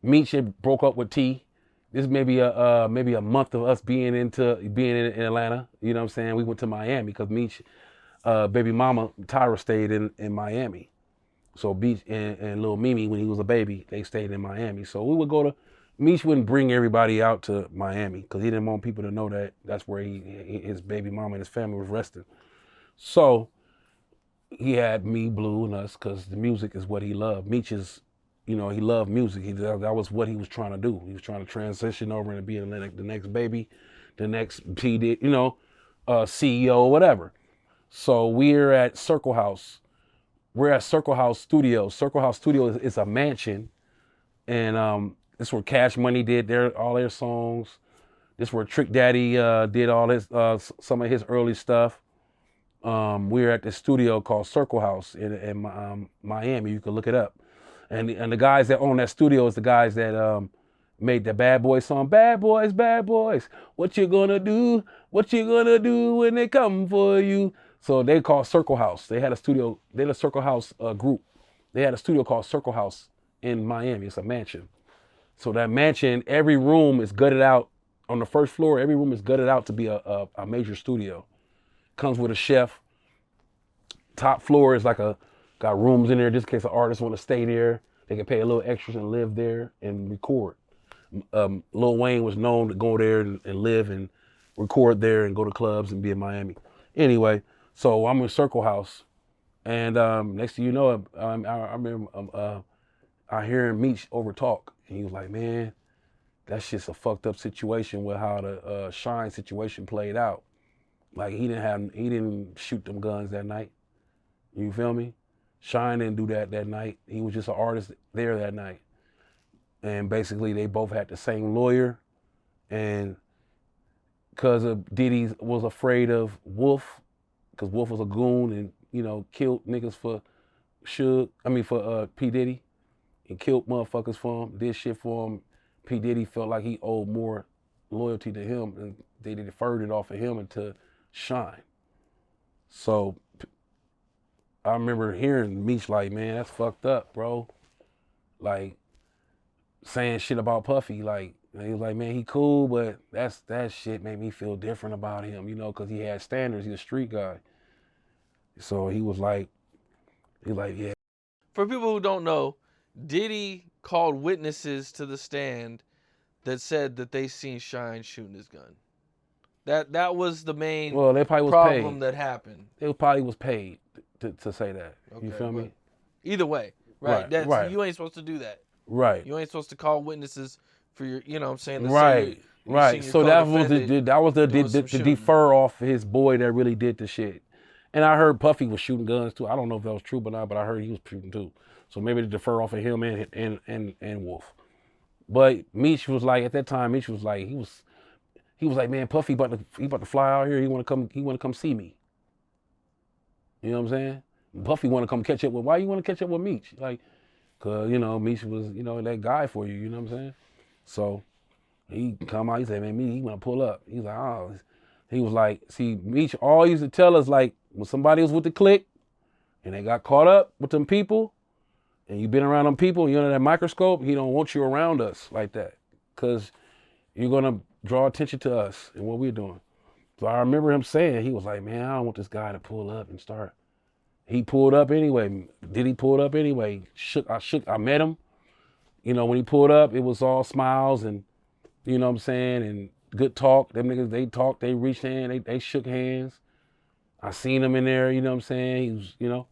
Meech had broke up with T. This is maybe a month of us being in Atlanta. You know what I'm saying? We went to Miami because Meech, baby mama Tyra stayed in Miami. So Meech and Lil Mimi, when he was a baby, they stayed in Miami. So we would go to, Meech wouldn't bring everybody out to Miami because he didn't want people to know that that's where his baby mama and his family was resting. So he had me, Blue, and us, because the music is what he loved. Meech is, you know, he loved music. That was what he was trying to do. He was trying to transition over and be the next baby, the next PD, you know, CEO, whatever. So we're at Circle House. We're at Circle House Studios. Circle House Studios is a mansion, and this is where Cash Money did all their songs. This is where Trick Daddy did all his some of his early stuff. We're at this studio called Circle House in Miami. You can look it up. And the guys that own that studio is the guys that made the Bad Boys song. Bad boys, what you gonna do? What you gonna do when they come for you? So they called Circle House. They had a studio. They had a Circle House group. They had a studio called Circle House in Miami. It's a mansion. So that mansion, every room is gutted out. On the first floor, every room is gutted out to be a major studio. Comes with a chef. Top floor is got rooms in there just in case an artist want to stay there. They can pay a little extras and live there and record. Lil Wayne was known to go there and live and record there and go to clubs and be in Miami. Anyway, so I'm in Circle House, and next thing you know, I remember I hear Meech over talk, and he was like, man, that shit's a fucked up situation with how the Shine situation played out. Like he didn't shoot them guns that night. You feel me? Shine didn't do that night. He was just an artist there that night. And basically they both had the same lawyer, and because of Diddy was afraid of Wolf, because Wolf was a goon and, you know, killed niggas for P. Diddy, and killed motherfuckers for him, did shit for him. P. Diddy felt like he owed more loyalty to him, and they deferred it off of him into Shine. So I remember hearing Meech like, man, that's fucked up, bro. Like, saying shit about Puffy, like, and he was like, man, he cool, but that shit made me feel different about him, you know, because he had standards. He's a street guy. So he was like, yeah. For people who don't know, Diddy called witnesses to the stand that said that they seen Shine shooting his gun. That was the main they probably was problem paid. that happened. It probably was paid to say that. Okay, you feel me? Either way, right? Right. You ain't supposed to do that. Right. You ain't supposed to call witnesses for your, you know what I'm saying? Right. So that was the defer off his boy that really did the shit. And I heard Puffy was shooting guns too. I don't know if that was true or not, but I heard he was shooting too. So maybe to defer off of him and Wolf. But Meech was like, at that time, Meech was like, he was like, man, Puffy about to fly out here. He wanna come see me. You know what I'm saying? Puffy wanna come catch up with. Why you wanna catch up with Meech? Like, cause you know Meech was, you know, that guy for you. You know what I'm saying? So he come out. He said, man, he wanna pull up. He's like, oh. He was like, see, Meech all used to tell us, like, when somebody was with the clique and they got caught up with them people, and you been around them people, you're under that microscope, he don't want you around us like that, because you're gonna draw attention to us and what we're doing. So I remember him saying, he was like, man, I don't want this guy to pull up and start. He pulled up anyway. Diddy pulled up anyway. I met him. You know, when he pulled up, it was all smiles and, you know what I'm saying, and good talk. Them niggas, they talked, they reached hands, they shook hands. I seen him in there, you know what I'm saying? He was, you know,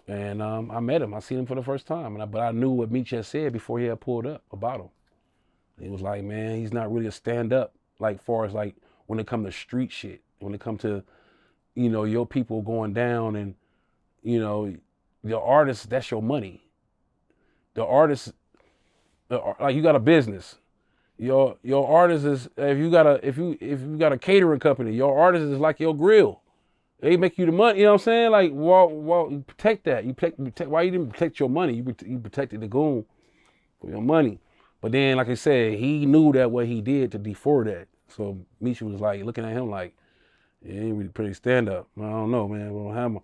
and I met him. I seen him for the first time, but I knew what Meech had said before he had pulled up about him. He was like, man, he's not really a stand-up, like, far as, like, when it come to street shit, when it come to, you know, your people going down and, you know, the artist, that's your money. The artist, like, you got a business. Your artist is, if you got a catering company, your artist is like your grill. They make you the money, you know what I'm saying? Like, well, you protect that. You protect. Why you didn't protect your money? You protected the goon for your money. But then, like I said, he knew that what he did to defer that. So Meech was like looking at him like, he ain't really pretty stand up. I don't know, man. We don't have him.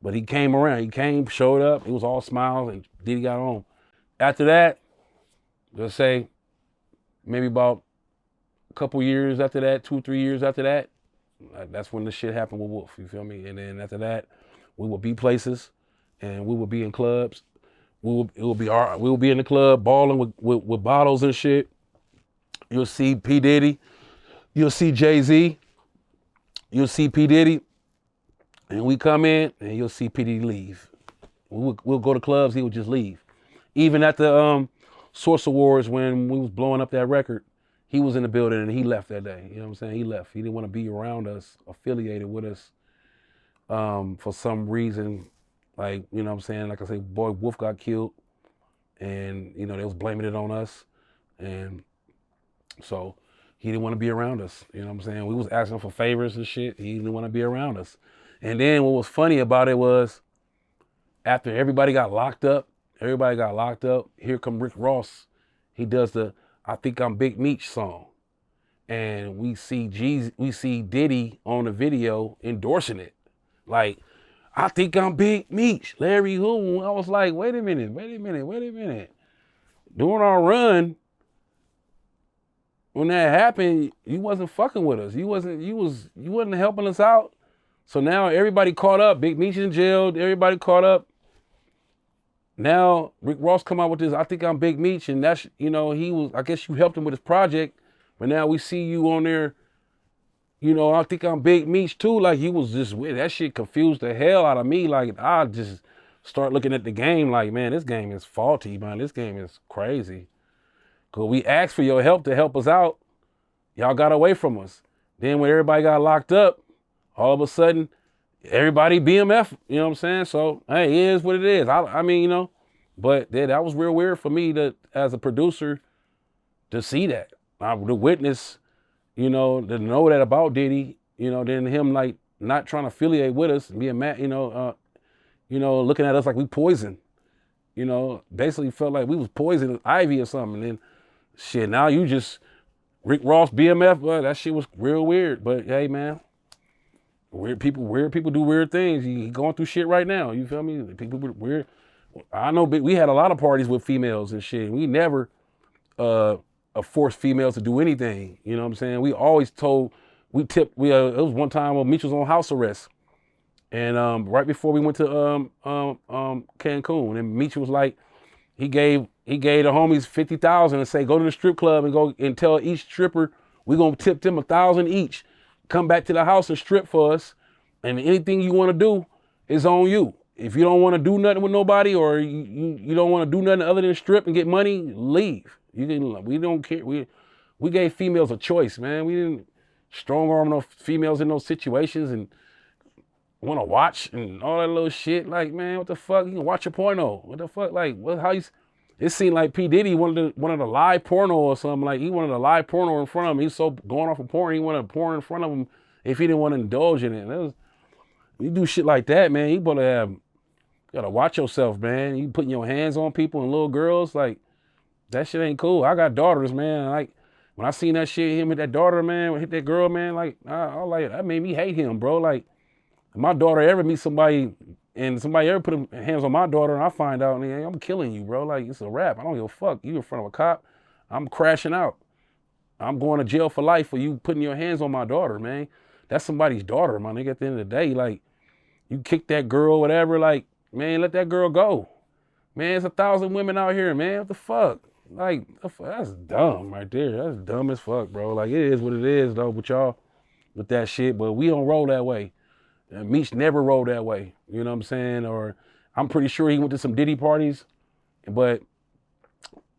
But he came around. He came, showed up. It was all smiles, and Diddy got on. After that, let's say maybe about a couple years after that, 2-3 years after that, that's when the shit happened with Wolf. You feel me? And then after that, we would be places, and we would be in clubs. We will be in the club balling with bottles and shit. You'll see P. Diddy. You'll see Jay-Z. You'll see P. Diddy. And we come in, and you'll see P. Diddy leave. We'll go to clubs, he would just leave. Even at the Source Awards, when we was blowing up that record, he was in the building and he left that day. You know what I'm saying? He left. He didn't want to be around us, affiliated with us for some reason. Like, you know what I'm saying? Like I say, boy, Wolf got killed, and, you know, they was blaming it on us. And so he didn't want to be around us. You know what I'm saying? We was asking for favors and shit. He didn't want to be around us. And then what was funny about it was, after everybody got locked up, here come Rick Ross. He does the I Think I'm Big Meech song. And we see Diddy on the video endorsing it. Like, I think I'm Big Meech, Larry Hoon. I was like, wait a minute. During our run, when that happened, you wasn't fucking with us. You wasn't helping us out. So now everybody caught up. Big Meech in jail, everybody caught up. Now Rick Ross come out with this, I Think I'm Big Meech, and that's, you know, I guess you helped him with his project, but now we see you on there, you know, I Think I'm Big Meech too. Like, he was just, that shit confused the hell out of me. Like, I just start looking at the game like, man, this game is faulty, man. This game is crazy. Cause we asked for your help to help us out. Y'all got away from us. Then when everybody got locked up, all of a sudden, everybody BMF, you know what I'm saying? So, hey, it is what it is. I mean, you know, but that was real weird for me to, as a producer, to see that. To witness, you know, to know that about Diddy, you know, then him like not trying to affiliate with us, being mad, you know, looking at us like we poison, you know, basically felt like we was poison ivy or something. And then shit, now you just Rick Ross BMF, but that shit was real weird. But hey, man, weird people do weird things. He going through shit right now. You feel me? People weird. I know we had a lot of parties with females and shit. We never forced females to do anything. You know what I'm saying? We always told, it was one time when Meech was on house arrest. And right before we went to Cancun, and Meech was like, he gave the homies 50,000 and say, go to the strip club and go and tell each stripper we're gonna tip them 1,000 each. Come back to the house and strip for us, and anything you want to do is on you. If you don't want to do nothing with nobody, or you don't want to do nothing other than strip and get money, leave. We don't care. We gave females a choice, man. We didn't strong arm no females in those situations and want to watch and all that little shit. Like, man, what the fuck? You can watch a porno. What the fuck? Like, it seemed like P. Diddy wanted a live porno or something. Like, he wanted a live porno in front of him. He's so going off of porn, he wanted a porn in front of him if he didn't want to indulge in it. You do shit like that, man, you gotta watch yourself, man. You putting your hands on people and little girls, like, that shit ain't cool. I got daughters, man. Like, when I seen that shit, him hit that daughter, man, hit that girl, man, like, that made me hate him, bro. Like, if my daughter ever meets somebody and somebody ever put hands on my daughter and I find out, man, I'm killing you, bro. Like, it's a wrap. I don't give a fuck. You in front of a cop, I'm crashing out. I'm going to jail for life for you putting your hands on my daughter, man. That's somebody's daughter, my nigga. At the end of the day, like, you kick that girl, whatever, like, man, let that girl go. Man, there's 1,000 women out here, man. What the fuck? Like, that's dumb right there. That's dumb as fuck, bro. Like, it is what it is, though, with y'all, with that shit. But we don't roll that way. And Meech never rolled that way. You know what I'm saying? Or I'm pretty sure he went to some Diddy parties, but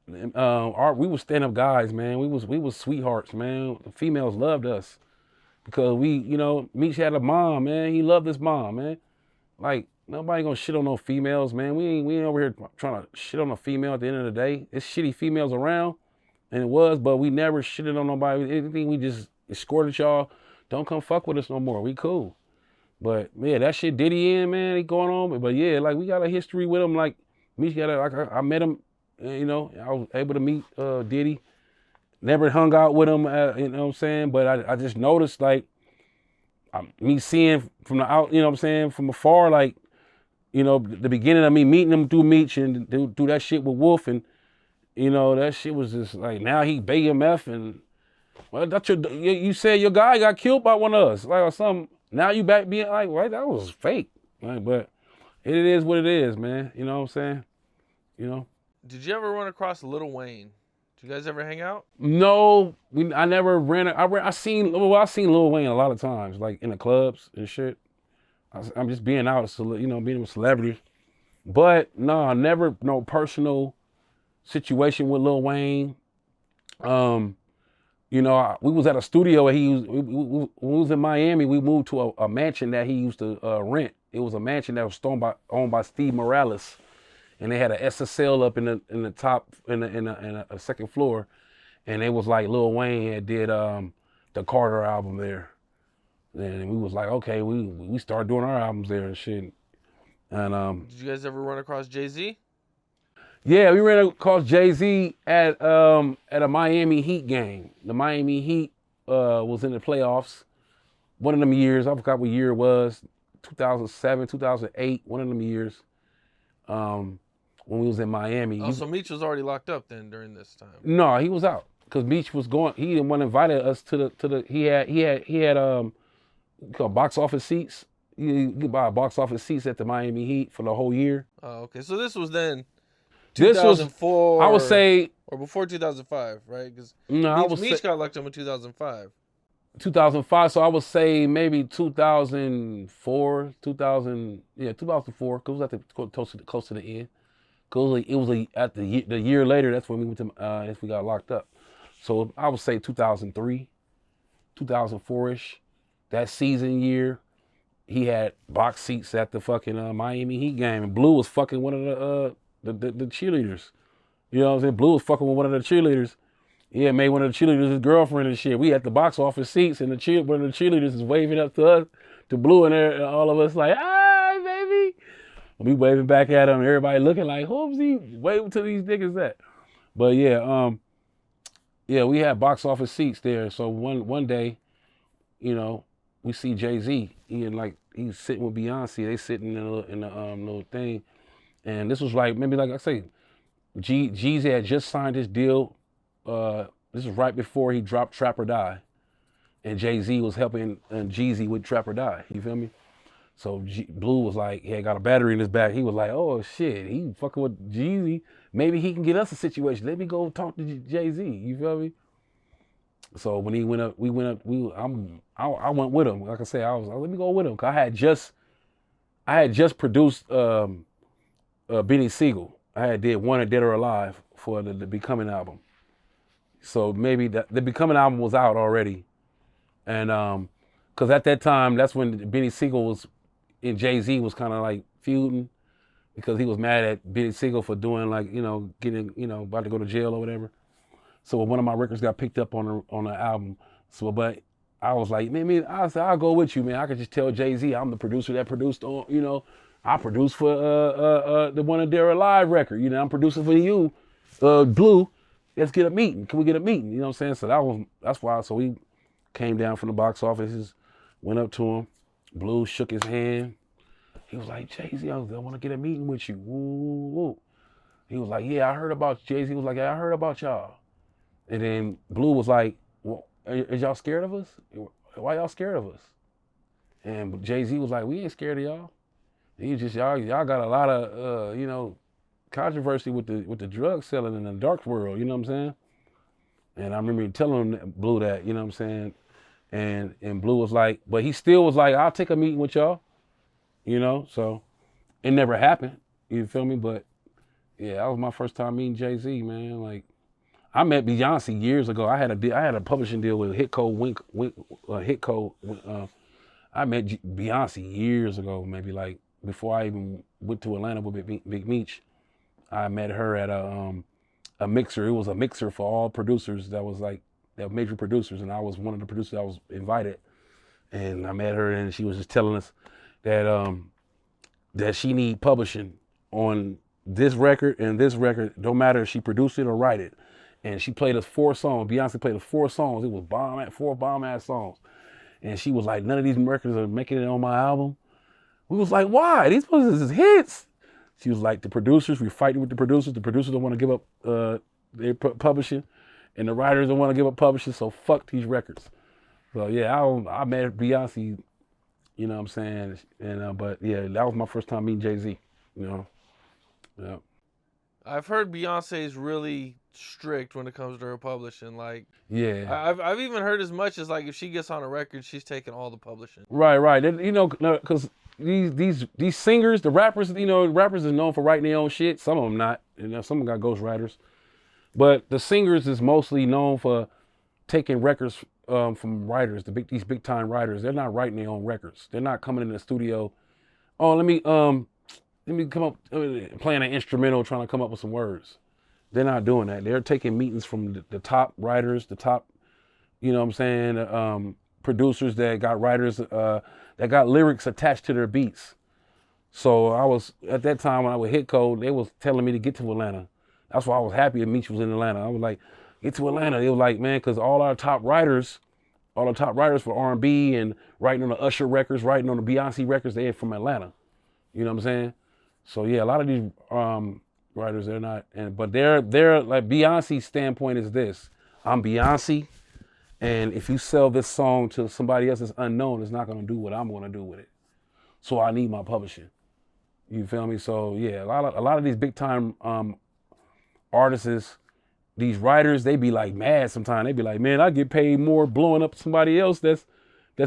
we was stand-up guys, man. We was sweethearts, man. The females loved us because Meech had a mom, man. He loved his mom, man. Like, nobody gonna shit on no females, man. We ain't over here trying to shit on a female at the end of the day. It's shitty females around, and it was, but we never shitted on nobody. Anything, we just escorted y'all. Don't come fuck with us no more. We cool. But yeah, that shit Diddy in, man, he going on. But yeah, like, we got a history with him. Like, Meech I met him, I was able to meet Diddy. Never hung out with him, you know what I'm saying? But I just noticed, like, me seeing from the out, you know what I'm saying, from afar, like, the beginning of me meeting him through Meech and do that shit with Wolf, and that shit was just like, now he BMF, and well, that's you said your guy got killed by one of us, like, or something. Now you back being like, right, that was fake. Like, but it is what it is, man. You know what I'm saying? Did you ever run across Lil Wayne? Did you guys ever hang out? No, I never ran. I seen Lil Wayne a lot of times, like in the clubs and shit. I'm just being out, being a celebrity. But no, never no personal situation with Lil Wayne. We was at a studio where when we was in Miami, we moved to a mansion that he used to rent. It was a mansion that was owned by Steve Morales, and they had an SSL up in the top in a second floor, and it was like Lil Wayne had did the Carter album there, and we was like, okay, we started doing our albums there and shit. And did you guys ever run across Jay-Z? Yeah, we ran across Jay-Z at a Miami Heat game. The Miami Heat was in the playoffs. One of them years, I forgot what year it was, 2007, 2008, one of them years, when we was in Miami. Oh, so Meech was already locked up then during this time? No, he was out because Meech was going. He didn't want to invite us to the. He had called box office seats. You could buy box office seats at the Miami Heat for the whole year. Oh, okay. So this was then. This was, 2004, I would say, or before 2005, right? Because no, Meech got locked up in 2005. 2005, so I would say maybe 2004, 2004, because it was at the close to the end. Cause it was at the year later. That's when we went to that's we got locked up. So I would say 2003, 2004ish. That season year, he had box seats at the fucking Miami Heat game, and Blue was fucking one of the cheerleaders. You know what I'm saying? Blue was fucking with one of the cheerleaders. He had made one of the cheerleaders his girlfriend and shit. We at the box office seats, and one of the cheerleaders is waving up to us, to Blue, and there, and all of us like, "Hi, baby." We waving back at him. Everybody looking like, "Who's he waving to these niggas at?" But yeah, we had box office seats there. So one day, you know, we see Jay-Z. He's sitting with Beyonce. They sitting in the little thing, and this was like maybe like I say, Jeezy had just signed his deal. This was right before he dropped Trap or Die, and Jay-Z was helping Jeezy with Trap or Die. You feel me? So Blue was like, he had got a battery in his back. He was like, oh shit, he fucking with Jeezy. Maybe he can get us a situation. Let me go talk to Jay-Z. You feel me? So when he went up, I went with him. Like I said, I was like, let me go with him. Cause I had just produced Benny Siegel. I had did Wanted Dead or Alive for the Becoming album. So maybe the Becoming album was out already. And cause at that time, that's when Benny Siegel was, and Jay-Z was kind of like feuding, because he was mad at Benny Siegel for doing like, getting, about to go to jail or whatever. So one of my records got picked up on the album. So, but I was like, man, I said, I'll go with you, man. I could just tell Jay-Z I'm the producer that produced on, I produced for the Wanted Dead or Alive record. I'm producing for you, Blue. Let's get a meeting. Can we get a meeting? You know what I'm saying? So that's why. So we came down from the box offices, went up to him. Blue shook his hand. He was like, Jay-Z, I want to get a meeting with you. Woo, woo. He was like, yeah, I heard about Jay-Z. Was like, yeah, I heard about y'all. And then Blue was like, well, is y'all scared of us? Why y'all scared of us? And Jay-Z was like, we ain't scared of y'all. He just, y'all got a lot of, controversy with the drug selling in the dark world, you know what I'm saying? And I remember telling Blue that, you know what I'm saying? And Blue was like, but he still was like, I'll take a meeting with y'all, so it never happened, you feel me? But yeah, that was my first time meeting Jay-Z, man. Like, I met Beyonce years ago. I had a publishing deal with Hitco, Hitco. I met Beyonce years ago, maybe like before I even went to Atlanta with Big Meech. I met her at a mixer. It was a mixer for all producers that were major producers, and I was one of the producers that was invited. And I met her, and she was just telling us that she need publishing on this record and this record. Don't matter if she produced it or write it. And she played us 4 songs. Beyonce played us 4 songs. It was 4 bomb-ass songs. And she was like, none of these records are making it on my album. We was like, why? These is hits. She was like, the producers, we fighting with the producers. The producers don't want to give up their publishing. And the writers don't want to give up publishing, so fuck these records. So yeah, I met Beyonce, you know what I'm saying? And but yeah, that was my first time meeting Jay-Z, Yeah. I've heard Beyonce is really strict when it comes to her publishing. Like, yeah, I've even heard as much as like if she gets on a record, she's taking all the publishing. Right. Because these singers, the rappers, rappers is known for writing their own shit. Some of them not, some of them got ghostwriters. But the singers is mostly known for taking records from writers, these big time writers. They're not writing their own records. They're not coming in the studio. Oh, let me come up playing an instrumental, trying to come up with some words. They're not doing that. They're taking meetings from the top writers, the top, producers that got writers, that got lyrics attached to their beats. So I was, at that time when I was Hitco, they was telling me to get to Atlanta. That's why I was happy that Meech was in Atlanta. I was like, get to Atlanta. They was like, man, because all the top writers for R&B and writing on the Usher records, writing on the Beyonce records, they're from Atlanta. You know what I'm saying? So yeah, a lot of these writers, they're not, but they're like, Beyonce's standpoint is this: I'm Beyonce, and if you sell this song to somebody else that's unknown, it's not gonna do what I'm gonna do with it. So I need my publishing. You feel me? So yeah, a lot of these big time artists, these writers, they be like mad sometimes. They be like, man, I get paid more blowing up somebody else that's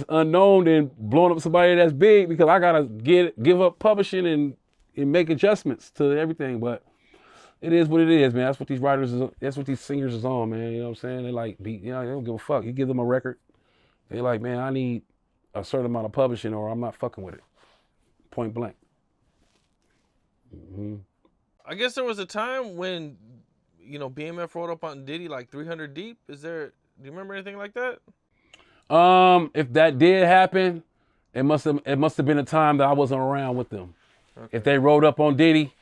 unknown than blowing up somebody that's big, because I gotta give up publishing and make adjustments to everything. But it is what it is, man. That's what these writers that's what these singers is on, man. You know what I'm saying? They like they don't give a fuck. You give them a record, they like, man, I need a certain amount of publishing or I'm not fucking with it. Point blank. Mm-hmm. I guess there was a time when, BMF rolled up on Diddy like 300 deep. Do you remember anything like that? If that did happen, it must have been a time that I wasn't around with them. Okay. If they rolled up on Diddy,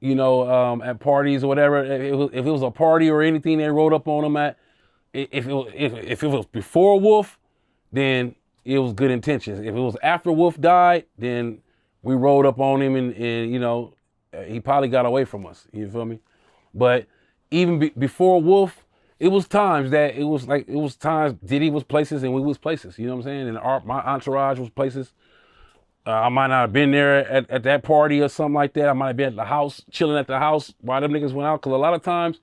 at parties or whatever, if it was a party or anything they rolled up on him at, if it was before Wolf, then it was good intentions. If it was after Wolf died, then we rolled up on him and he probably got away from us. You feel me? But even before Wolf, it was times Diddy was places and we was places. You know what I'm saying? And my entourage was places. I might not have been there at that party or something like that. I might have been at the house, chilling at the house while them niggas went out. Because a lot of times,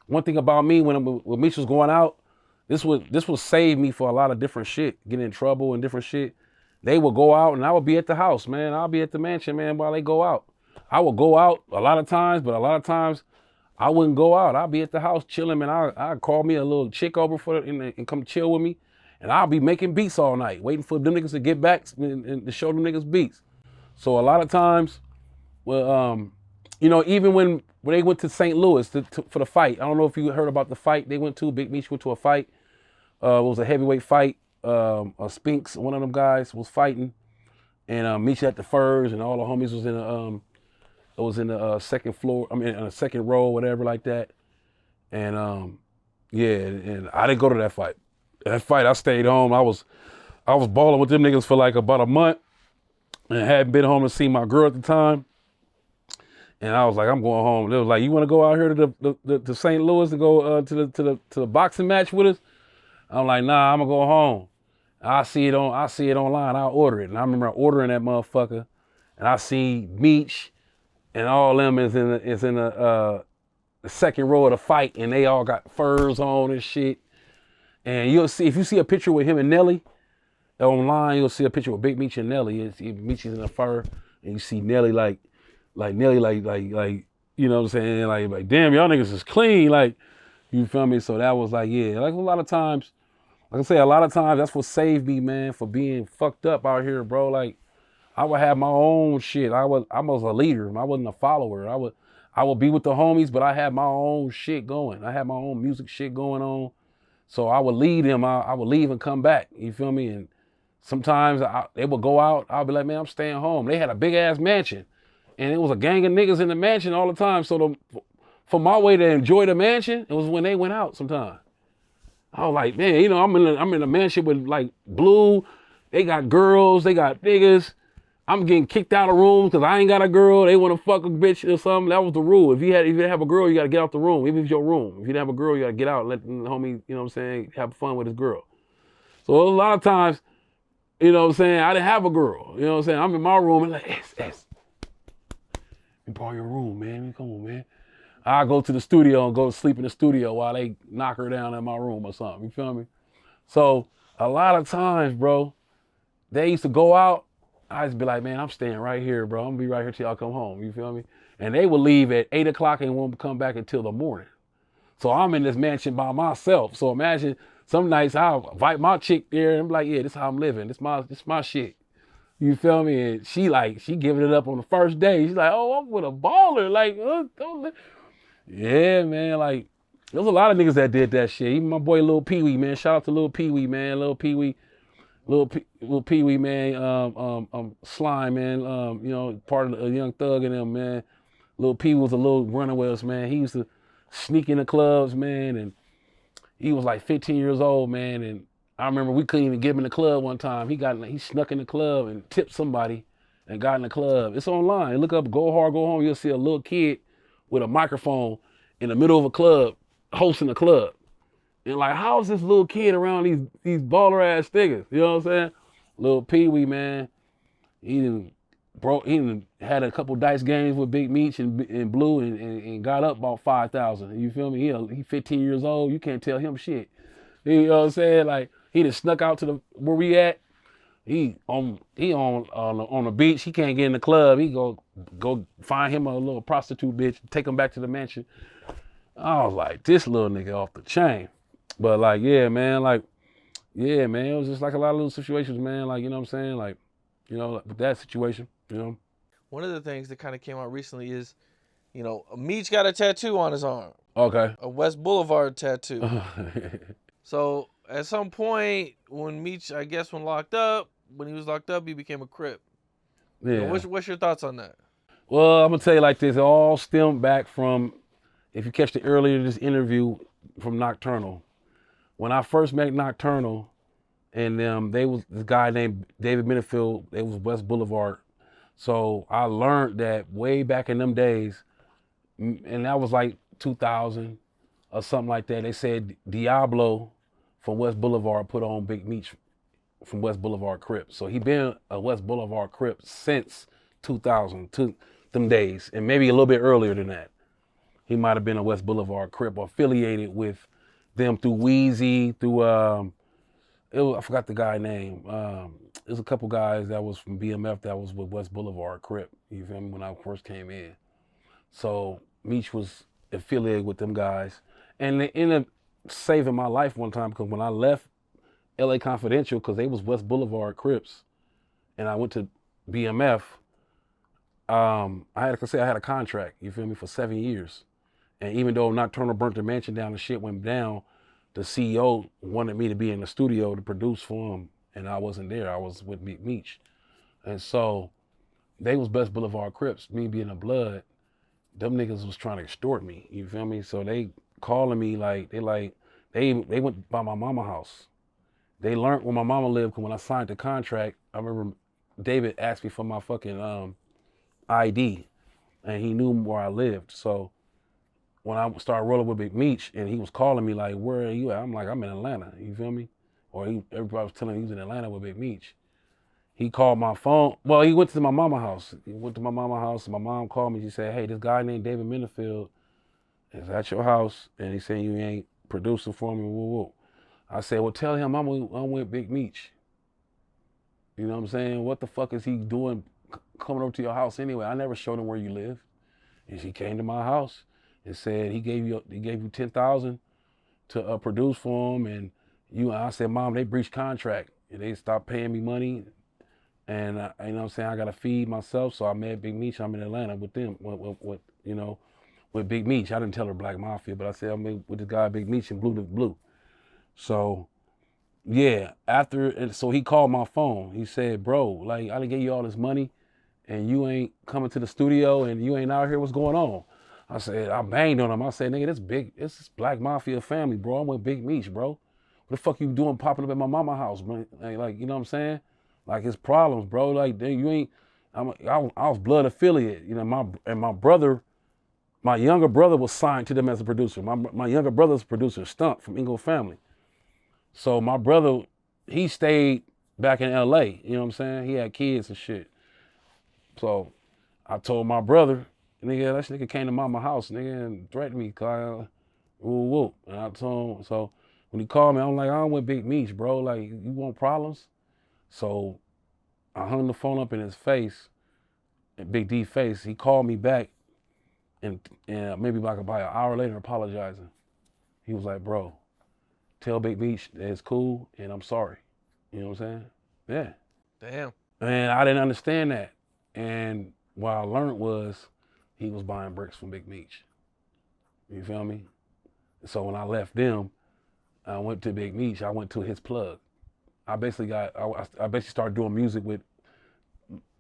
one thing about me when Meech was going out, this would save me for a lot of different shit, getting in trouble and different shit. They would go out and I would be at the house, man. I'll be at the mansion, man, while they go out. I would go out a lot of times, but a lot of times I wouldn't go out. I'll be at the house chilling, man. I'd call me a little chick over and come chill with me. And I'll be making beats all night, waiting for them niggas to get back and to show them niggas beats. So a lot of times, well, even when they went to St. Louis for the fight, I don't know if you heard about the fight they went to. Big Meech went to a fight. It was a heavyweight fight. Spinks, one of them guys, was fighting, and Meech had the furs, and all the homies was in the second floor. I mean, on the second row, whatever like that. And and I didn't go to that fight. That fight, I stayed home. I was balling with them niggas for like about a month, and hadn't been home to see my girl at the time. And I was like, I'm going home. They was like, you want to go out here to St. Louis to go to the boxing match with us? I'm like, nah, I'm gonna go home. I see it online. I'll order it. And I remember ordering that motherfucker, and I see Meech and all them is in the second row of the fight, and they all got furs on and shit. And you'll see, if you see a picture with him and Nelly online, you'll see a picture with Big Meech and Nelly. Meech is in a fur, and you see Nelly like Nelly like you know what I'm saying, like damn, y'all niggas is clean, like, you feel me? So that was like, yeah, like a lot of times, like I say, a lot of times that's what saved me, man, for being fucked up out here, bro. Like, I would have my own shit. I was a leader. I wasn't a follower. I would be with the homies, but I had my own shit going. I had my own music shit going on. So I would lead them. I would leave and come back. You feel me? And sometimes they would go out. I'll be like, man, I'm staying home. They had a big ass mansion, and it was a gang of niggas in the mansion all the time. So for my way to enjoy the mansion, it was when they went out sometimes. I was like, man, I'm in a mansion with like Blue. They got girls. They got niggas. I'm getting kicked out of rooms because I ain't got a girl. They want to fuck a bitch or something. That was the rule. If you have a girl, you got to get out the room. Even if it's your room. If you didn't have a girl, you got to get out and let the homie, you know what I'm saying, have fun with his girl. So a lot of times, you know what I'm saying, I didn't have a girl. You know what I'm saying? I'm in my room and like, S, you borrow your room, man. Come on, man. I go to the studio and go to sleep in the studio while they knock her down in my room or something. You feel me? So a lot of times, bro, they used to go out. I just be like, man, I'm staying right here, bro. I'm gonna be right here till y'all come home. You feel me? And they would leave at 8 o'clock and won't come back until the morning. So I'm in this mansion by myself. So imagine some nights I'll invite my chick there and be like, yeah, this is how I'm living. This my shit. You feel me? And she giving it up on the first day. She's like, oh, I'm with a baller. Like, yeah, man. Like, there's a lot of niggas that did that shit. Even my boy Lil Pee Wee, man. Shout out to Lil Pee Wee, man. Lil Pee Wee, man. Slime, man. Part of the Young Thug and them, man. Lil Pee was a little runner with us, man. He used to sneak in the clubs, man, and he was like 15 years old, man. And I remember we couldn't even get him in the club one time. He snuck in the club and tipped somebody and got in the club. It's online. Look up Go Hard, Go Home. You'll see a little kid with a microphone in the middle of a club hosting a club. And like, how is this little kid around these baller ass niggas? You know what I'm saying? Lil Pee Wee, man. He bro, he had a couple dice games with Big Meech and Blue and got up about 5,000. You feel me? He 15 years old. You can't tell him shit. You know what I'm saying? Like he just snuck out to the where we at. He on the beach. He can't get in the club. He go find him a little prostitute bitch, take him back to the mansion. I was like, this little nigga off the chain. But like, yeah, man, it was just like a lot of little situations, man. Like, you know what I'm saying? Like, you know, with that situation, you know. One of the things that kind of came out recently is, you know, Meech got a tattoo on his arm. Okay. A West Boulevard tattoo. So at some point when Meech, I guess when he was locked up, he became a Crip. Yeah. You know, what's your thoughts on that? Well, I'm gonna tell you like this. It all stemmed back from, if you catch the earlier this interview from Nocturnal. When I first met Nocturnal, and they was this guy named David Benefield. They was West Boulevard. So I learned that way back in them days, and that was like 2000 or something like that. They said Diablo from West Boulevard put on Big Meech from West Boulevard Crip. So he been a West Boulevard Crip since 2000, to them days, and maybe a little bit earlier than that. He might have been a West Boulevard Crip affiliated with them through Weezy, through I forgot the guy name. There's a couple guys that was from BMF that was with West Boulevard Crip. You feel me? When I first came in, so Meech was affiliated with them guys, and they ended up saving my life one time because when I left LA Confidential, because they was West Boulevard Crips, and I went to BMF. I had a contract. You feel me? For 7 years, and even though Nocturnal burnt the mansion down and shit went down, the CEO wanted me to be in the studio to produce for him, and I wasn't there. I was with Meech. And so they was West Boulevard Crips, me being a blood. Them niggas was trying to extort me, you feel me? So they calling me they went by my mama house. They learned where my mama lived, because when I signed the contract, I remember David asked me for my fucking ID, and he knew where I lived. So when I started rolling with Big Meech, and he was calling me like, where are you at? I'm like, I'm in Atlanta, you feel me? Or everybody was telling me he was in Atlanta with Big Meech. He called my phone. Well, he went to my mama house. And my mom called me. She said, hey, this guy named David Benefield is at your house, and he said you ain't producing for me, woo woo. I said, well, tell him I'm with Big Meech. You know what I'm saying? What the fuck is he doing coming over to your house anyway? I never showed him where you live. And she came to my house and said he gave you 10,000 to produce for him, and I said, Mom, they breached contract and they stopped paying me money, and you know what I'm saying, I gotta feed myself. So I met Big Meech. I'm in Atlanta with them, with Big Meech. I didn't tell her Black Mafia, but I said I'm with this guy Big Meech and Blue. So yeah, so he called my phone. He said, bro, like I done gave you all this money, and you ain't coming to the studio, and you ain't out here. What's going on? I said, I banged on him. I said, nigga, this Black Mafia family, bro. I'm with Big Meech, bro. What the fuck you doing popping up at my mama house, man? Like, you know what I'm saying? Like, it's problems, bro. Like, you ain't, I was blood affiliate. You know, my brother, my younger brother was signed to them as a producer. My younger brother's a producer, Stump, from Ingo Family. So my brother, he stayed back in LA, you know what I'm saying? He had kids and shit. So I told my brother, nigga, that nigga came to mama house, nigga, and threatened me, Kyle. Woo. And I told him, so when he called me, I'm like, I don't want Big Meech, bro. Like, you want problems? So I hung the phone up in his face, in Big D face. He called me back, and maybe like about an hour later apologizing. He was like, bro, tell Big Meech that it's cool and I'm sorry. You know what I'm saying? Yeah. Damn. And I didn't understand that. And what I learned was he was buying bricks from Big Meech. You feel me? So when I left them, I went to Big Meech. I went to his plug. I basically started doing music with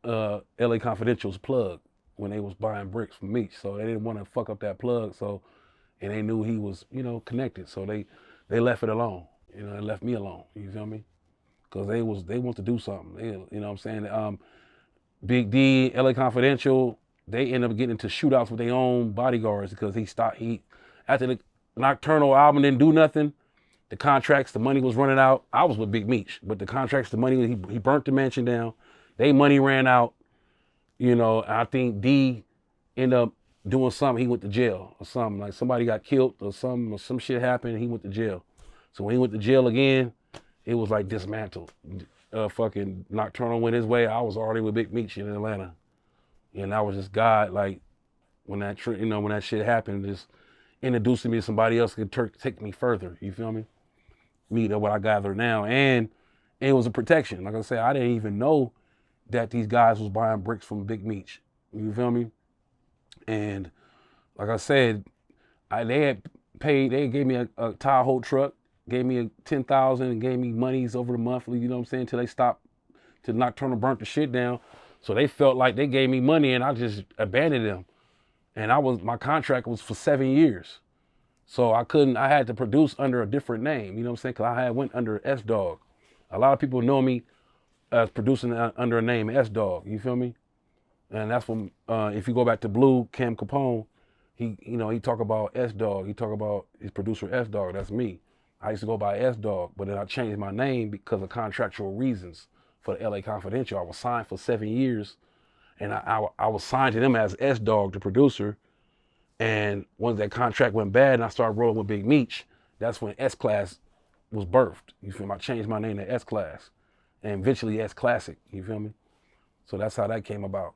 LA Confidential's plug when they was buying bricks from Meech. So they didn't want to fuck up that plug. So, and they knew he was, connected. So they left it alone. They left me alone. You feel me? Because they want to do something. You know what I'm saying? Big D, LA Confidential, they end up getting into shootouts with their own bodyguards because after the Nocturnal album didn't do nothing, the contracts, the money was running out. I was with Big Meech, but the contracts, the money, he burnt the mansion down. They money ran out. You know, I think D ended up doing something. He went to jail or something. Like somebody got killed or some shit happened. He went to jail. So when he went to jail again, it was like dismantled. Fucking Nocturnal went his way. I was already with Big Meech in Atlanta, and I was just God. Like when that when that shit happened, just introducing me to somebody else could take me further. You feel me? Me to what I gather now, and it was a protection. Like I said, I didn't even know that these guys was buying bricks from Big Meech. You feel me? And like I said, they gave me a Tahoe truck, gave me a 10,000 and gave me monies over the monthly, you know what I'm saying, till they stopped, till Nocturnal burnt the shit down. So they felt like they gave me money and I just abandoned them. And my contract was for 7 years. So I had to produce under a different name, you know what I'm saying? Cause I went under S-Dog. A lot of people know me as producing under a name S-Dog, you feel me? And that's when, if you go back to Blue, Cam Capone, he talk about S-Dog. He talk about his producer S-Dog. That's me. I used to go by S-Dog, but then I changed my name because of contractual reasons for the LA Confidential. I was signed for 7 years, and I was signed to them as S-Dog, the producer. And once that contract went bad and I started rolling with Big Meech, that's when S-Class was birthed. You feel me? I changed my name to S-Class and eventually S-Classic. You feel me? So that's how that came about.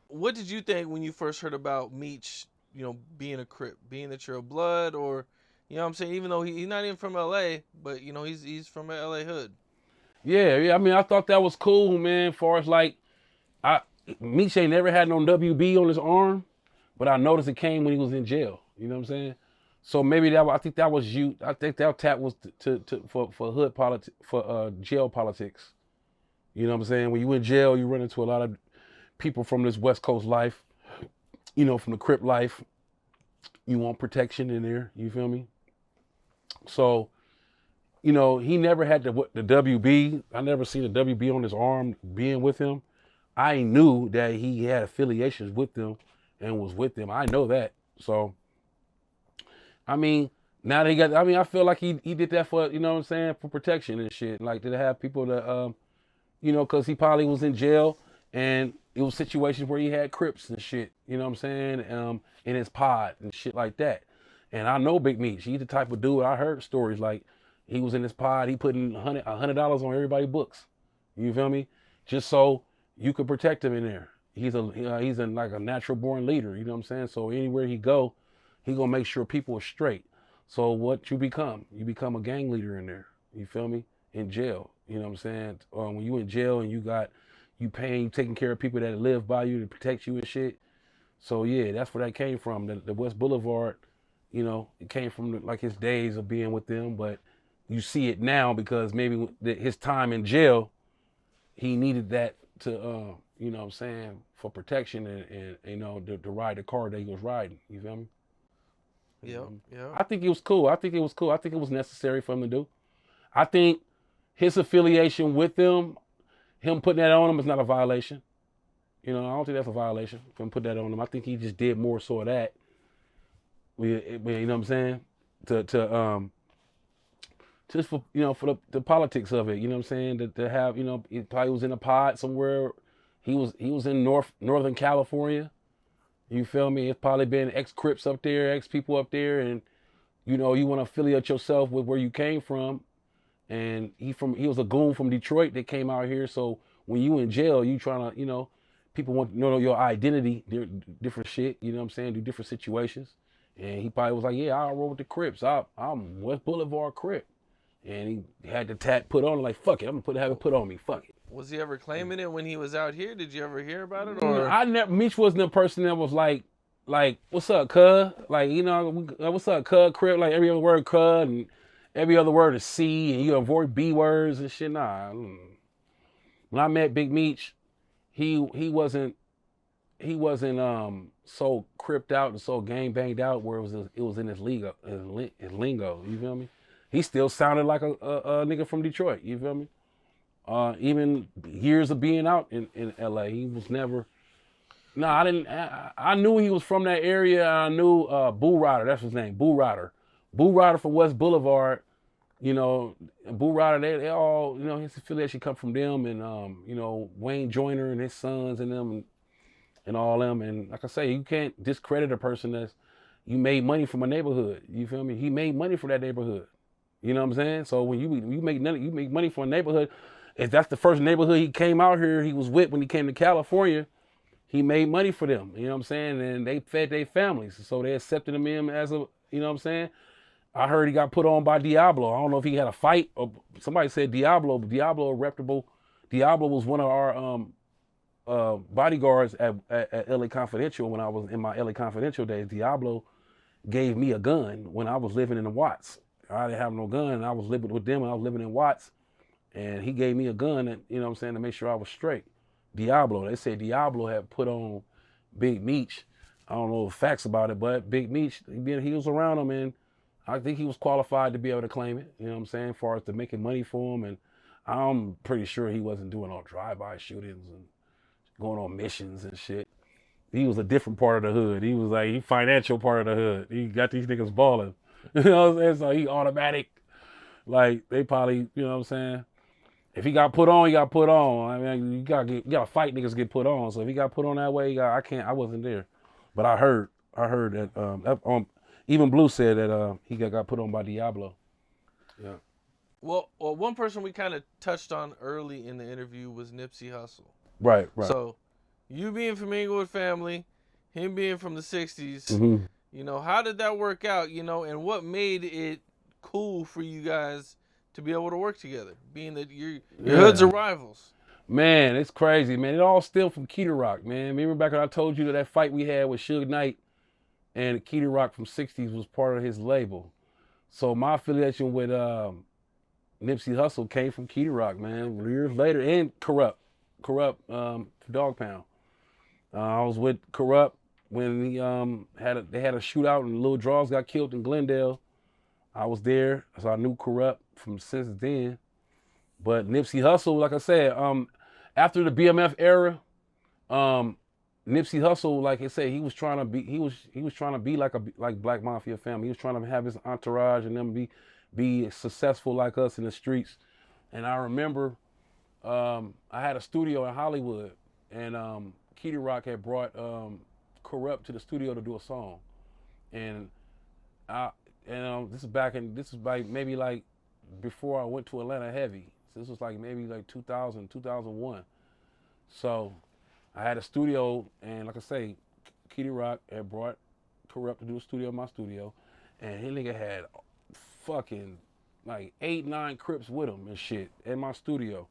What did you think when you first heard about Meech, being a Crip, being that you're a blood, or, you know what I'm saying, even though he's not even from LA, but, he's from a LA hood? Yeah. I mean, I thought that was cool, man, as far as like, Meech ain't never had no WB on his arm, but I noticed it came when he was in jail. You know what I'm saying? So maybe I think that was you. I think that tap was for hood politics, for jail politics. You know what I'm saying? When you in jail, you run into a lot of people from this West Coast life, from the Crip life. You want protection in there. You feel me? So, he never had the WB. I never seen the WB on his arm being with him. I knew that he had affiliations with them and was with them. I know that. So, I mean, now they got, I feel like he did that for, for protection and shit. Like, to have people that, because he probably was in jail and it was situations where he had Crips and shit, you know what I'm saying, in his pod and shit like that. And I know Big Meech. He's the type of dude, I heard stories like he was in his pod, he put in $100 on everybody's books. You feel me? Just so you could protect him in there. He's like a natural born leader, you know what I'm saying? So anywhere he go, he gonna make sure people are straight. So what you become a gang leader in there. You feel me? In jail, you know what I'm saying? When you in jail and you taking care of people that live by you to protect you and shit. So yeah, that's where that came from. The West Boulevard, it came from like his days of being with them, but you see it now because maybe his time in jail, he needed that to, you know what I'm saying, for protection and to ride the car that he was riding. You feel me? Yeah. I think it was cool. I think it was necessary for him to do. I think his affiliation with them, him putting that on him is not a violation. I don't think that's a violation for him put that on him. I think he just did more so of that. You know what I'm saying? To just for for the politics of it. You know what I'm saying? To have he probably was in a pod somewhere. He was in Northern California. You feel me? It's probably been ex-Crips up there, ex-people up there, and you want to affiliate yourself with where you came from. And he was a goon from Detroit that came out here. So when you in jail, you trying to, people want to know your identity, different shit, you know what I'm saying, do different situations. And he probably was like, yeah, I'll roll with the Crips. I'm West Boulevard Crip. And he had the tat put on, like, fuck it, I'm going to have it put on me, fuck it. Was he ever claiming it when he was out here? Did you ever hear about it? Or Meech wasn't a person that was like, what's up, cuz? Like, what's up, cuz, Crip? Like, every other word, cuz, and every other word is C, and you avoid B words and shit. Nah. When I met Big Meech, he wasn't so cripped out and so gang banged out where it was in his lingo. You feel me? He still sounded like a nigga from Detroit. You feel me? Even years of being out in LA, he was never. No, I didn't. I knew he was from that area. I knew Boo Rider. That's his name, Boo Rider. Boo Rider from West Boulevard. you know, Boo Rider, they all, you know, his affiliation come from them, and you know, Wayne Joyner and his sons and them, and all them. And like I say, you can't discredit a person that's you made money from a neighborhood. You feel me? He made money for that neighborhood. You know what I'm saying? So when you make money for a neighborhood, if that's the first neighborhood he came out here, he was with when he came to California, he made money for them. You know what I'm saying? And they fed their families, so they accepted him in as a, you know what I'm saying? I heard he got put on by Diablo. I don't know if he had a fight or somebody said Diablo, but Diablo reputable. Diablo was one of our bodyguards at LA Confidential when I was in my LA Confidential days. Diablo gave me a gun when I was living in the Watts. I didn't have no gun, and I was living with them when I was living in Watts, and he gave me a gun, and, you know what I'm saying, to make sure I was straight. Diablo, they said Diablo had put on Big Meech. I don't know the facts about it, but Big Meech, he was around him, and I think he was qualified to be able to claim it, you know what I'm saying, as far as to making money for him. And I'm pretty sure he wasn't doing all drive-by shootings and going on missions and shit. He was a different part of the hood. He was like, he financial part of the hood. He got these niggas balling. You know what I'm saying? So he automatic. Like, they probably, you know what I'm saying? If he got put on, he got put on. I mean, you gotta fight niggas get put on. So if he got put on that way, I wasn't there. But I heard that even Blue said that he got put on by Diablo. Yeah. Well, one person we kind of touched on early in the interview was Nipsey Hussle. Right. So, you being from Inglewood family, him being from the 60s, Mm-hmm. you know, how did that work out, you know, and what made it cool for you guys to be able to work together, being that your hoods are rivals? Man, it's crazy, man. It all stemmed from Key Rock, man. Remember back when I told you that fight we had with Suge Knight, and Key Rock from 60s was part of his label. So my affiliation with Nipsey Hussle came from Key Rock, man. Years later, and Corrupt, Dog Pound. I was with Corrupt when he they had a shootout and Lil Draws got killed in Glendale. I was there, so I knew Corrupt from since then. But Nipsey Hussle, like I said, after the BMF era, Nipsey Hussle, like I said, he was trying to be like Black Mafia family. He was trying to have his entourage and them be successful like us in the streets. And I remember I had a studio in Hollywood, and Key Rock had brought Corrupt to the studio to do a song, and this is like maybe like before I went to Atlanta heavy. So this was like maybe like 2000, 2001. So I had a studio, and like I say, Key Rock had brought Corrupt to do a studio in my studio, and his nigga had fucking like 8, 9 Crips with him and shit in my studio.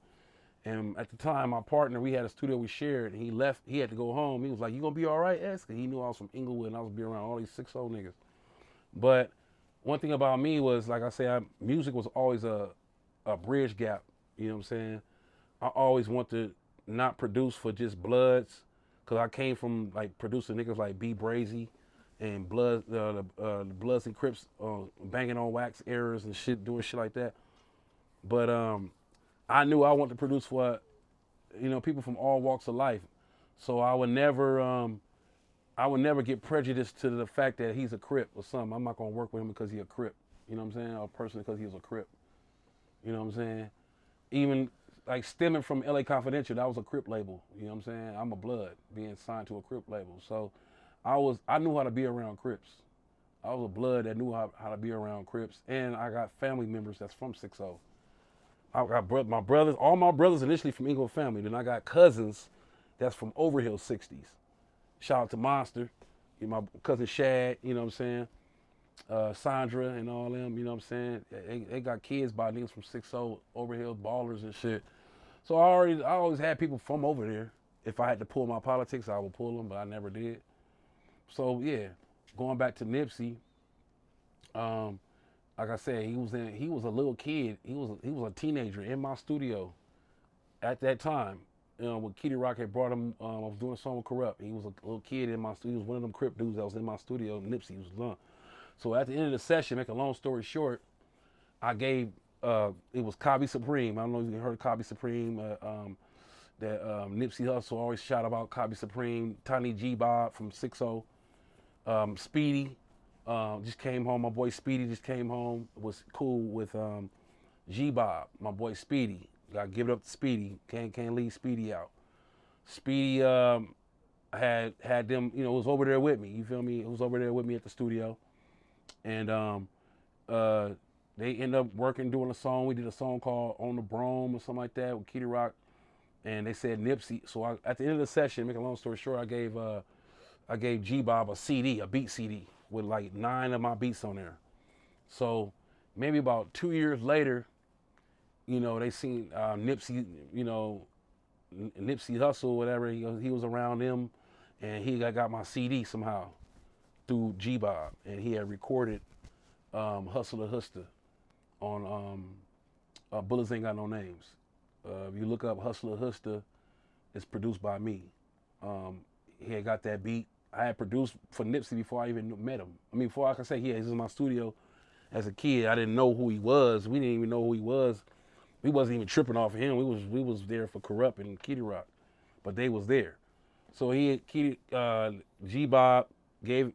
And at the time, my partner, we had a studio we shared, and he left. He had to go home. He was like, "You gonna be all right, S?" Because he knew I was from Inglewood, and I was be around all these 6'0" niggas. But one thing about me was, like I said, music was always a bridge gap. You know what I'm saying? I always want to not produce for just Bloods, because I came from like producing niggas like B Brazy and Blood, the Bloods and Crips banging on wax errors and shit, doing shit like that. But I knew I wanted to produce for, you know, people from all walks of life. So I would never get prejudiced to the fact that he's a Crip or something. I'm not gonna work with him because he's a Crip. You know what I'm saying? Or a person because he was a Crip. You know what I'm saying? Even like stemming from LA Confidential, that was a Crip label. You know what I'm saying? I'm a Blood being signed to a Crip label. So I knew how to be around Crips. I was a Blood that knew how to be around Crips. And I got family members that's from 6'0". I got my brothers, all my brothers initially from Inglewood family. Then I got cousins that's from Overhill 60s. Shout out to Monster, my cousin Shad, you know what I'm saying? Sandra and all them, you know what I'm saying? They got kids by niggas from 6'0", Overhill ballers and shit. So I always had people from over there. If I had to pull my politics, I would pull them, but I never did. So yeah, going back to Nipsey, like I said, he was a little kid. He was a teenager in my studio at that time. You know, when Key Rock had brought him, I was doing a song with Corrupt. He was a little kid in my studio. He was one of them Crip dudes that was in my studio. Nipsey was young. So at the end of the session, make a long story short, I gave, it was Cobby Supreme. I don't know if you heard of Cobby Supreme. That Nipsey Hussle always shout about Cobby Supreme. Tiny G Bob from 6'0". Speedy just came home. My boy Speedy just came home. Was cool with G-Bob, my boy Speedy. Got to give it up to Speedy. Can't leave Speedy out. Speedy had them, was over there with me. You feel me? It was over there with me at the studio. And they ended up working, doing a song. We did a song called On the Brome or something like that with Kitty Rock. And they said Nipsey. So at the end of the session, make a long story short, I gave G-Bob a CD, a beat CD, with like 9 of my beats on there. So maybe about 2 years later, they seen Nipsey, Nipsey Hussle, whatever. He was around them, and he got my CD somehow through G-Bob, and he had recorded Hustle or Huster on Bullets Ain't Got No Names. If you look up Hustle or Huster, it's produced by me. He had got that beat. I had produced for Nipsey before I even met him. I mean, before I could say, he was in my studio as a kid. I didn't know who he was. We didn't even know who he was. We wasn't even tripping off of him. We was there for Crip and Kitty Rock, but they was there. So G-Bob gave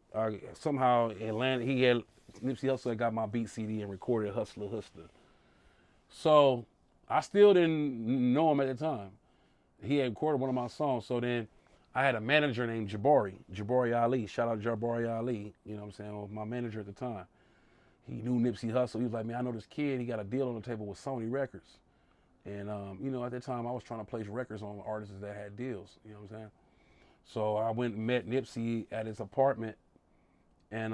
somehow Atlanta. He had Nipsey Hussle had got my beat CD and recorded Hustle or Huster. So I still didn't know him at the time. He had recorded one of my songs. So then I had a manager named Jabari Ali. Shout out Jabari Ali. You know what I'm saying? Was my manager at the time. He knew Nipsey Hussle. He was like, man, I know this kid. He got a deal on the table with Sony Records. And, at that time, I was trying to place records on artists that had deals. You know what I'm saying? So I went and met Nipsey at his apartment. And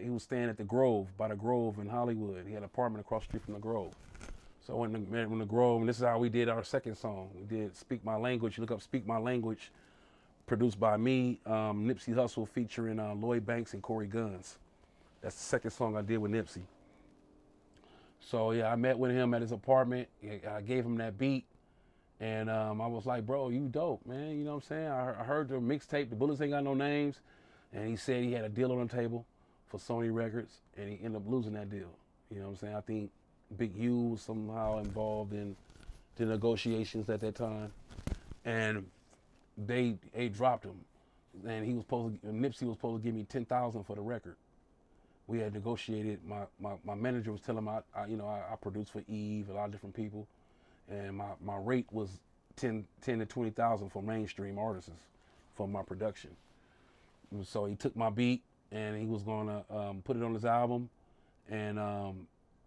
he was staying at the Grove, by the Grove in Hollywood. He had an apartment across the street from the Grove. So I went and met him in the Grove, and this is how we did our second song. We did Speak My Language. You look up Speak My Language, produced by me, Nipsey Hussle featuring Lloyd Banks and Corey Guns. That's the second song I did with Nipsey. So yeah, I met with him at his apartment. I gave him that beat, and I was like, bro, you dope, man. You know what I'm saying? I heard the mixtape, The Bullets Ain't Got No Names, and he said he had a deal on the table for Sony Records, and he ended up losing that deal. You know what I'm saying? I think Big U was somehow involved in the negotiations at that time, and they dropped him. And Nipsey was supposed to give me $10,000 for the record. We had negotiated. My manager was telling him I produced for Eve, a lot of different people, and my rate was $10,000 to $20,000 for mainstream artists for my production. So he took my beat and he was gonna put it on his album, and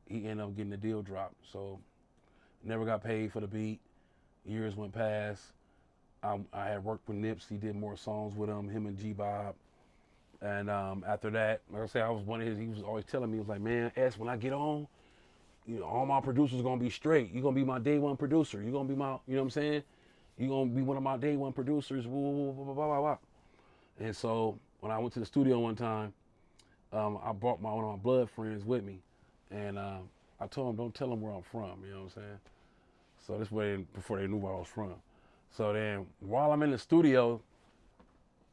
he ended up getting the deal dropped. So never got paid for the beat. Years went past. I had worked with Nipsey, did more songs with him and G-Bob. And after that, like I said, I was one of his, he was always telling me, he was like, man, S, when I get on, all my producers gonna be straight. You're gonna be my day one producer. You're gonna be my, you know what I'm saying? You're gonna be one of my day one producers, blah, blah, blah, blah, blah. And so when I went to the studio one time, I brought one of my blood friends with me. And I told him, don't tell them where I'm from, you know what I'm saying? So this way, before they knew where I was from. So then, while I'm in the studio,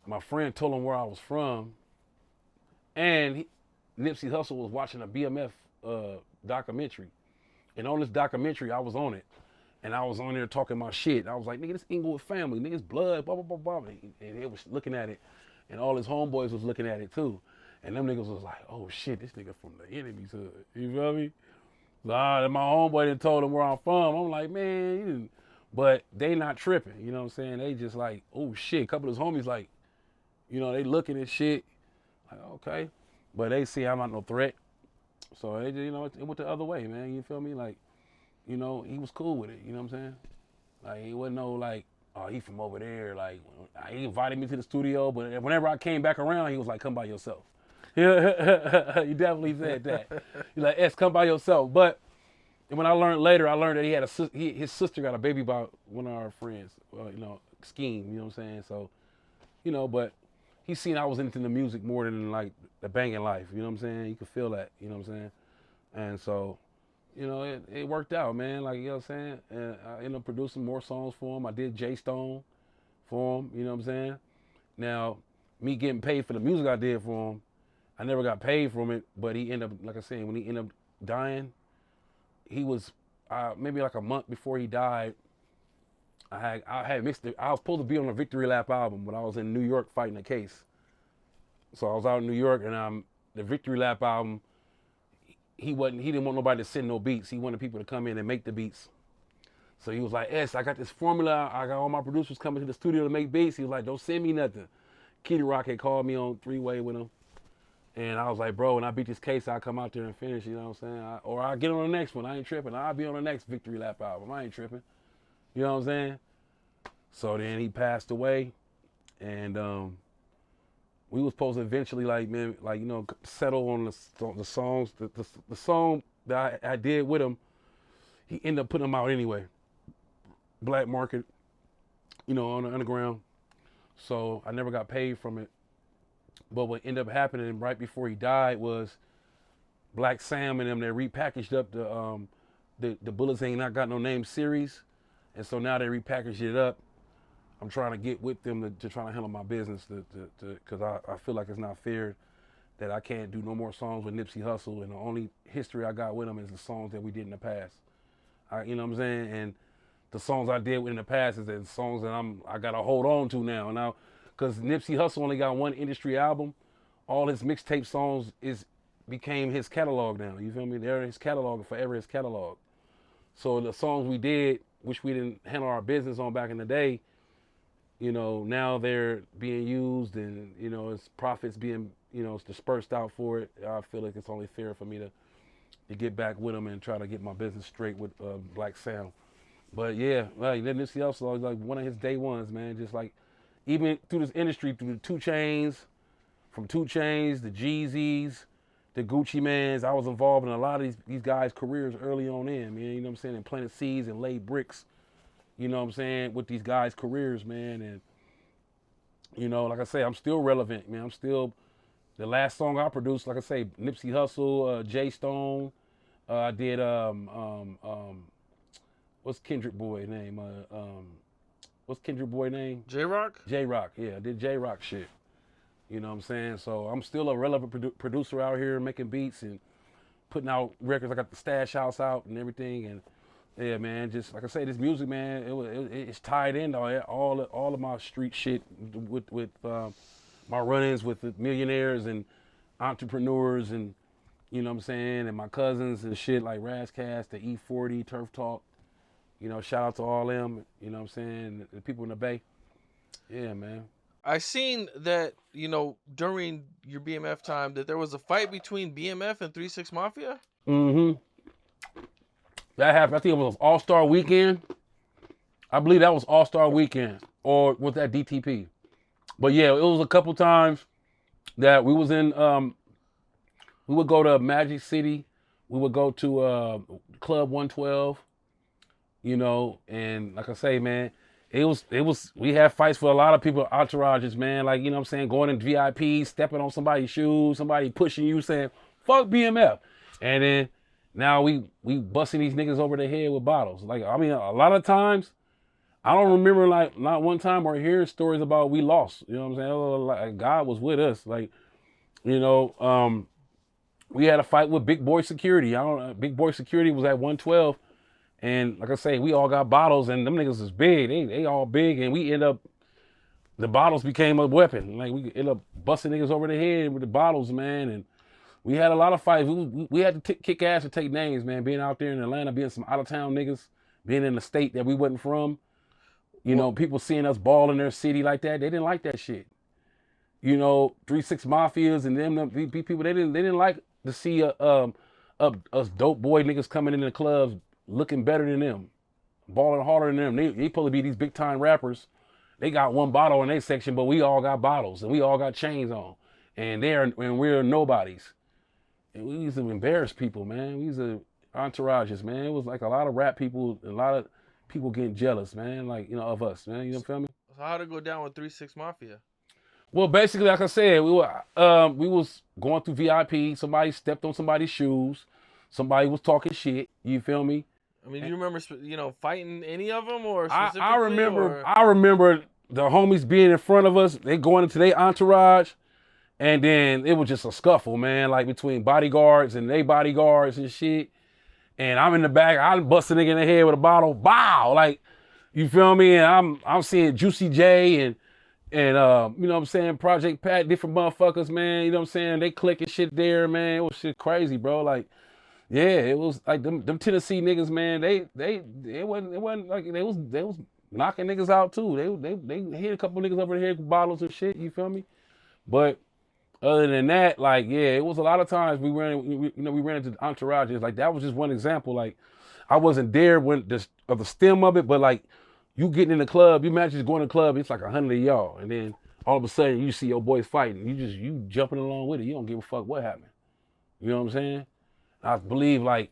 my friend told him where I was from, and Nipsey Hussle was watching a BMF documentary. And on this documentary, I was on it. And I was on there talking my shit. I was like, nigga, this Inglewood family, nigga's blood, blah, blah, blah, blah. And they was looking at it, and all his homeboys was looking at it too. And them niggas was like, oh shit, this nigga from the enemy's hood. You feel me? And my homeboy done told him where I'm from. I'm like, man, you didn't. But they not tripping, you know what I'm saying? They just like, oh shit. A couple of his homies like, they looking at shit. Like, okay. But they see I'm not no threat. So they just, it went the other way, man. You feel me? Like, he was cool with it, you know what I'm saying? Like, he wasn't no like, oh, he from over there. Like, he invited me to the studio, but whenever I came back around, he was like, come by yourself. Yeah, he definitely said that. He's like, S, come by yourself. But when I learned later, that he had his sister got a baby by one of our friends. Scheme. You know what I'm saying? So, but he seen I was into the music more than like the banging life. You know what I'm saying? You could feel that. You know what I'm saying? And so, it worked out, man. Like, you know what I'm saying? And I ended up producing more songs for him. I did J Stone for him. You know what I'm saying? Now, me getting paid for the music I did for him, I never got paid from it, but he ended up, like I said, when he ended up dying, he was maybe like a month before he died. I was supposed to be on a Victory Lap album, but I was in New York fighting a case. So I was out in New York, and the Victory Lap album, he didn't want nobody to send no beats. He wanted people to come in and make the beats. So he was like, S, I got this formula. I got all my producers coming to the studio to make beats. He was like, don't send me nothing. Kitty Rock had called me on three-way with him. And I was like, bro, when I beat this case, I'll come out there and finish, you know what I'm saying? Or I'll get on the next one. I ain't tripping. I'll be on the next Victory Lap album. I ain't tripping. You know what I'm saying? So then he passed away. And we was supposed to eventually, settle on the songs. The song that I did with him, he ended up putting them out anyway. Black market, on the underground. So I never got paid from it. But what ended up happening right before he died was Black Sam and them, they repackaged up the Bullets Ain't Not Got No Name series. And so now they repackaged it up. I'm trying to get with them to try to handle my business because I feel like it's not fair that I can't do no more songs with Nipsey Hussle, and the only history I got with him is the songs that we did in the past. You know what I'm saying? And the songs I did in the past is the songs that I got to hold on to now, because Nipsey Hussle only got one industry album. All his mixtape songs became his catalog now. You feel me? They're his catalog, forever his catalog. So the songs we did, which we didn't handle our business on back in the day, now they're being used, and it's profits being it's dispersed out for it. I feel like it's only fair for me to get back with them and try to get my business straight with Black Sound. But yeah, like Nipsey Hussle was like one of his day ones, man. Just like even through this industry, through the 2 Chainz, from 2 Chainz, the Jeezys, the Gucci Mans, I was involved in a lot of these guys' careers early on in, man. You know what I'm saying? And planted seeds and laid bricks. You know what I'm saying, with these guys' careers, man. And, like I say, I'm still relevant, man. I'm still, the last song I produced, like I say, Nipsey Hussle, Jay Stone. I did, what's Kendrick boy name? J-Rock? J-Rock, yeah. I did J-Rock shit. You know what I'm saying? So I'm still a relevant producer out here making beats and putting out records. I got the Stash House out and everything, and yeah, man, just like I say, this music, man, it's tied in all of my street shit with my run-ins with the millionaires and entrepreneurs, and you know what I'm saying, and my cousins and shit like Razcast, the E40, Turf Talk. Shout out to all them. You know what I'm saying, the people in the Bay. Yeah, man. I seen that during your BMF time that there was a fight between BMF and 3 6 Mafia. Mm-hmm. That happened. I think it was All-Star Weekend. I believe that was All-Star Weekend, or was that DTP? But yeah, it was a couple times that we was in. We would go to Magic City. We would go to Club 112. And like I say, man, it was. We had fights for a lot of people, entourages, man. Like, you know what I'm saying, going in VIP, stepping on somebody's shoes, somebody pushing you, saying "fuck BMF," and then. Now we busting these niggas over the head with bottles. Like, I mean, a lot of times, I don't remember, like, not one time or hearing stories about we lost. You know what I'm saying? Like, God was with us. Like, we had a fight with Big Boy Security. Big Boy Security was at 112. And like I say, we all got bottles, and them niggas is big. They all big, and the bottles became a weapon. Like, we ended up busting niggas over the head with the bottles, man. And we had a lot of fights. We had to kick ass and take names, man. Being out there in Atlanta, being some out-of-town niggas, being in a state that we wasn't from. People seeing us ball in their city like that, they didn't like that shit. 3 6 Mafias and them people, they didn't like to see us dope boy niggas coming into the clubs looking better than them, balling harder than them. They supposed to be these big-time rappers. They got one bottle in their section, but we all got bottles, and we all got chains on. And we're nobodies. And we used to embarrass people, man. We used to entourages, man. It was like a lot of rap people, a lot of people getting jealous, man. Like, of us, man. You know what I mean? So how'd it go down with 3 6 Mafia? Well, basically, like I said, we was going through VIP. Somebody stepped on somebody's shoes. Somebody was talking shit. You feel me? I mean, do you remember, fighting any of them, or specifically? I remember the homies being in front of us. They going into their entourage. And then it was just a scuffle, man, like between bodyguards and they bodyguards and shit. And I'm in the back, I bust a nigga in the head with a bottle, bow, like, you feel me? And I'm seeing Juicy J and you know what I'm saying, Project Pat, different motherfuckers, man, you know what I'm saying? They clicking shit there, man. It was shit crazy, bro. Like, Yeah, it was like them Tennessee niggas, man. It wasn't like they was knocking niggas out too. They hit a couple niggas over the head with bottles and shit. You feel me? But other than that, like yeah, it was a lot of times we ran into entourages. Like that was just one example. Like I wasn't there when the stem of it, but like you getting in the club, you imagine just going to the club, it's like 100 of y'all, and then all of a sudden you see your boys fighting. You jumping along with it. You don't give a fuck what happened. You know what I'm saying? I believe like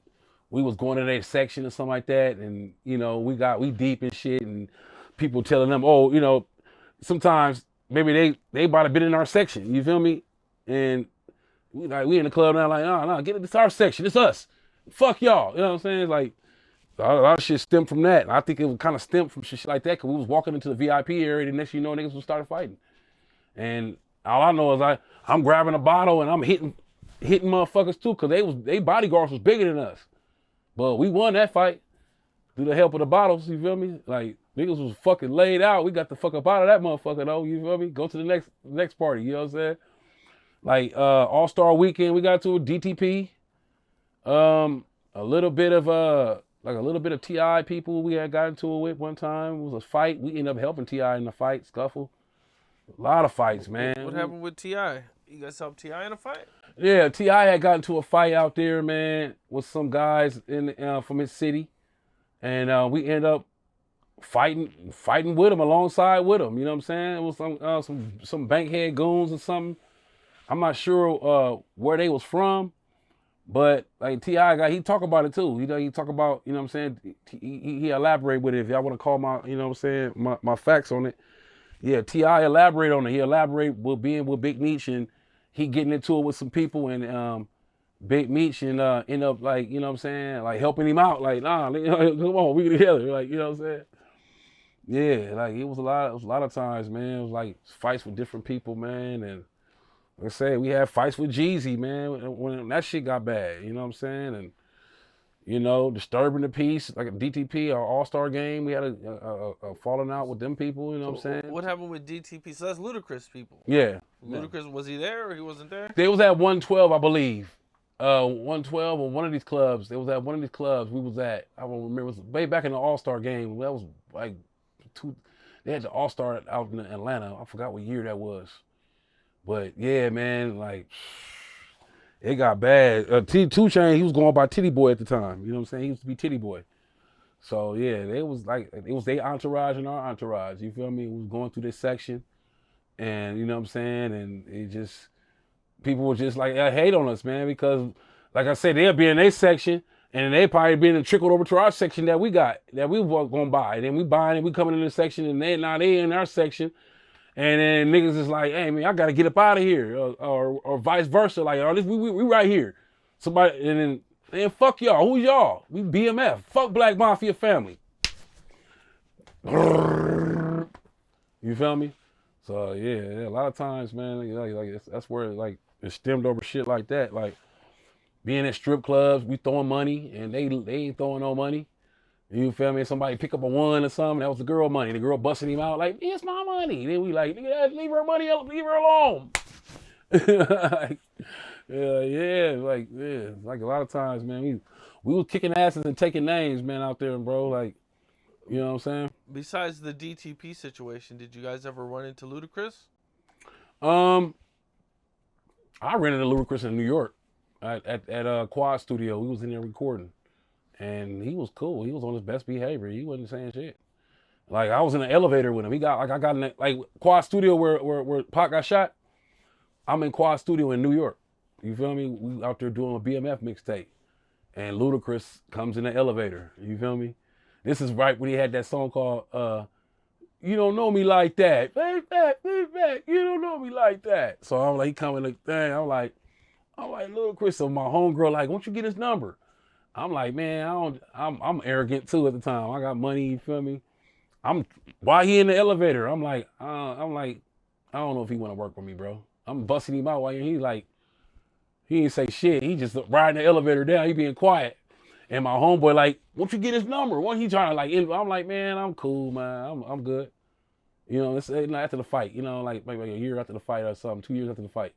we was going to their section or something like that, and you know we deep in shit, and people telling them, oh, you know, sometimes maybe they might have been in our section. You feel me? And we in the club now, like no, get it. It's our section. It's us. Fuck y'all. You know what I'm saying? It's like a lot of shit stemmed from that. And I think it would kind of stem from shit like that because we was walking into the VIP area, and the next thing you know, niggas would start fighting. And all I know is I'm grabbing a bottle and I'm hitting motherfuckers too, cause they bodyguards was bigger than us. But we won that fight through the help of the bottles, you feel me? Like niggas was fucking laid out. We got the fuck up out of that motherfucker though, you feel me? Go to the next party, you know what I'm saying? Like All-Star Weekend, we got to a DTP. A little bit of T.I. people we had gotten to it with one time. It was a fight. We ended up helping T.I. in the fight, scuffle. A lot of fights, man. What happened with T.I.? You guys helped T.I. in a fight? Yeah, T.I. had gotten to a fight out there, man, with some guys from his city. And we ended up fighting with him, alongside with him. You know what I'm saying? It was some bankhead goons or something. I'm not sure where they was from, but like T.I. guy, he talk about it too. He talk about, you know what I'm saying? He elaborate with it. If y'all want to call my, you know what I'm saying, my facts on it. Yeah, T.I. elaborate on it. He elaborate with being with Big Meech, and he getting into it with some people, and Big Meech and end up like, you know what I'm saying, like helping him out. Like, nah, come on, we together. Like, you know what I'm saying? Yeah, like it was a lot of times, man. It was like fights with different people, man. And like I said, we had fights with Jeezy, man, when that shit got bad. You know what I'm saying? And you know, disturbing the peace, like a DTP or All-Star game. We had a falling out with them people, you know what I'm saying? What happened with DTP? So that's Ludacris people. Yeah. Ludacris, was he there or he wasn't there? They was at 112, I believe. 112 or one of these clubs. They was at one of these clubs we was at. I don't remember. It was way back in the All-Star game. That was like they had the All-Star out in Atlanta. I forgot what year that was. But yeah, man, like it got bad. 2 Chainz, he was going by Titty Boy at the time. You know what I'm saying? He used to be Titty Boy. So yeah, it was their entourage and our entourage. You feel me? We was going through this section, and you know what I'm saying? And it just, people were just like hate on us, man, because like I said, they'll be in their section, and they probably being trickled over to our section that we were going by. And then we buying it, we coming in the section, and they in our section. And then niggas is like, hey man, I gotta get up out of here, or vice versa. Like, oh, we right here. Somebody, and then fuck y'all. Who's y'all? We BMF. Fuck Black Mafia family. You feel me? So yeah, a lot of times, man, like that's where like it stemmed over shit like that. Like being at strip clubs, we throwing money, and they ain't throwing no money. You feel me? Somebody pick up a one or something, that was the girl money. The girl busting him out like, it's my money. Then we like, nigga, leave her money, leave her alone. Like, like a lot of times, man, we was kicking asses and taking names, man, out there, bro. Like, you know what I'm saying? Besides the DTP situation, did you guys ever run into Ludacris? I ran into Ludacris in New York at Quad Studio. We was in there recording. And he was cool. He was on his best behavior. He wasn't saying shit. Like I was in an elevator with him. I got in like Quad Studio where Pac got shot. I'm in Quad Studio in New York. You feel me? We out there doing a BMF mixtape. And Ludacris comes in the elevator. You feel me? This is right when he had that song called You Don't Know Me Like That. Back, you don't know me like that. So I'm like, he coming like, dang, I'm like Ludacris. So my homegirl like, won't you get his number? I'm like, man, I'm arrogant too at the time. I got money, you feel me? Why he in the elevator? I'm like, I don't know if he want to work with me, bro. I'm busting him out while he's like, he ain't say shit. He just riding the elevator down. He being quiet. And my homeboy like, won't you get his number? Why he trying to like, I'm like, man, I'm cool, man. I'm good. You know, it's after the fight, you know, like maybe a year after the fight or something, 2 years after the fight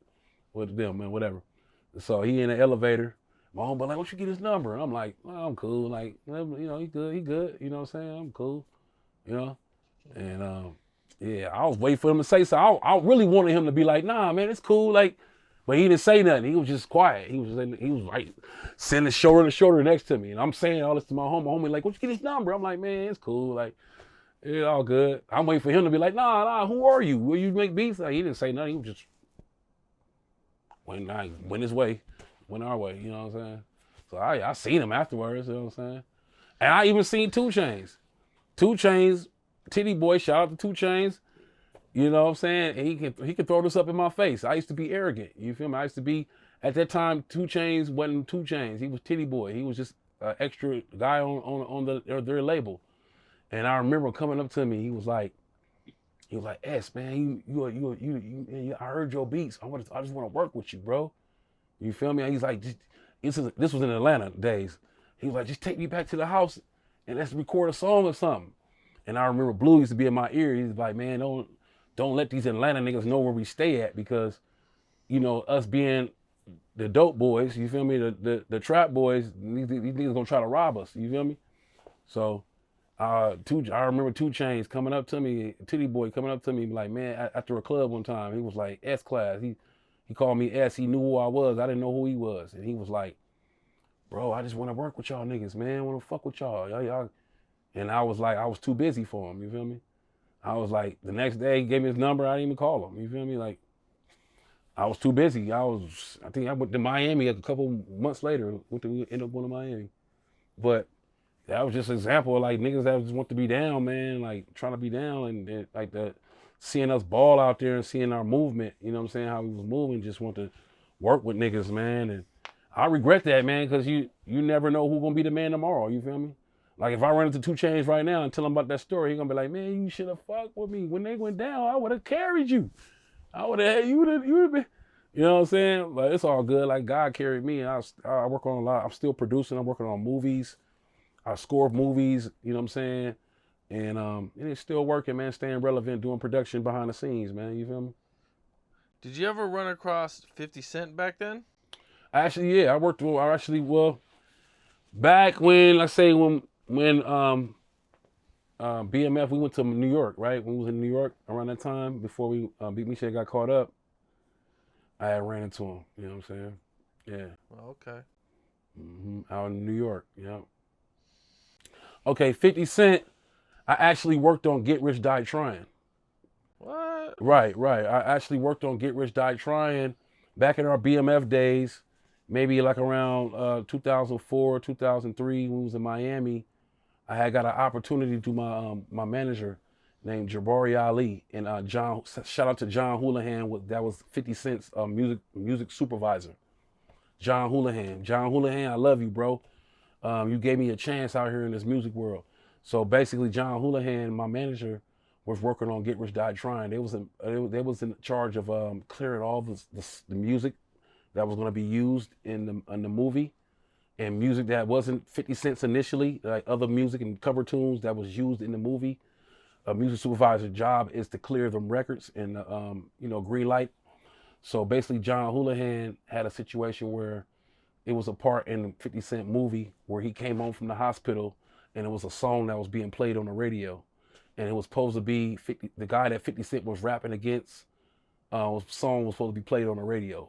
with them, man, whatever. So he in the elevator. My homeboy like, "What you get his number?" And I'm like, "Oh, I'm cool. Like, he good. You know what I'm saying? I'm cool. You know." And yeah, I was waiting for him to say so. I really wanted him to be like, "Nah, man, it's cool." Like, but he didn't say nothing. He was just quiet. He was like sitting shoulder to shoulder next to me, and I'm saying all this to my homie. My homie like, "What you get his number?" I'm like, "Man, it's cool. Like, it's all good." I'm waiting for him to be like, "Nah, who are you? Will you make beats?" Like, he didn't say nothing. He was just went his way, went our way. You know what I'm saying? So I seen him afterwards. You know what I'm saying? And I even seen 2 Chainz. 2 Chainz, Titty Boy. Shout out to 2 Chainz. You know what I'm saying? And he can throw this up in my face. I used to be arrogant. You feel me? I used to be at that time. 2 Chainz wasn't 2 Chainz. He was Titty Boy. He was just an extra guy on their label. And I remember coming up to me. He was like, "S, man, I heard your beats. I just want to work with you, bro. You feel me?" And he's like, this was in Atlanta days. He was like, "Just take me back to the house and let's record a song or something." And I remember Blue used to be in my ear. He's like, "Man, don't let these Atlanta niggas know where we stay at, because, us being the dope boys, you feel me, the trap boys, these niggas gonna try to rob us, you feel me?" So I remember 2 Chainz coming up to me, Titty Boy coming up to me like, man, after a club one time, he was like, "S Class." He called me S. He knew who I was. I didn't know who he was. And he was like, "Bro, I just want to work with y'all niggas, man. I want to fuck with y'all. Y'all." And I was like, I was too busy for him, you feel me? I was like, the next day he gave me his number, I didn't even call him, you feel me? Like, I was too busy. I think I went to Miami a couple months later, end up going to Miami. But that was just an example of like niggas that just want to be down, man, like trying to be down, and like seeing us ball out there and seeing our movement, you know what I'm saying, how we was moving, just want to work with niggas, man. And I regret that, man, because you never know who's gonna be the man tomorrow, you feel me? Like, if I run into 2 Chainz right now and tell him about that story, he gonna be like, "Man, you should have fucked with me. When they went down, I would have carried you. I would have, you would have been," you know what I'm saying? But it's all good. Like, God carried me, and I work on a lot. I'm still producing. I'm working on movies. I score movies, you know what I'm saying? And it's still working, man, staying relevant, doing production behind the scenes, man, you feel me? Did you ever run across 50 Cent back then? Actually, yeah, back when, let's say when BMF, we went to New York, right? When we was in New York around that time, before Big Meech got caught up, I had ran into him, you know what I'm saying? Yeah. Well, okay. Out in New York, yeah. Okay, 50 Cent, I actually worked on Get Rich Die Trying. What? Right. I actually worked on Get Rich Die Trying back in our BMF days, maybe like around 2004, 2003, when we was in Miami. I had got an opportunity to do my manager named Jabari Ali, and shout out to John Houlihan, that was 50 Cent's music supervisor. John Houlihan, I love you, bro. You gave me a chance out here in this music world. So basically, John Houlihan, my manager, was working on Get Rich Die Trying. They was in charge of clearing all the music that was going to be used in the movie, and music that wasn't 50 cents initially, like other music and cover tunes that was used in the movie. A music supervisor's job is to clear them records and green light. So basically, John Houlihan had a situation where it was a part in the 50 Cent movie where he came home from the hospital, and it was a song that was being played on the radio. And it was supposed to be the guy that 50 Cent was rapping against, song was supposed to be played on the radio,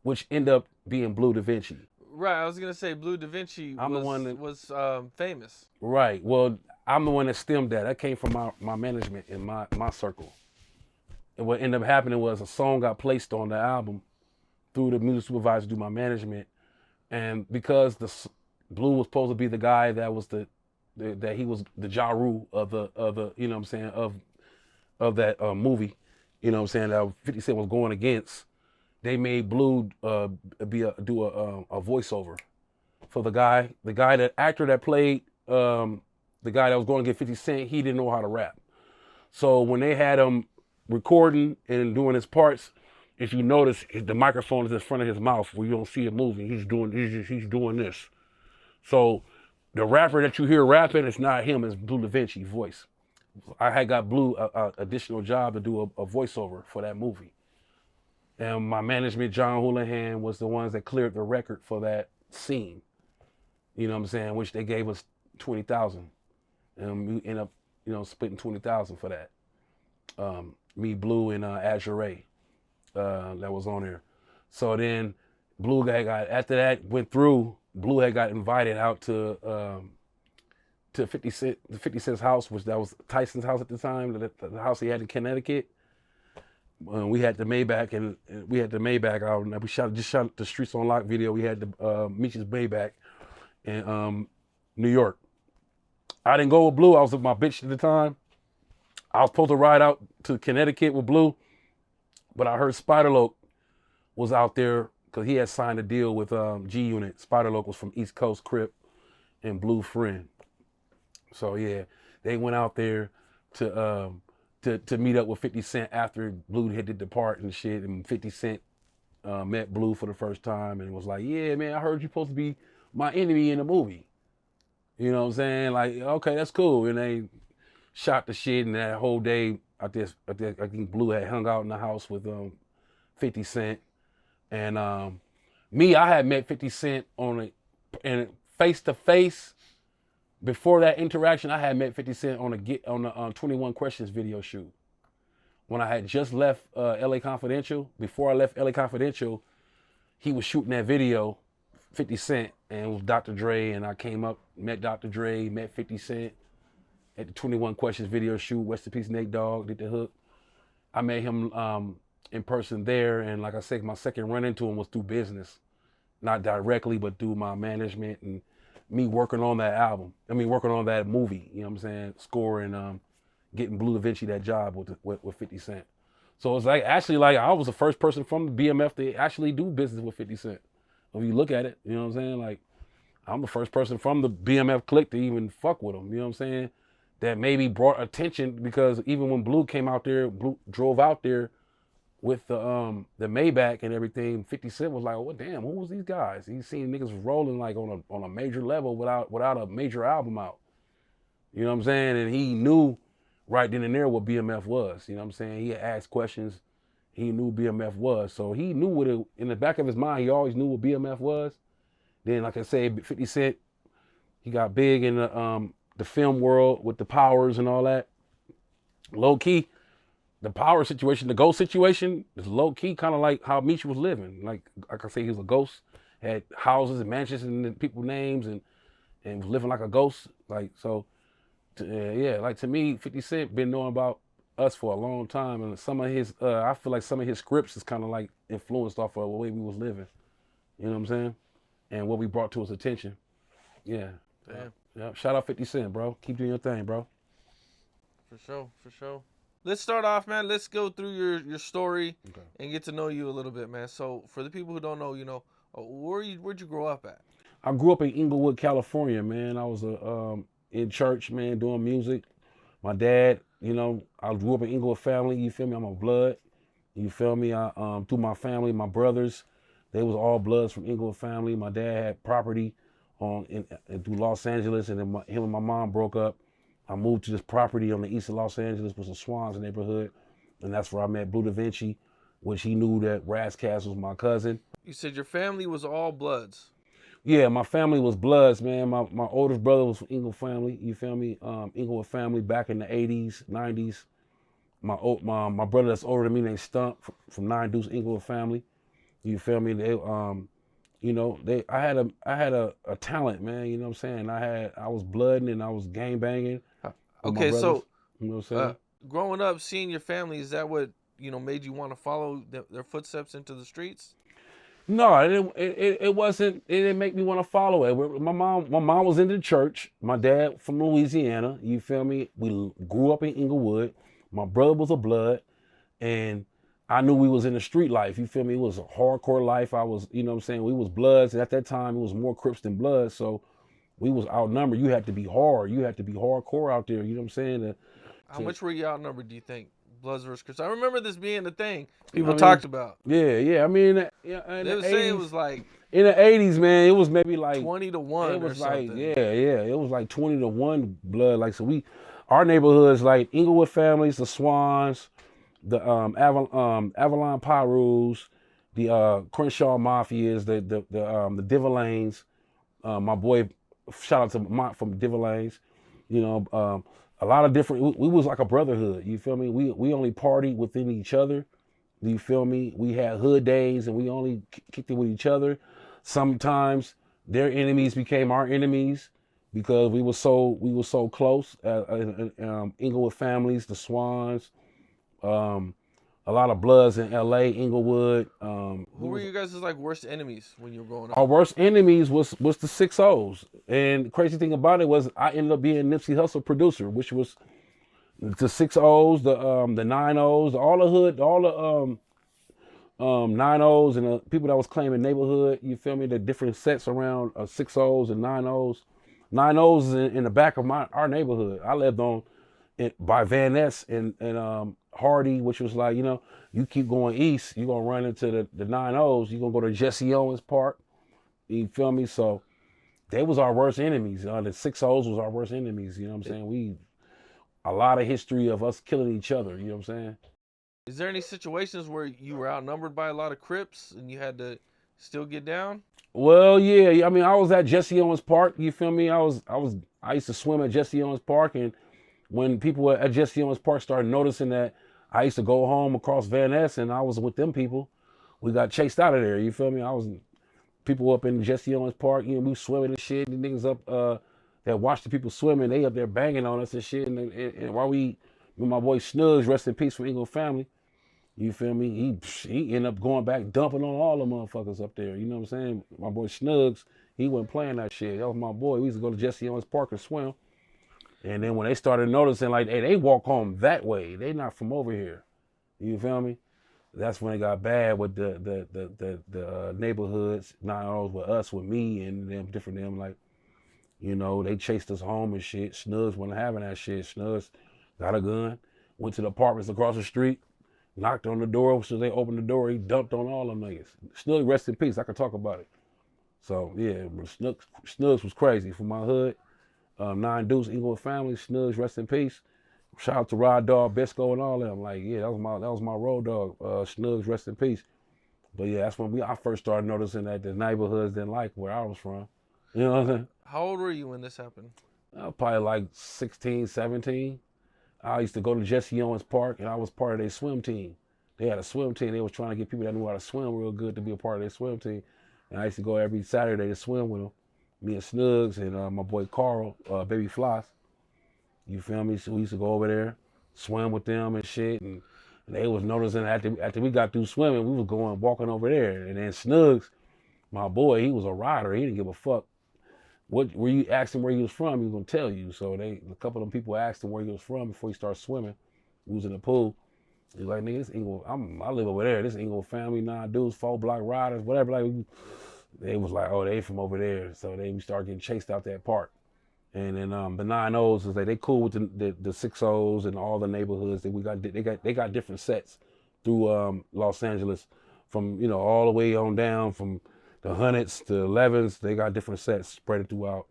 which ended up being Blue Da Vinci. Right, I was gonna say Blue Da Vinci was famous. Right, well, I'm the one that stemmed that. That came from my management in my circle. And what ended up happening was a song got placed on the album through the music supervisor, through my management. And because Blue was supposed to be the guy that was that he was the Ja Rule of the you know what I'm saying, of that movie, you know what I'm saying, that 50 Cent was going against, they made Blue do a voiceover for the actor that played the guy that was going to get 50 Cent. He didn't know how to rap. So when they had him recording and doing his parts, if you notice, the microphone is in front of his mouth where you don't see it moving. He's doing this. So the rapper that you hear rapping, it's not him, it's Blue Da Vinci voice. I had got Blue a additional job to do a voiceover for that movie. And my management, John Houlihan, was the ones that cleared the record for that scene. You know what I'm saying? Which they gave us 20,000, and we end up, splitting 20,000 for that. Me, Blue, and Azure that was on there. So then Blue got after that went through. Blue had got invited out to 50 Cent's house, which that was Tyson's house at the time, the house he had in Connecticut. We had the Maybach, and we had the Maybach out. And we shot the Streets on Lock video. We had the Meech's Maybach in New York. I didn't go with Blue. I was with my bitch at the time. I was supposed to ride out to Connecticut with Blue, but I heard Spider-Loc was out there because he had signed a deal with G-Unit. Spider-Loc was from East Coast, Crip, and Blue friend. So yeah, they went out there to meet up with 50 Cent after Blue had to depart and shit, and 50 Cent met Blue for the first time and was like, yeah, man, I heard you're supposed to be my enemy in the movie. You know what I'm saying? Like, okay, that's cool. And they shot the shit, and that whole day, I think Blue had hung out in the house with 50 Cent. And I had met 50 Cent and face to face. Before that interaction, I had met 50 Cent on the 21 Questions video shoot. When I had just left LA Confidential, before I left LA Confidential, he was shooting that video, 50 Cent, and it was Dr. Dre, and I came up, met Dr. Dre, met 50 Cent at the 21 Questions video shoot. Rest in peace, Nate Dogg, did the hook. I met him in person there, and like I said, my second run into him was through business. Not directly, but through my management and me working on that album. Working on that movie, you know what I'm saying? Scoring, getting Blue Da Vinci that job with 50 Cent. So it's I was the first person from the BMF to actually do business with 50 Cent. If you look at it, you know what I'm saying? Like, I'm the first person from the BMF clique to even fuck with him, you know what I'm saying? That maybe brought attention, because even when Blue came out there, Blue drove out there with the Maybach and everything, 50 Cent was like, oh, damn, who was these guys? He's seen niggas rolling like on a major level without a major album out. You know what I'm saying? And he knew right then and there what BMF was. You know what I'm saying? He had asked questions. He knew BMF was. So he knew in the back of his mind, he always knew what BMF was. Then, like I said, 50 Cent, he got big in the film world with the powers and all that. Low key, the power situation, the ghost situation is low key, kind of like how Meech was living. Like I say, he was a ghost, had houses and mansions and people's names, and was living like a ghost. Like, so, to me, 50 Cent been knowing about us for a long time, and some of his, I feel like some of his scripts is kind of like influenced off of the way we was living. You know what I'm saying? And what we brought to his attention. Yeah. Damn. Yeah. Shout out 50 Cent, bro. Keep doing your thing, bro. For sure. Let's start off, man. Let's go through your story and get to know you a little bit, man. So for the people who don't know, where'd you grow up at? I grew up in Inglewood, California, man. I was in church, man, doing music. My dad, I grew up in Inglewood family. You feel me? I'm a blood. You feel me? I through my family, my brothers, they was all bloods from Inglewood family. My dad had property through Los Angeles, and then him and my mom broke up. I moved to this property on the east of Los Angeles, was the Swans neighborhood, and that's where I met Blue Da Vinci, which he knew that Razzcast was my cousin. You said your family was all bloods. Yeah, my family was bloods, man. My oldest brother was from Inglewood family. You feel me? Inglewood family back in the 80s, 90s. My brother that's older than me named Stump from Nine Deuce Inglewood family. You feel me? They I had a talent, man. You know what I'm saying? I was blooding and I was gang banging. Okay, so you know what I'm saying? Growing up, seeing your family, is that what made you want to follow their footsteps into the streets? No, it wasn't. It didn't make me want to follow it. My mom was in the church. My dad from Louisiana. You feel me? We grew up in Inglewood. My brother was a blood, and I knew we was in the street life. You feel me? It was a hardcore life. I was, you know what I'm saying? We was bloods. And at that time, it was more Crips than bloods. So we was outnumbered. You had to be hard. You had to be hardcore out there. You know what I'm saying? How much were you outnumbered, do you think? Bloods versus Crips. I remember this being the thing people talked about. Yeah. I mean, they were saying it was like in the 80s, man. It was maybe like 20-1. It was or like something. It was like 20-1 blood. Like, so our neighborhoods like Inglewood families, the Swans, the Avalon Pyrus, the Crenshaw Mafias, the Divalanes. My boy, shout out to Mont from Divalanes. You know, a lot of different. We was like a brotherhood. You feel me? We only partied within each other. You feel me? We had hood days and we only kicked it with each other. Sometimes their enemies became our enemies because we were so close. Inglewood families, the Swans, a lot of Bloods in L.A., Inglewood. Who were you guys' like worst enemies when you were growing up? Our worst enemies was the 6-0s. And the crazy thing about it was I ended up being Nipsey Hussle producer, which was the 6-0s, the 9-0s, all the hood, all the 9-0s and the people that was claiming neighborhood. You feel me? The different sets around 6-0s and 9-0s. 9-0s is in the back of our neighborhood. I lived on by Van Ness and Hardy, which was like, you know, you keep going east, you're gonna run into the 9-0s. You're gonna go to Jesse Owens Park. You feel me? So they was our worst enemies. The 6-0s was our worst enemies. You know what I'm saying? A lot of history of us killing each other. You know what I'm saying? Is there any situations where you were outnumbered by a lot of Crips and you had to still get down? Well, yeah. I mean, I was at Jesse Owens Park. You feel me? I used to swim at Jesse Owens Park, and when people at Jesse Owens Park started noticing that I used to go home across Van Ness and I was with them people, we got chased out of there. You feel me? People up in Jesse Owens Park. You know, we swimming and shit. And the niggas up that watched the people swimming, they up there banging on us and shit. And while with my boy Snugs, rest in peace from Eagle family. You feel me? He ended up going back dumping on all the motherfuckers up there. You know what I'm saying? My boy Snugs, he wasn't playing that shit. That was my boy. We used to go to Jesse Owens Park and swim. And then when they started noticing, like, hey, they walk home that way. They not from over here. You feel me? That's when it got bad with the neighborhoods. Not always with us, with me and them, different them. Like, you know, they chased us home and shit. Snugs wasn't having that shit. Snugs got a gun, went to the apartments across the street, knocked on the door. So they opened the door, he dumped on all them niggas. Snugs, rest in peace. I could talk about it. So yeah, Snugs was crazy for my hood. 9 Deuce, Inglewood family, Snugs, rest in peace. Shout out to Rod Dog, Bisco, and all them. Like, yeah, that was my road dog. Snugs, rest in peace. But yeah, that's when I first started noticing that the neighborhoods didn't like where I was from. You know what I'm saying? How old were you when this happened? Probably like 16, 17. I used to go to Jesse Owens Park, and I was part of their swim team. They had a swim team. They was trying to get people that knew how to swim real good to be a part of their swim team. And I used to go every Saturday to swim with them. Me and Snugs and my boy Carl, Baby Floss. You feel me? So we used to go over there, swim with them and shit. And they was noticing after we got through swimming, we was walking over there. And then Snugs, my boy, he was a rider. He didn't give a fuck. What were you asking where he was from? He was gonna tell you. So a couple of them people asked him where he was from before he started swimming. He was in the pool. He was like, nigga, this Inglewood, I live over there. This Inglewood family, 9 dudes, 4 block riders, whatever. Like, they was like, oh, they from over there. So we started getting chased out that park. And then the 9-0s was like, they cool with the 6-0s and all the neighborhoods that we got. They got different sets through Los Angeles, from, you know, all the way on down from the hundreds to 11s. They got different sets spread throughout.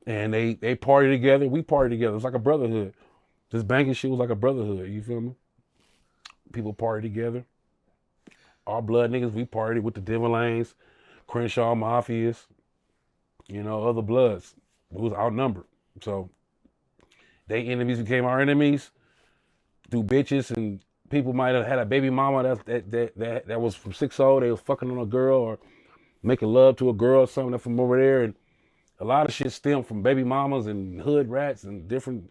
And they party together. We party together. It was like a brotherhood. This banking shit was like a brotherhood. You feel me? People party together. Our blood niggas, we partied with the Divalanes, Crenshaw Mafias, you know, other bloods. It was outnumbered. So they enemies became our enemies through bitches, and people might have had a baby mama that was from 6-0. They was fucking on a girl or making love to a girl or something that from over there. And a lot of shit stemmed from baby mamas and hood rats and different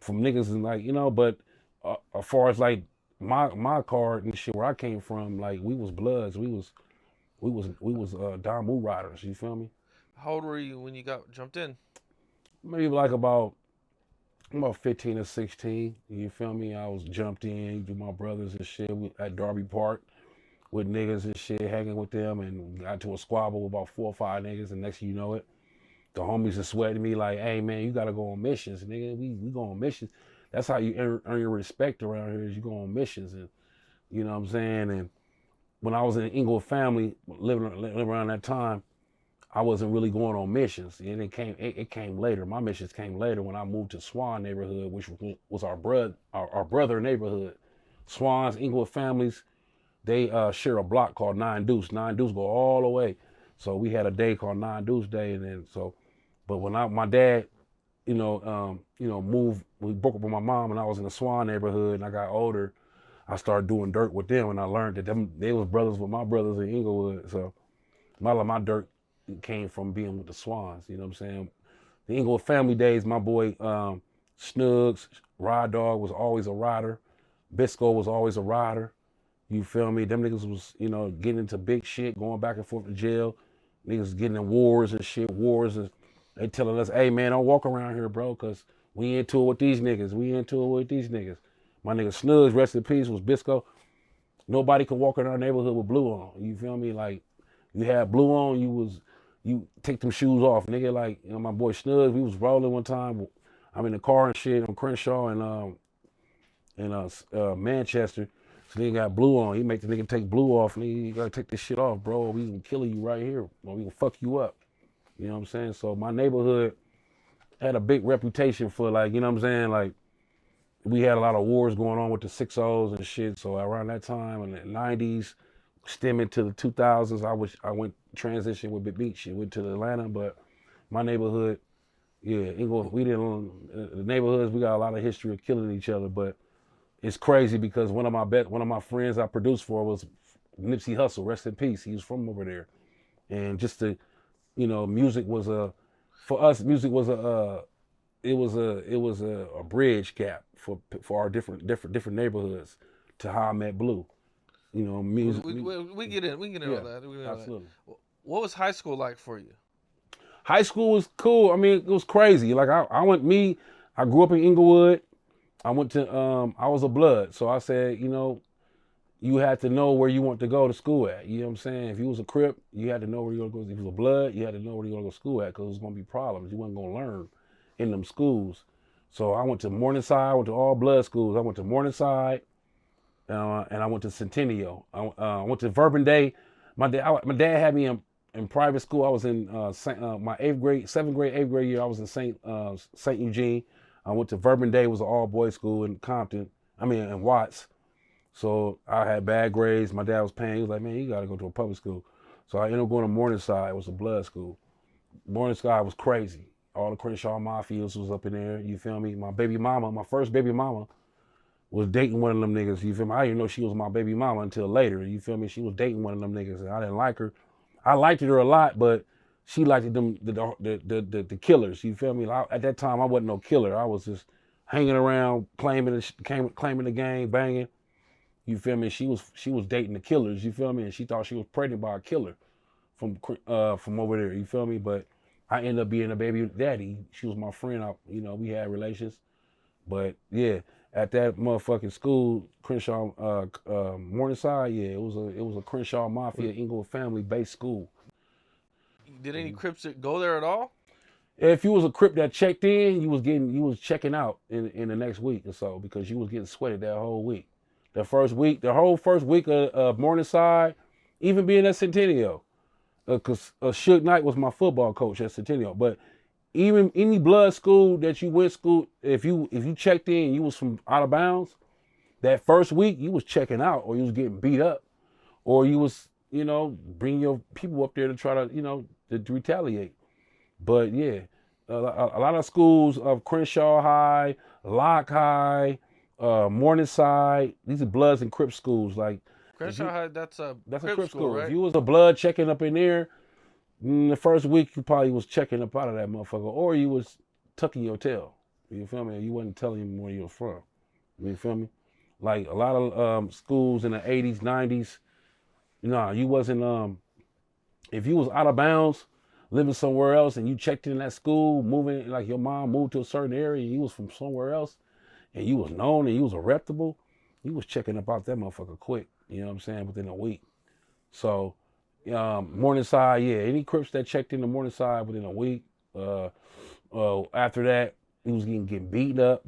from niggas and, like, you know, but as far as like my card and shit where I came from, like, we was bloods. We was Don Moo riders, you feel me? How old were you when you got jumped in? Maybe like about 15 or 16, you feel me? I was jumped in with my brothers and shit at Darby Park with niggas and shit, hanging with them, and got to a squabble with about 4 or 5 niggas, and next thing you know it, the homies are sweating me like, hey man, you gotta go on missions, nigga. We go on missions. That's how you earn your respect around here, is you go on missions. And you know what I'm saying? And when I was in the Inglewood family, living around that time, I wasn't really going on missions. And it came later. My missions came later when I moved to Swan neighborhood, which was our brother neighborhood. Swans, Inglewood families, they share a block called Nine Deuce. Nine Deuce go all the way. So we had a day called Nine Deuce Day, and then but when my dad, moved, we broke up with my mom, and I was in the Swan neighborhood, and I got older, I started doing dirt with them, and I learned that they was brothers with my brothers in Inglewood. So my dirt came from being with the Swans. You know what I'm saying? The Inglewood family days, my boy Snugs, Rod Dog was always a rider. Bisco was always a rider. You feel me? Them niggas was, getting into big shit, going back and forth to jail. Niggas getting in wars and shit, and they telling us, hey man, don't walk around here, bro, cause we into it with these niggas. My nigga Snugs, rest in peace, was Bisco. Nobody could walk in our neighborhood with blue on. You feel me? Like, you had blue on, you take them shoes off, nigga. Like, my boy Snugs, we was rolling one time. I'm in the car and shit on Crenshaw and Manchester. So nigga got blue on. He make the nigga take blue off. Nigga, you gotta take this shit off, bro. We gonna kill you right here. Or we gonna fuck you up. You know what I'm saying? So my neighborhood had a big reputation for, like, you know what I'm saying? Like, we had a lot of wars going on with the 6-0s and shit. So around that time in the 90s, stemming to the 2000s, I went transition with Big Meech and went to Atlanta. But my neighborhood, yeah, the neighborhoods, we got a lot of history of killing each other. But it's crazy because one of my friends I produced for was Nipsey Hussle, rest in peace. He was from over there. And just to, music was for us, music was it was a bridge gap for our different neighborhoods to how I met Blue. Music. We get in. We get in Yeah, on that. absolutely. What was high school like for you? High school was cool. I mean, it was crazy. Like I grew up in Inglewood. I was a blood. So I said, you had to know where you want to go to school at. You know what I'm saying? If you was a Crip, you had to know where you were going to go. If you was a blood, you had to know where you were going to go to school at, because it was going to be problems. You wasn't going to learn in them schools. So I went to Morningside. I went to all blood schools. I went to Morningside, and I went to Centennial. I went to Verbum Day. My dad had me in private school. I was in my 7th grade, 8th grade year. I was in St. Eugene. I went to Verbum Day. It was an all boys school in in Watts. So I had bad grades. My dad was paying. He was like, man, you got to go to a public school. So I ended up going to Morningside. It was a blood school. Morningside was crazy. All the Crenshaw Mafias was up in there. You feel me? My first baby mama, was dating one of them niggas. You feel me? I didn't know she was my baby mama until later. You feel me? She was dating one of them niggas, and I didn't like her. I liked her a lot, but she liked them the killers. You feel me? At that time, I wasn't no killer. I was just hanging around, claiming the game, banging. You feel me? She was dating the killers. You feel me? And she thought she was pregnant by a killer from over there. You feel me? But I ended up being a baby daddy. She was my friend. We had relations. But yeah, at that motherfucking school, Crenshaw, Morningside, yeah, it was a Crenshaw Mafia Inglewood family based school. Did any Crips go there at all? If you was a Crip that checked in, you was checking out in the next week or so, because you was getting sweated that whole week. The whole first week of Morningside, even being at Centennial, because Suge Knight was my football coach at Centennial. But even any blood school that you went school, if you checked in, you was from out of bounds, that first week you was checking out, or you was getting beat up, or you was bring your people up there to try to to retaliate. But yeah, a lot of schools of Crenshaw High, Locke High, Morningside, these are Bloods and Crip schools. Like Crenshaw High, that's a Crip school, right? If you was a Blood checking up in there, the first week you probably was checking up out of that motherfucker, or you was tucking your tail. You feel me? You wasn't telling him where you were from. You feel me? Like a lot of schools in the 80s, 90s, you wasn't. If you was out of bounds, living somewhere else, and you checked in that school, moving, like your mom moved to a certain area, and you was from somewhere else, and you was known and you was reputable, you was checking up out that motherfucker quick. You know what I'm saying? Within a week. So, Morningside, yeah, any Crips that checked into Morningside within a week, after that, you was getting beat up,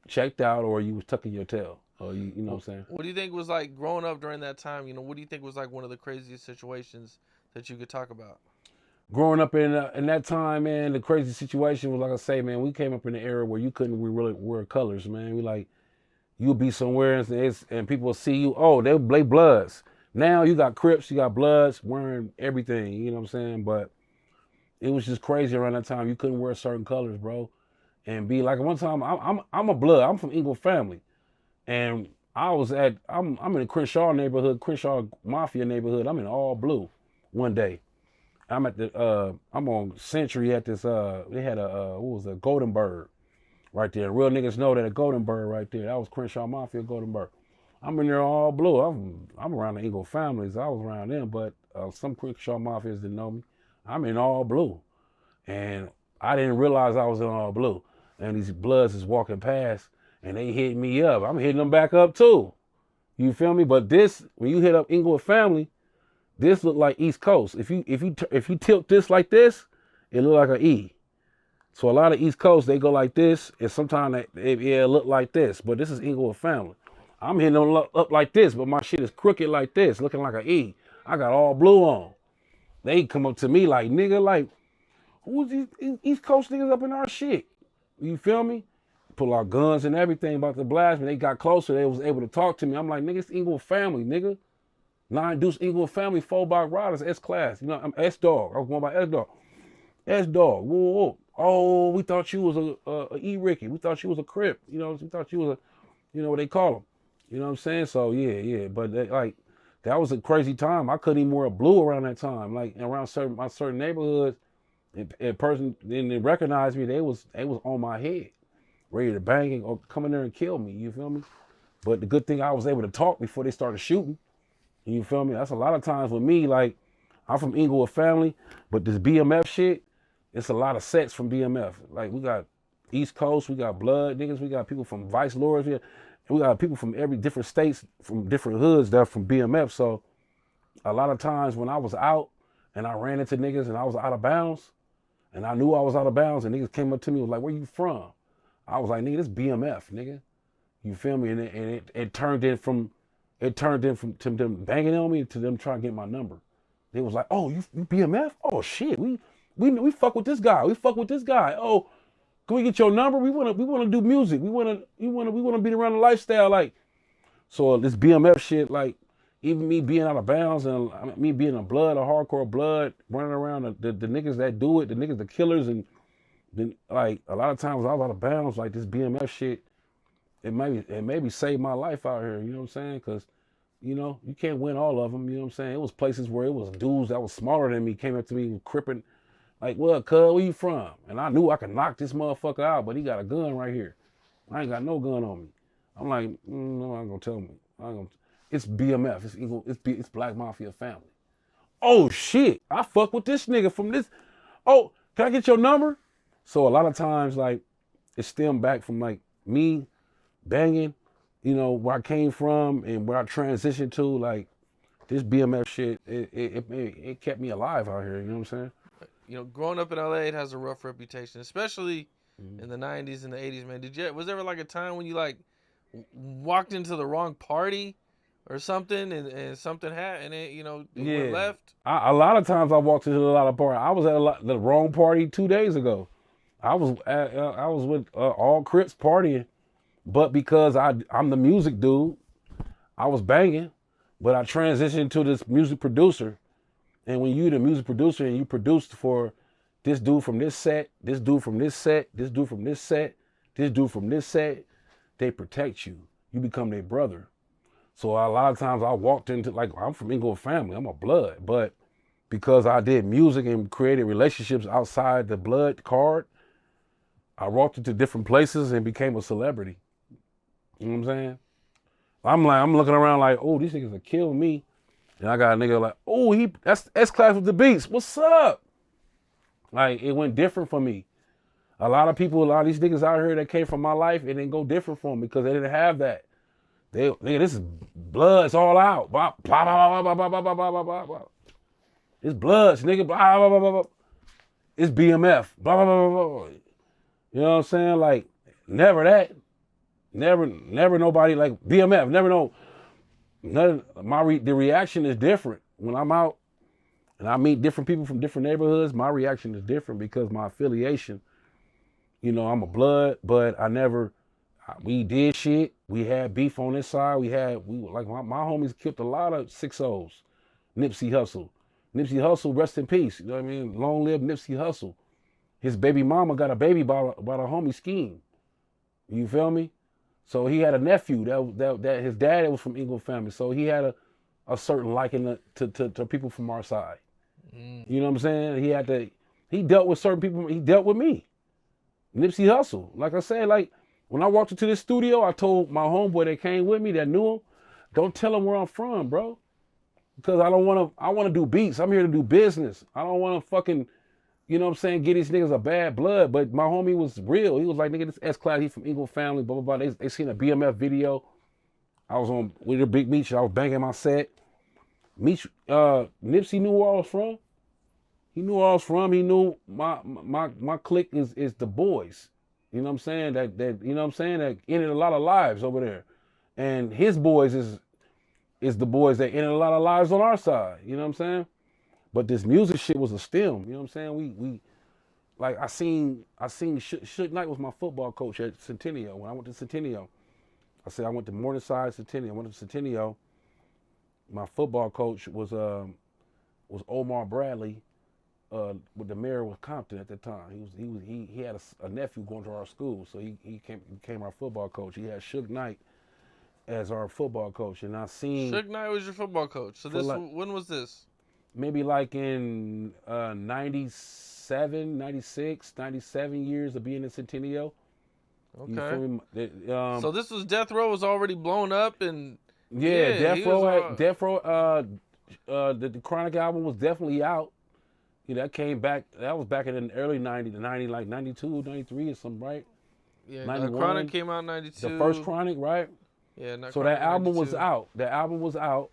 checked out, or you was tucking your tail. Or you know what I'm saying? What do you think was like growing up during that time? What do you think was like one of the craziest situations that you could talk about? Growing up in that time, man, the crazy situation was, like I say, man, we came up in an era where you couldn't really wear colors, man. You'll be somewhere and people will see you. Oh, they bloods. Now you got Crips, you got Bloods wearing everything. You know what I'm saying? But it was just crazy around that time. You couldn't wear certain colors, bro. And be like one time, I'm a Blood. I'm from Eagle family, and I'm in the Crenshaw neighborhood, Crenshaw Mafia neighborhood. I'm in all blue one day. I'm on Century at this, they had a Golden Bird right there. Real niggas know that a Golden Bird right there. That was Crenshaw Mafia Golden Bird. I'm in there all blue. I'm around the Eagle families. I was around them, but some Crenshaw Mafias didn't know me. I'm in all blue. And I didn't realize I was in all blue. And these Bloods is walking past and they hit me up. I'm hitting them back up too. You feel me? But this, when you hit up Inglewood family, this look like East Coast. If you tilt this like this, it look like an E. So a lot of East Coast, they go like this, and sometimes it look like this. But this is Inglewood family. I'm hitting them up like this, but my shit is crooked like this, looking like an E. I got all blue on. They come up to me like, nigga, like, who's these East Coast niggas up in our shit? You feel me? Pull out guns and everything about to blast me. They got closer. They was able to talk to me. I'm like, nigga, it's Inglewood family, nigga. Nine Deuce Inglewood family, 4-block riders, S-Class. You know, I'm S-Dog. I was going by S-Dog. S-Dog. Whoa, whoa. Oh, we thought you was a E-Ricky. We thought you was a Crip. You know, we thought you was a, you know what they call them. You know what I'm saying? So, yeah. But, that was a crazy time. I couldn't even wear a blue around that time. Like, around certain neighborhoods, a person didn't recognize me. They was on my head, ready to bang or come in there and kill me. You feel me? But the good thing, I was able to talk before they started shooting. You feel me? That's a lot of times with me. Like, I'm from Inglewood family, but this BMF shit, it's a lot of sets from BMF. Like, we got East Coast, we got Blood niggas, we got people from Vice Lords here, and we got people from every different states, from different hoods that are from BMF. So a lot of times when I was out and I ran into niggas and I was out of bounds, and I knew I was out of bounds, and niggas came up to me and was like, where you from? I was like, nigga, this BMF, nigga. You feel me? And it turned in from to them banging on me to them trying to get my number. They was like, oh, you BMF? Oh shit, we fuck with this guy. We fuck with this guy. Oh, can we get your number? We wanna do music. We wanna be around the lifestyle. Like, so this BMF shit, like, even me being out of bounds and me being a hardcore Blood, running around the niggas that do it, the niggas, the killers, and then, like, a lot of times I was out of bounds. Like, this BMF shit, it maybe saved my life out here. You know what I'm saying? Because, you know, you can't win all of them. You know what I'm saying? It was places where it was dudes that was smaller than me came up to me cripping, like, well, cuz, where you from? And I knew I could knock this motherfucker out, but he got a gun right here. I ain't got no gun on me. I'm like, no, I ain't gonna tell me. It's BMF. It's Black Mafia family. Oh shit! I fuck with this nigga from this. Oh, can I get your number? So a lot of times, like, it stemmed back from, like, me banging, you know, where I came from and where I transitioned to. Like, this BMF shit, it kept me alive out here. You know what I'm saying? You know, growing up in LA, it has a rough reputation, especially in the 90s and the 80s, man. Was there ever like a time when you like walked into the wrong party or something and something happened and it went left? A lot of times I walked into a lot of parties. I was at the wrong party 2 days ago. I was with all Crips partying, but because I'm the music dude, I was banging, but I transitioned to this music producer. And when you the music producer and you produced for this dude from this set, this dude from this set, this dude from this set, this dude from this set, they protect you. You become their brother. So a lot of times I walked into, like, I'm from Inglewood family, I'm a Blood, but because I did music and created relationships outside the Blood card, I walked into different places and became a celebrity. You know what I'm saying? I'm looking around like, oh, these niggas will kill me. And I got a nigga like, oh, that's S-Class with the beats. What's up? Like, it went different for me. A lot of these niggas out here that came from my life, it didn't go different for them because they didn't have that. Nigga, this is Blood, it's all out. Blah, blah, blah, blah, blah, blah, blah, blah, blah, blah, blah. It's Bloods, nigga, blah, blah, blah, blah, blah. It's BMF, blah, blah, blah, blah, blah. You know what I'm saying? Like, never that. Never nobody like BMF, never know. The reaction is different when I'm out and I meet different people from different neighborhoods. My reaction is different because my affiliation, you know, I'm a Blood, but I We did shit. We had beef on this side. We like my homies killed a lot of 6-0s. Nipsey Hussle. Nipsey Hussle, rest in peace. You know what I mean? Long live Nipsey Hussle. His baby mama got a baby by the homie Scheme. You feel me? So he had a nephew that his dad was from England family. So he had a certain liking to people from our side. You know what I'm saying? He dealt with certain people. He dealt with me. Nipsey Hussle. Like I said, like when I walked into this studio, I told my homeboy that came with me that knew him, don't tell him where I'm from, bro. Because I want to do beats. I'm here to do business. I don't want to fucking, you know what I'm saying, get these niggas a bad blood. But my homie was real. He was like, nigga, this S-Class, he from Eagle family, blah, blah, blah. They seen a BMF video. I was on with the big Meech. I was banging my set. Meech, Nipsey knew where I was from. He knew where I was from. He knew my clique is the boys. You know what I'm saying? That you know what I'm saying? That ended a lot of lives over there. And his boys is the boys that ended a lot of lives on our side. You know what I'm saying? But this music shit was a stem. You know what I'm saying? We like I seen Suge Knight was my football coach at Centennial. When I went to Centennial, I said I went to Morningside Centennial. I went to Centennial. My football coach was Omar Bradley. With the mayor was Compton at the time. He had a nephew going to our school, so he became our football coach. He had Suge Knight as our football coach, and I seen Suge Knight was your football coach. So this when was this? Maybe like in 97, 96, 97 years of being in Centennial. Okay. So this was Death Row was already blown up and Death Row. The Chronic album was definitely out. You know, that came back. That was back in the early 90s, like 92, 93 or something, right? Yeah, Chronic came out in 92. The first Chronic, right? Yeah. So Chronic that album 92. was out. That album was out.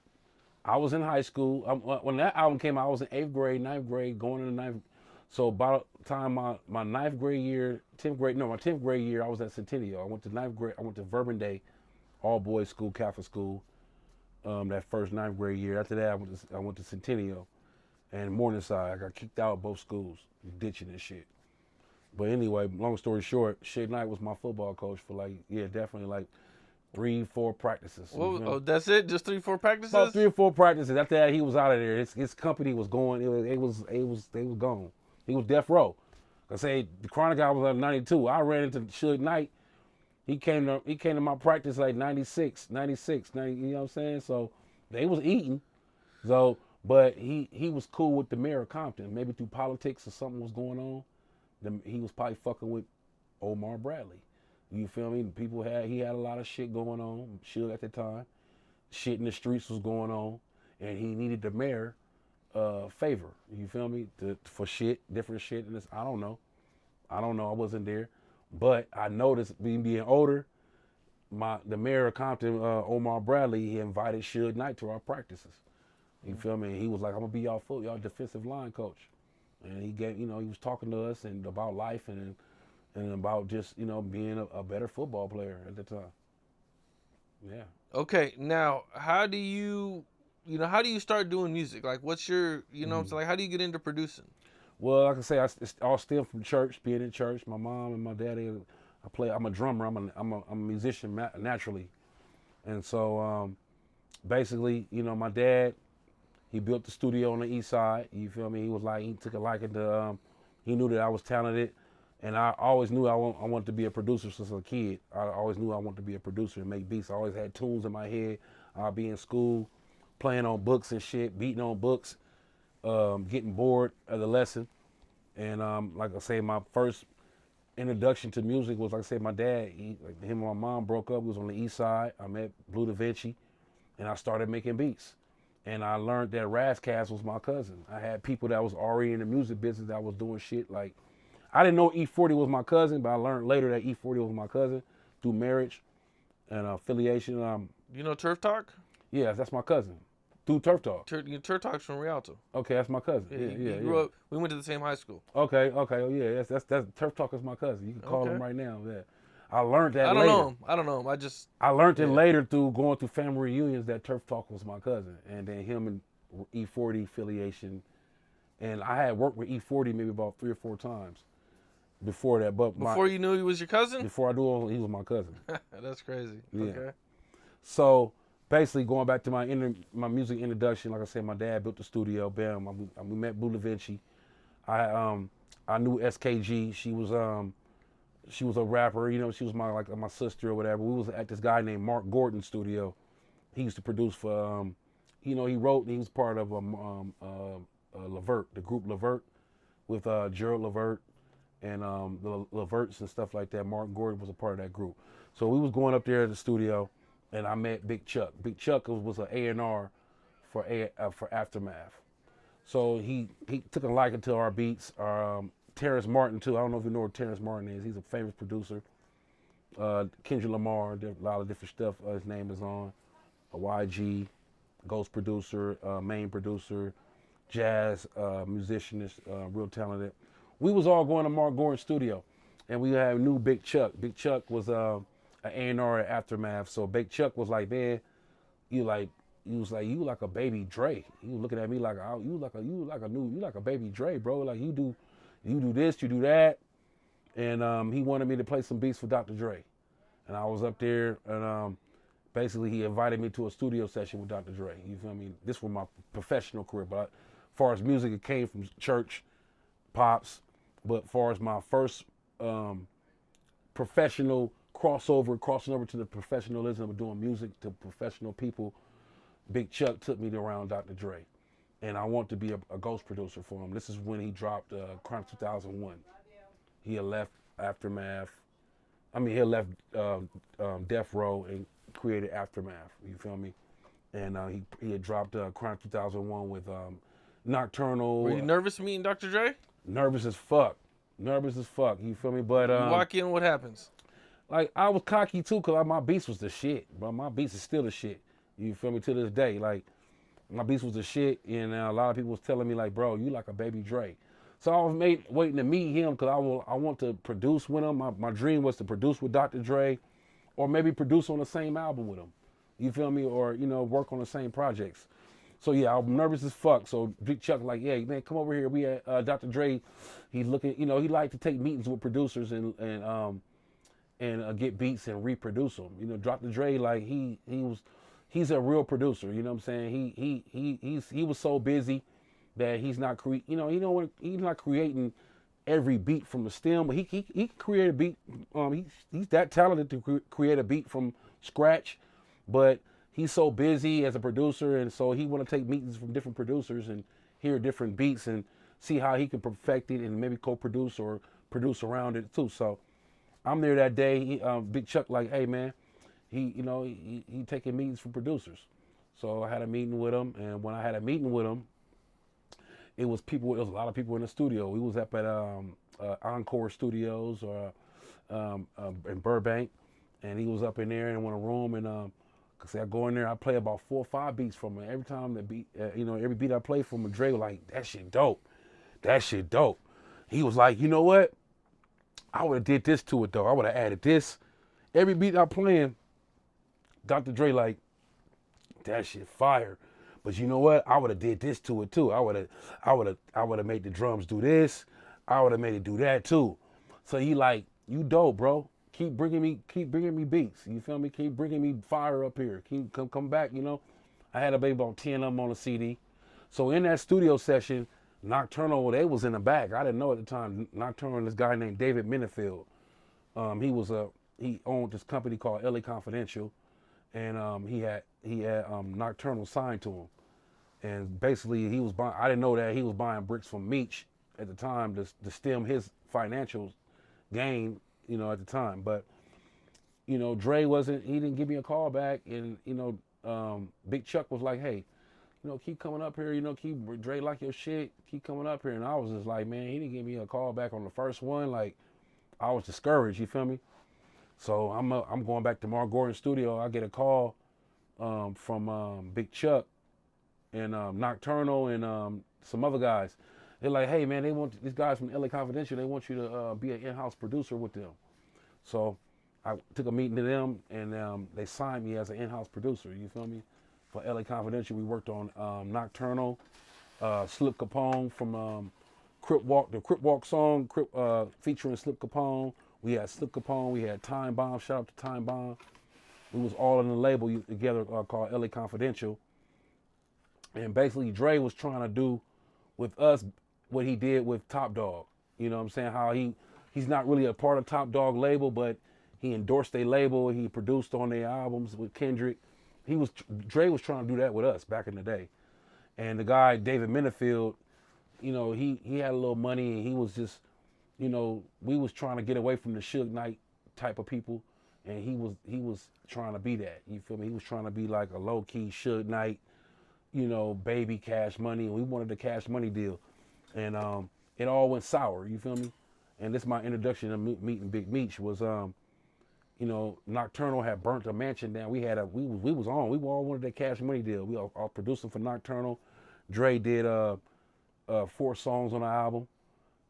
I was in high school. When that album came out, I was in 8th grade, 9th grade, going into 9th. So by the time my 9th grade year, 10th grade year, I was at Centennial. I went to 9th grade. I went to Verbum Day, all boys school, Catholic school. That first 9th grade year. After that, I went to Centennial. And Morningside, I got kicked out of both schools, ditching and shit. But anyway, long story short, Suge Knight was my football coach for definitely like 3-4 practices. Oh, that's it? Just 3-4 practices? About 3 or 4 practices. After that, he was out of there. His company was going. They was gone. He was death row. I say the Chronic album was like 92. I ran into Suge Knight. He came to my practice like 96, 90, you know what I'm saying? So they was eating. So. But he was cool with the mayor of Compton. Maybe through politics or something was going on. He was probably fucking with Omar Bradley. You feel me? He had a lot of shit going on. Shit at the time. Shit in the streets was going on. And he needed the mayor favor. You feel me? For shit, different shit. And I don't know. I wasn't there. But I noticed being older, the mayor of Compton, Omar Bradley, he invited Suge Knight to our practices. You feel me? He was like, I'm gonna be y'all defensive line coach, and he gave, he was talking to us and about life and about just being a better football player at the time. Yeah. Okay, now how do you start doing music? Like, what's your what I'm saying? Like, how do you get into producing? Well, like I say, it's all stemmed from church, being in church. My mom and my daddy. I'm a drummer. I'm a musician naturally, and so basically, my dad. He built the studio on the east side. You feel me? He took a liking to, he knew that I was talented. And I always knew I wanted to be a producer since I was a kid. I always knew I wanted to be a producer and make beats. I always had tunes in my head. I'd be in school, playing on books and shit, beating on books, getting bored of the lesson. And like I say, my first introduction to music was, like I said, my dad, him and my mom broke up. We was on the east side. I met Blue Da Vinci, and I started making beats. And I learned that Razzcast was my cousin. I had people that was already in the music business that was doing shit like, I didn't know E40 was my cousin, but I learned later that E40 was my cousin through marriage and affiliation. You know Turf Talk? Yeah, that's my cousin. Through Turf Talk. Turf Talk's from Rialto. Okay, that's my cousin. He grew up. We went to the same high school. Okay. Oh yeah, that's Turf Talk is my cousin. You can call him right now. Yeah. I learned that I later. I don't know him. I learned it later through going through family reunions that Turf Talk was my cousin. And then him and E40 affiliation. And I had worked with E40 maybe about 3 or 4 times. before that. But before you knew he was your cousin? Before I knew he was my cousin. That's crazy. Yeah. Okay. So basically, going back to my music introduction, like I said, my dad built the studio. Bam, we met Blue Da Vinci. I knew SKG. She was a rapper. You know, she was my sister or whatever. We was at this guy named Mark Gordon's studio. He used to produce for he wrote. He was part of Levert, the group Levert, with Gerald Levert and the Leverts and stuff like that. Mark Gordon was a part of that group. So we was going up there at the studio, and I met Big Chuck. Big Chuck was an A&R for Aftermath. So he took a liking to our beats. Terrence Martin too. I don't know if you know what Terrence Martin is. He's a famous producer. Kendrick Lamar, a lot of different stuff. His name is on. YG, Ghost producer, main producer, jazz musician, real talented. We was all going to Mark Gordon's studio, and we had new Big Chuck. Big Chuck was an A&R at Aftermath. So Big Chuck was like, man, you like a baby Dre. He was looking at me like, oh, you like a baby Dre, bro. Like you do this, you do that. And he wanted me to play some beats for Dr. Dre. And I was up there, and basically he invited me to a studio session with Dr. Dre. You feel me? This was my professional career, but as far as music, it came from church, pops. But as far as my first professional crossing over to the professionalism of doing music to professional people, Big Chuck took me around Dr. Dre. And I want to be a ghost producer for him. This is when he dropped Crime 2001. He had left Aftermath. He had left Death Row and created Aftermath. You feel me? And he had dropped Crime 2001 with Nocturnal. Were you nervous meeting Dr. Dre? Nervous as fuck. You feel me? But you walk in, what happens? Like, I was cocky too, because my beats was the shit. Bro, my beats is still the shit. You feel me? To this day, like, my beats was the shit, and a lot of people was telling me, like, bro, you like a baby Dre. So I was waiting to meet him, because I want to produce with him. My dream was to produce with Dr. Dre, or maybe produce on the same album with him. You feel me? Or, work on the same projects. So yeah, I'm nervous as fuck. So Big Chuck like, yeah, man, come over here. We at Dr. Dre. He's looking, he like to take meetings with producers and get beats and reproduce them. Dr. Dre, like he's a real producer. You know what I'm saying? He was so busy that he's not he's not creating every beat from the stem, but he can create a beat. He's that talented to create a beat from scratch, but he's so busy as a producer, and so he want to take meetings from different producers and hear different beats and see how he can perfect it and maybe co-produce or produce around it too. So I'm there that day. Big Chuck like, hey man, he taking meetings from producers. So I had a meeting with him, and when I had a meeting with him, it was a lot of people in the studio. We was up at Encore Studios in Burbank, and he was up in there in a room, and cause I go in there, I play about 4 or 5 beats from him. Every time the beat, every beat I play from him, Dre was like, that shit dope. He was like, you know what? I would have did this to it though. I would have added this. Every beat I'm playing, Dr. Dre like, that shit fire. But you know what? I would have did this to it too. I would have made the drums do this. I would have made it do that too. So he like, you dope, bro. Keep bringing me beats. You feel me? Keep bringing me fire up here. Come back. I had about 10 of them on the CD. So in that studio session, Nocturnal, they was in the back. I didn't know at the time. Nocturnal, this guy named David Minifield. He owned this company called LA Confidential, and he had Nocturnal signed to him. And basically, he was buying. I didn't know that he was buying bricks from Meech at the time to stem his financial gain. At the time, but Dre he didn't give me a call back, and Big Chuck was like, hey, keep coming up here, keep Dre like your shit, keep coming up here, and I was just like, man, he didn't give me a call back on the first one, like I was discouraged, you feel me? So I'm going back to Mark Gordon's studio. I get a call from Big Chuck and Nocturnal and some other guys. They're like, hey man, they want these guys from LA Confidential. They want you to be an in-house producer with them. So I took a meeting to them, and they signed me as an in-house producer. You feel me? For LA Confidential, we worked on Nocturnal, Slip Capone from the Crip Walk song, featuring Slip Capone. We had Slip Capone. We had Time Bomb. Shout out to Time Bomb. We was all in the label together called LA Confidential. And basically, Dre was trying to do with us what he did with Top Dog. You know what I'm saying? How he's not really a part of Top Dog label, but he endorsed their label. He produced on their albums with Kendrick. Dre was trying to do that with us back in the day. And the guy, David Minifield, you know, he had a little money, and he was just, you know, we was trying to get away from the Suge Knight type of people, and he was trying to be that. You feel me? He was trying to be like a low key Suge Knight, you know, baby Cash Money, and we wanted the Cash Money deal, and it all went sour. You feel me? And this is my introduction to meeting Big Meech was, you know, Nocturnal had burnt a mansion down. We all wanted that Cash Money deal. We all producing for Nocturnal. Dre did 4 songs on the album.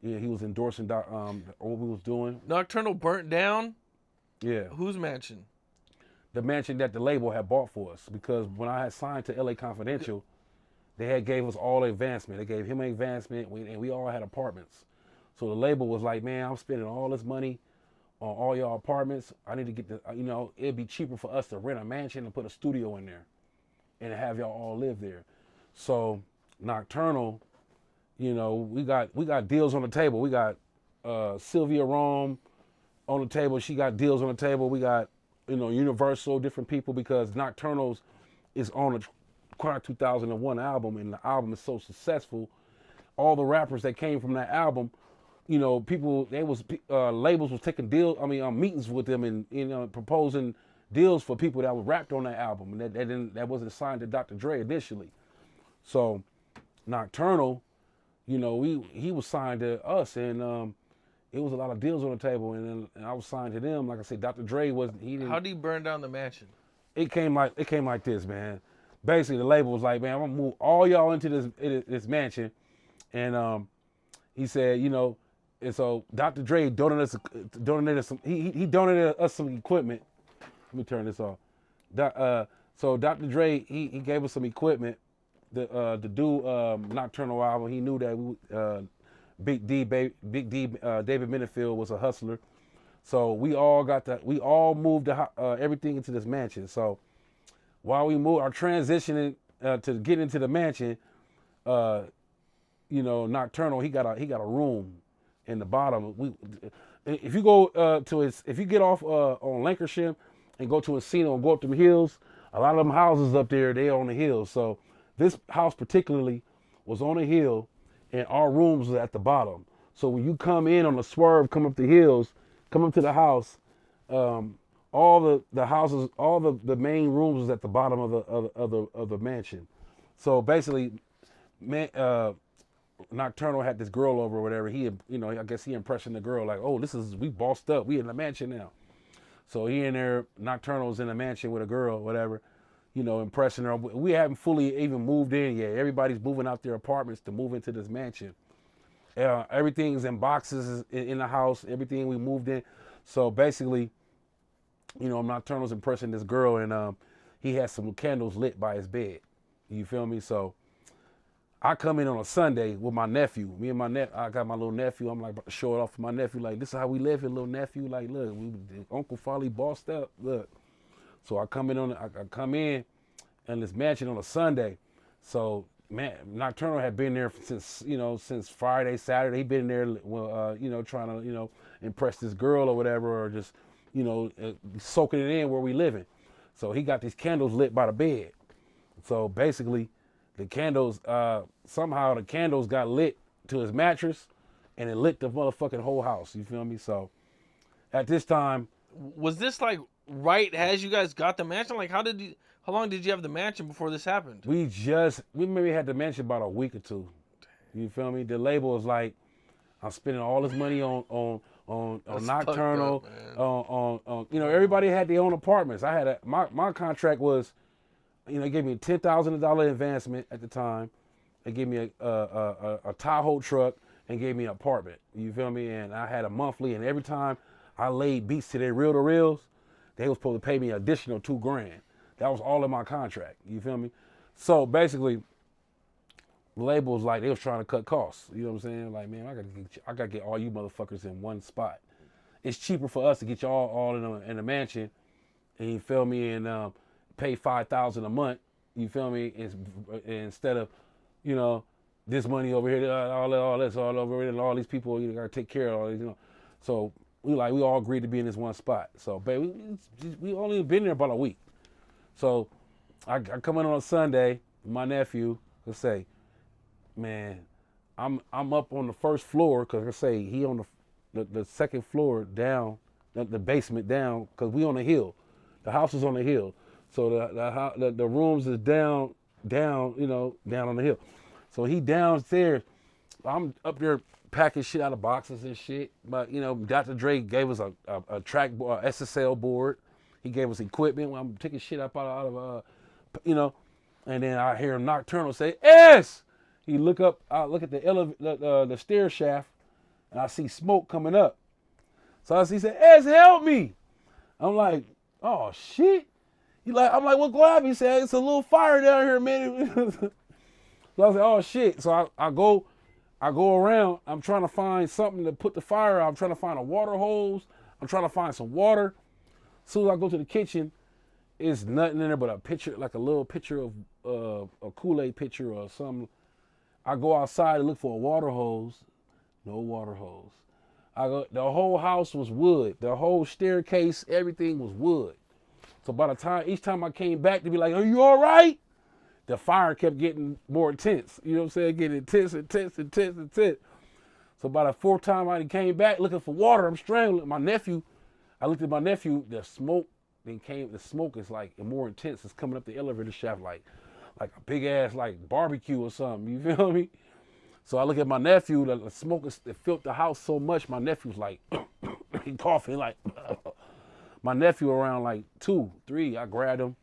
Yeah, he was endorsing what we was doing. Nocturnal burnt down? Yeah. Whose mansion? The mansion that the label had bought for us, because when I had signed to LA Confidential, they had gave us all the advancement. They gave him an advancement, and we all had apartments. So the label was like, man, I'm spending all this money on all y'all apartments. I need to get you know, it'd be cheaper for us to rent a mansion and put a studio in there and have y'all all live there. So Nocturnal, you know, we got deals on the table. We got Sylvia Rome on the table. She got deals on the table. We got, you know, Universal, different people, because Nocturnals is on the Choir 2001 album, and the album is so successful. All the rappers that came from that album, you know, labels was taking meetings with them, and, you know, proposing deals for people that were rapped on that album, and that wasn't signed to Dr. Dre initially. So Nocturnal, you know, he was signed to us, and it was a lot of deals on the table, and I was signed to them. Like I said, Dr. Dre didn't. How did he burn down the mansion? It came like this, man. Basically, the label was like, man, I'm gonna move all y'all into this mansion, and he said, you know, and so Dr. Dre donated some. He donated us some equipment. Let me turn this off. So Dr. Dre he gave us some equipment to do Nocturnal album. He knew that Big D, David Minifield was a hustler, so we all moved everything into this mansion. So while we moved, our transitioning to get into the mansion, you know, Nocturnal, he got a room in the bottom. If you go if you get off on Lancashire and go to Encino and go up them hills, a lot of them houses up there, they on the hills. So this house particularly was on a hill, and our rooms was at the bottom. So when you come in on the swerve, come up the hills, come up to the house, all the houses, all the main rooms was at the bottom of the mansion. So basically, Nocturnal had this girl over or whatever. He, you know, I guess he impressioned the girl like, oh, we bossed up. We in the mansion now. So he in there, Nocturnal's in the mansion with a girl or whatever, you know, impressing her. We haven't fully even moved in yet. Everybody's moving out their apartments to move into this mansion. Everything's in boxes in the house. Everything we moved in. So basically, you know, Nocturnal's impressing this girl, and he has some candles lit by his bed. You feel me? So I come in on a Sunday with my nephew. I got my little nephew. I'm like about to show it off to my nephew. Like, this is how we live here, little nephew. Like, look, Uncle Folly bossed up. Look. So I come in in this mansion on a Sunday. So man, Nocturnal had been there since Friday, Saturday. He been there, you know, trying to, you know, impress this girl or whatever, or just, you know, soaking it in where we living. So he got these candles lit by the bed. So basically, the candles, somehow the candles got lit to his mattress, and it lit the motherfucking whole house. You feel me? So at this time, was this like right as you guys got the mansion? Like, how long did you have the mansion before this happened? We maybe had the mansion about a week or two. You feel me? The label was like, I'm spending all this money on Nocturnal, on you know, everybody had their own apartments. I had my contract was, you know, they gave me a $10,000 advancement at the time. They gave me a Tahoe truck and gave me an apartment. You feel me? And I had a monthly, and every time I laid beats to their reel-to-reels, they was supposed to pay me an additional $2,000. That was all in my contract. You feel me? So basically, the label was like, they was trying to cut costs. You know what I'm saying? Like, man, I gotta get all you motherfuckers in one spot. It's cheaper for us to get y'all all in a mansion, and you feel me, and pay $5,000 a month. You feel me? Instead of, you know, this money over here, all this all over here, and all these people you gotta take care of all these, you know. So we all agreed to be in this one spot. So, baby, we only been there about a week. So I come in on a Sunday with my nephew to say, man, I'm up on the first floor, because I say he on the second floor down, the basement down, because we on the hill. The house is on the hill. So the rooms is down, you know, down on the hill. So he downstairs. I'm up there packing shit out of boxes and shit. But, you know, Dr. Dre gave us a track SSL board. He gave us equipment. I'm taking shit up out of you know, and then I hear Nocturnal say, S! He look up, I look at the stair shaft, and I see smoke coming up. So he said, S, help me. I'm like, oh, shit. I'm like, what going on? He said, it's a little fire down here, man. So I was like, oh, shit. So I go around. I'm trying to find something to put the fire out. I'm trying to find a water hose. I'm trying to find some water. As soon as I go to the kitchen, it's nothing in there but a picture, like a little picture of a Kool-Aid pitcher or something. I go outside to look for a water hose. No water hose. The whole house was wood. The whole staircase, everything was wood. So by the time, each time I came back to be like, are you all right? The fire kept getting more intense. You know what I'm saying? Getting intense. So by the fourth time I came back looking for water, I'm strangling. I looked at my nephew, the smoke is like more intense. It's coming up the elevator shaft like a big ass like barbecue or something. You feel me? So I look at my nephew, the smoke it filled the house so much, my nephew's like, he coughing like, my nephew around like 2, 3, I grabbed him.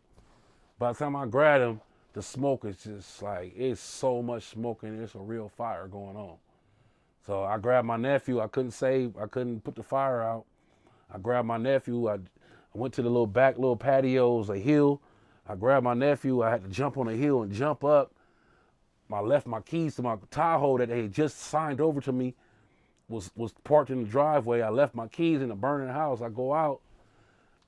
By the time I grabbed him, the smoke is just like, it's so much smoke and it's a real fire going on. So I grabbed my nephew, I couldn't put the fire out. I grabbed my nephew, I went to the little patio, it was a hill. I grabbed my nephew, I had to jump on the hill and jump up. I left my keys to my Tahoe that they had just signed over to me, was parked in the driveway. I left my keys in the burning house. I go out.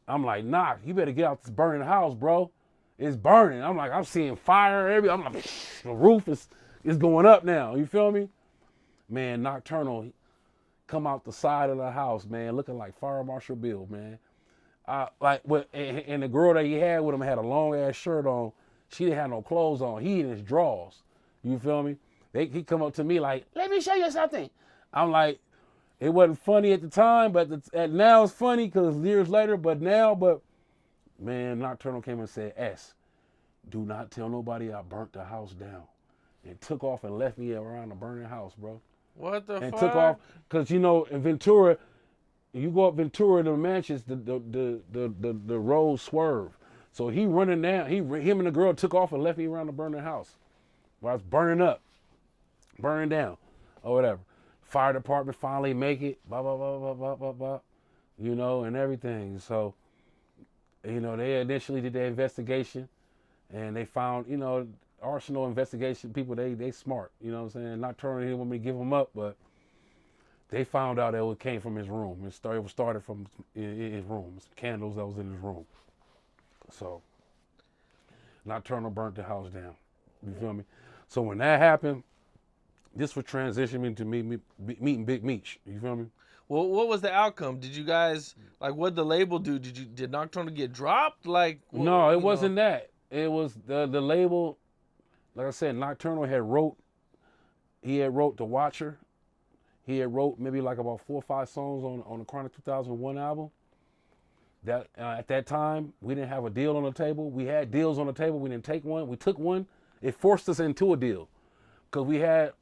I'm like, nah, you better get out this burning house, bro. It's burning. I'm seeing fire. I'm like, the roof is going up now. You feel me? Man, Nocturnal come out the side of the house, man, looking like Fire Marshal Bill, man. And the girl that he had with him had a long ass shirt on. She didn't have no clothes on. He in his drawers. You feel me? He come up to me like, let me show you something. I'm like, it wasn't funny at the time, but now it's funny because years later. But man, Nocturnal came and said, S, do not tell nobody I burnt the house down, and took off and left me around the burning house, bro. What the fuck? And took off because you know in Ventura, you go up Ventura to the mansions, the roads swerve. So he running down. Him and the girl took off and left me around the burning house. While it's burning down, or whatever. Fire department finally make it, blah, blah, blah, blah, blah, blah, blah, you know, and everything. So, you know, they initially did their investigation, and they found, you know, Arsenal investigation people, they smart, you know what I'm saying? Nocturnal didn't want me to give them up, but they found out that it came from his room. It started from his room, some candles that was in his room. So, Nocturnal burnt the house down. You feel me? So when that happened, this would transition me to meeting Big Meech. You feel me? Well, what was the outcome? Did you guys like what the label do? Did Nocturnal get dropped? Like no, it wasn't that. It was the label. Like I said, Nocturnal wrote The Watcher. He had wrote maybe like about 4 or 5 songs on the Chronic 2001 album. That at that time we didn't have a deal on the table. We had deals on the table. We didn't take one. We took one. It forced us into a deal because we had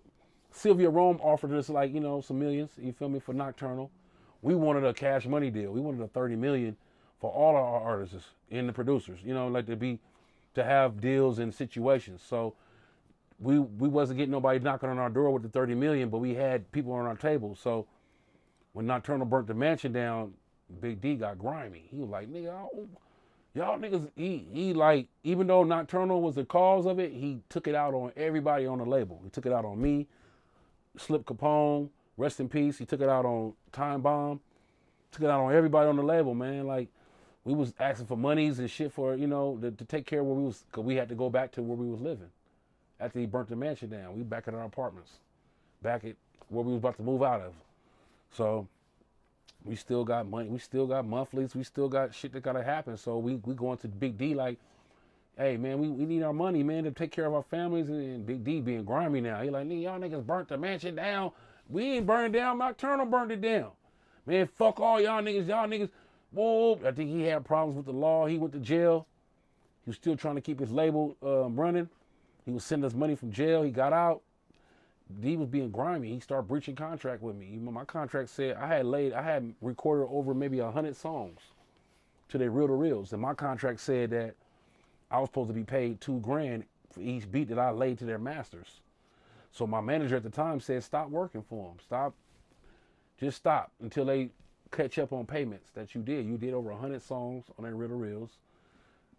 Sylvia Rome offered us like, you know, some millions, you feel me, for Nocturnal. We wanted a cash money deal. We wanted a $30 million for all of our artists and the producers, you know, like to have deals in situations. So we wasn't getting nobody knocking on our door with the $30 million, but we had people on our table. So when Nocturnal burnt the mansion down, Big D got grimy. He was like, nigga, Y'all niggas, he like, even though Nocturnal was the cause of it, he took it out on everybody on the label. He took it out on me, Slip Capone, rest in peace. He took it out on Time Bomb, took it out on everybody on the label, man. Like, we was asking for monies and shit for, to take care of where we was, because we had to go back to where we was living. After he burnt the mansion down, we back at our apartments, back at where we was about to move out of. So we still got money, we still got monthlies, we still got shit that gotta happen. So we going to Big D like, hey man, we need our money, man, to take care of our families. And Big D being grimy now. He like, y'all niggas burnt the mansion down. We ain't burned it down, Nocturnal burned it down. Man, fuck all y'all niggas. Whoa, I think he had problems with the law. He went to jail. He was still trying to keep his label running. He was sending us money from jail. He got out. D was being grimy. He started breaching contract with me. My contract said I had recorded over maybe 100 songs to their reel to reels, and my contract said that I was supposed to be paid $2,000 for each beat that I laid to their masters. So my manager at the time said, stop working for them. Just stop until they catch up on payments that you did. You did over 100 songs on their reel to reels.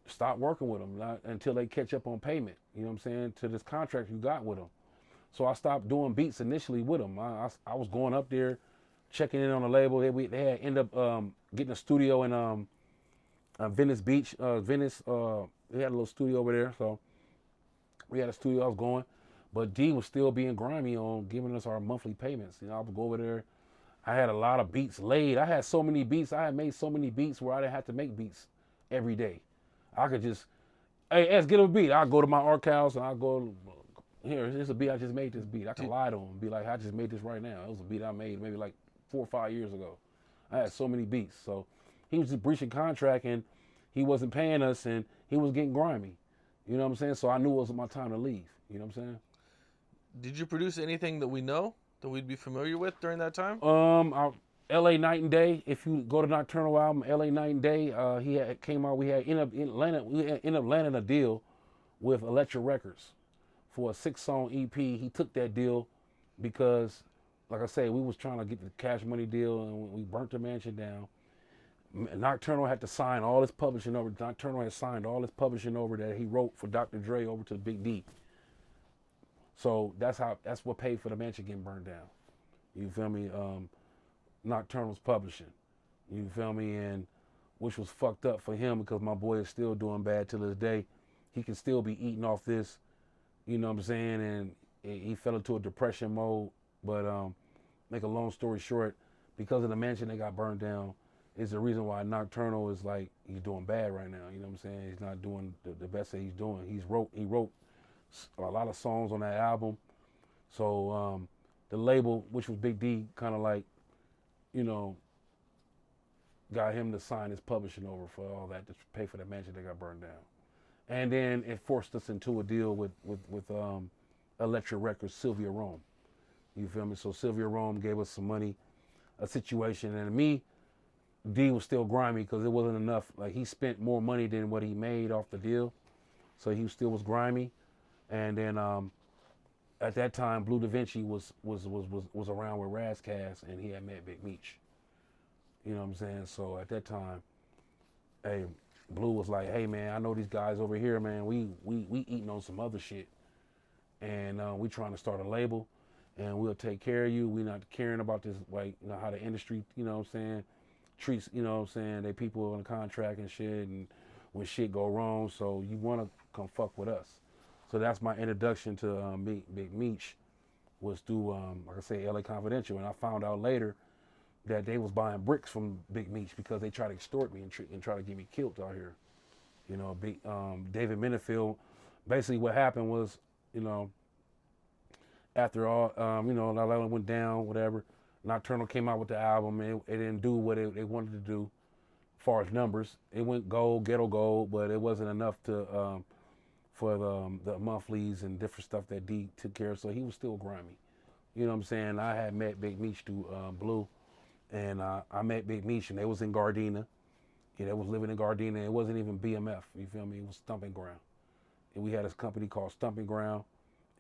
Stop working with them until they catch up on payment. You know what I'm saying? To this contract you got with them. So I stopped doing beats initially with them. I was going up there, checking in on the label. They had ended up getting a studio in Venice Beach. Venice, they had a little studio over there. So we had a studio I was going. But D was still being grimy on giving us our monthly payments. I would go over there. I had a lot of beats laid. I had so many beats. I had made so many beats where I didn't have to make beats every day. I could just, hey, let's get a beat. I'll go to my archives and I'll go, here's a beat. I just made this beat. I can lie to him and be like, I just made this right now. It was a beat I made maybe like 4 or 5 years ago. I had so many beats. So he was just breaching contract and he wasn't paying us and he was getting grimy. You know what I'm saying? So I knew it was my time to leave. You know what I'm saying? Did you produce anything that we know that we'd be familiar with during that time? LA Night and Day. If you go to Nocturnal album, LA Night and Day, he came out. We ended up landing a deal with Elektra Records for a 6-song EP. He took that deal because, like I say, we was trying to get the Cash Money deal, and we burnt the mansion down. Nocturnal had to sign all his publishing over. Nocturnal had signed all his publishing over that he wrote for Dr. Dre over to Big D. So that's what paid for the mansion getting burned down. You feel me? Nocturnal's publishing. You feel me? And which was fucked up for him because my boy is still doing bad to this day. He can still be eating off this, you know what I'm saying? And he fell into a depression mode. But make a long story short, because of the mansion that got burned down, is the reason why Nocturnal is like, he's doing bad right now. You know what I'm saying? He's not doing the best that he's doing. He wrote a lot of songs on that album. So the label, which was Big D, kind of like, got him to sign his publishing over for all that to pay for the mansion that got burned down. And then it forced us into a deal with Elektra Records, Sylvia Rome. You feel me? So Sylvia Rome gave us some money, a situation, and me, D was still grimy because it wasn't enough. Like, he spent more money than what he made off the deal, so he still was grimy. And then at that time, Blue Da Vinci was around with Razzcast, and he had met Big Meech. You know what I'm saying? So at that time, hey, Blue was like, hey man, I know these guys over here, man. We eating on some other shit, and we trying to start a label, and we'll take care of you. We not caring about this, like, how the industry, you know what I'm saying, treats, you know what I'm saying, they people on the contract and shit, and when shit go wrong, so you want to come fuck with us. So that's my introduction to Big Meech, was through, like I say, LA Confidential. And I found out later that they was buying bricks from Big Meech because they tried to extort me and try to get me killed out here. David Minifield, basically what happened was, after all, La went down, whatever, Nocturnal came out with the album. It didn't do what they wanted to do as far as numbers. It went gold, ghetto gold, but it wasn't enough to... for the monthlies and different stuff that D took care of, so he was still grimy. You know what I'm saying? I had met Big Meech through Blue, and I met Big Meech, and they was in Gardena. Yeah, they was living in Gardena. It wasn't even BMF, you feel me? It was Stumping Ground. And we had this company called Stumping Ground.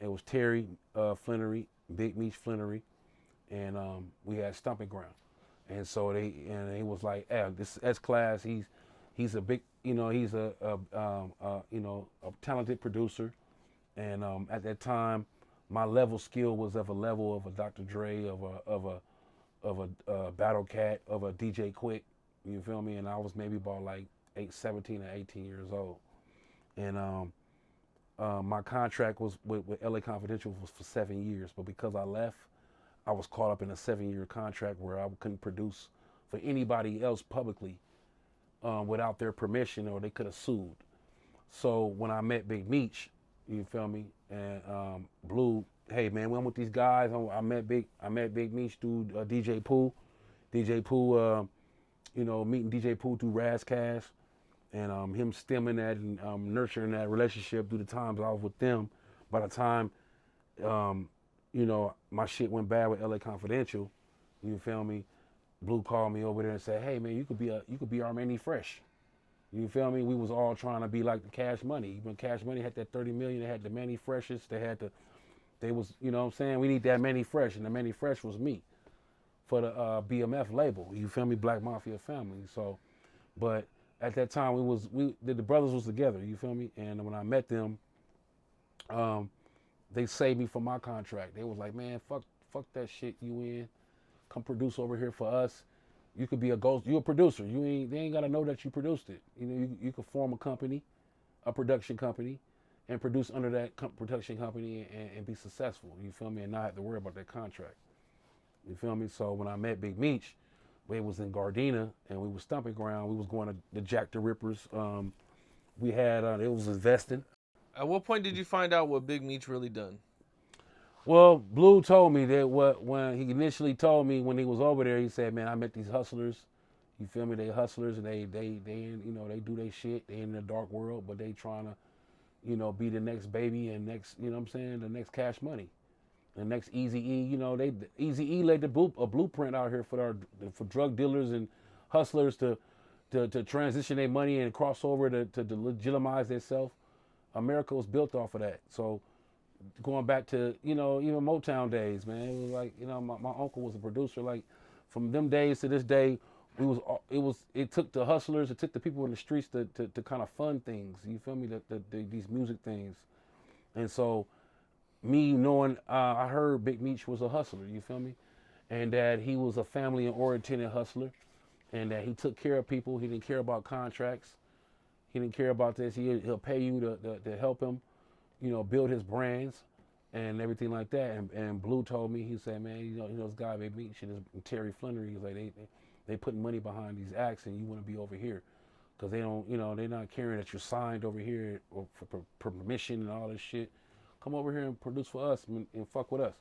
It was Terry Flannery, Big Meech Flannery, and we had Stumping Ground. And so he was like, this S-Class, he's a big, you know, he's a talented producer, and at that time, my level skill was of a level of a Dr. Dre, of a Battle Cat, of a DJ Quick. You feel me? And I was maybe about like 17 or 18 years old, and my contract was with LA Confidential was for 7 years, but because I left, I was caught up in a 7-year contract where I couldn't produce for anybody else publicly without their permission, or they could have sued. So when I met Big Meech, you feel me, and Blue, hey man, when I'm with these guys, I met Big Meech through DJ Pooh, meeting DJ Pooh through Razzcast, and him stemming that and nurturing that relationship through the times I was with them. By the time, my shit went bad with LA Confidential, you feel me, Blue called me over there and said, hey man, you could be our Manny Fresh. You feel me? We was all trying to be like the Cash Money. When Cash Money had that 30 million, they had the Manny Freshes, they was, you know what I'm saying? We need that Manny Fresh, and the Manny Fresh was me for the BMF label. You feel me? Black Mafia family. So, but at that time the brothers was together, you feel me? And when I met them, they saved me from my contract. They was like, man, fuck that shit you in. Come produce over here for us. You could be a ghost. You're a producer. They ain't gotta know that you produced it. You know, you could form a company, a production company, and produce under that production company and be successful. You feel me? And not have to worry about that contract. You feel me? So when I met Big Meech, we was in Gardena and we was Stumping Ground. We was going to the Jack the Rippers. We had it was investing. At what point did you find out what Big Meech really done? Well, Blue told me that when he initially told me when he was over there, he said, man, I met these hustlers. You feel me? They hustlers, and they do their shit. They in the dark world, but they trying to, be the next baby and next, you know what I'm saying, the next Cash Money, the next Easy E. Easy E laid a blueprint out here for drug dealers and hustlers to transition their money and cross over to legitimize themselves. America was built off of that. So going back to, even Motown days, man, it was like, my uncle was a producer. Like from them days to this day, it took the hustlers, it took the people in the streets to kind of fund things. You feel me? These music things. And so me knowing, I heard Big Meech was a hustler, you feel me? And that he was a family and oriented hustler, and that he took care of people. He didn't care about contracts. He didn't care about this. He'll pay you to help him, build his brands and everything like that. And Blue told me, he said, man, this guy Big Meech and Terry Flynn, he's like, they putting money behind these acts, and you want to be over here because they don't, they're not caring that you're signed over here or for permission and all this shit. Come over here and produce for us and fuck with us.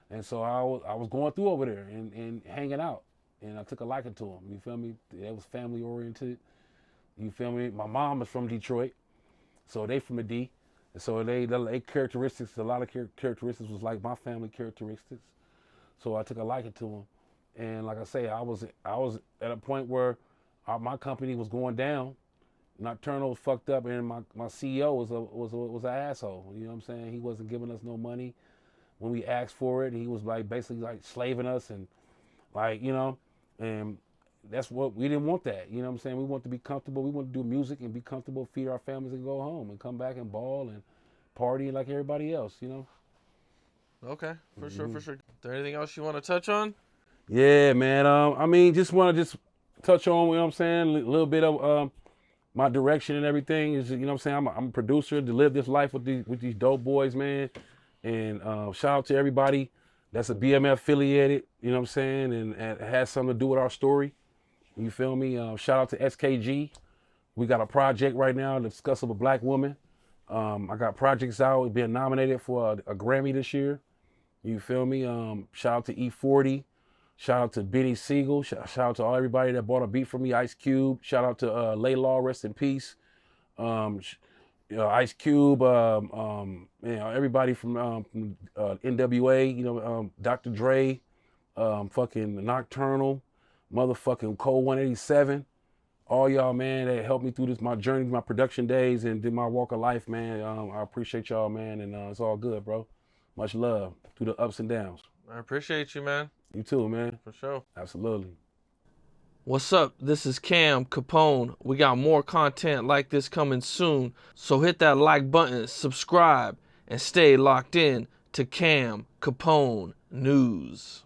And so I was going through over there and hanging out, and I took a liking to him. You feel me? They was family oriented. You feel me? My mom is from Detroit, so they from the D. And so they characteristics, a lot of characteristics was like my family characteristics. So I took a liking to them. And like I say, I was at a point where my company was going down. Nocturnal was fucked up, and my CEO was an asshole. You know what I'm saying? He wasn't giving us no money when we asked for it. He was like basically like slaving us, and like, and that's what we didn't want. That, you know what I'm saying? We want to be comfortable. We want to do music and be comfortable, feed our families, and go home and come back and ball and party like everybody else. Okay, for sure. Is there anything else you want to touch on? Yeah, man. I mean, just want to touch on, you know what I'm saying, a little bit of my direction and everything. Is, you know what I'm saying, I'm a producer to live this life with these dope boys, man. And shout out to everybody that's a BMF affiliated, you know what I'm saying, and it has something to do with our story. You feel me? Shout out to SKG. We got a project right now to discuss with a black woman. I got projects out. We've been nominated for a Grammy this year. You feel me? Shout out to E40. Shout out to Benny Siegel. Shout out to everybody that bought a beat from me. Ice Cube. Shout out to Laylaw, rest in peace. Ice Cube. Everybody from NWA. Dr. Dre. Fucking Nocturnal. Motherfucking Cole 187. All y'all, man, that helped me through this, my journey, my production days, and did my walk of life, man. I appreciate y'all, man, and it's all good, bro. Much love through the ups and downs. I appreciate you, man. You too, man. For sure. Absolutely. What's up? This is Cam Capone. We got more content like this coming soon, so hit that like button, subscribe, and stay locked in to Cam Capone News.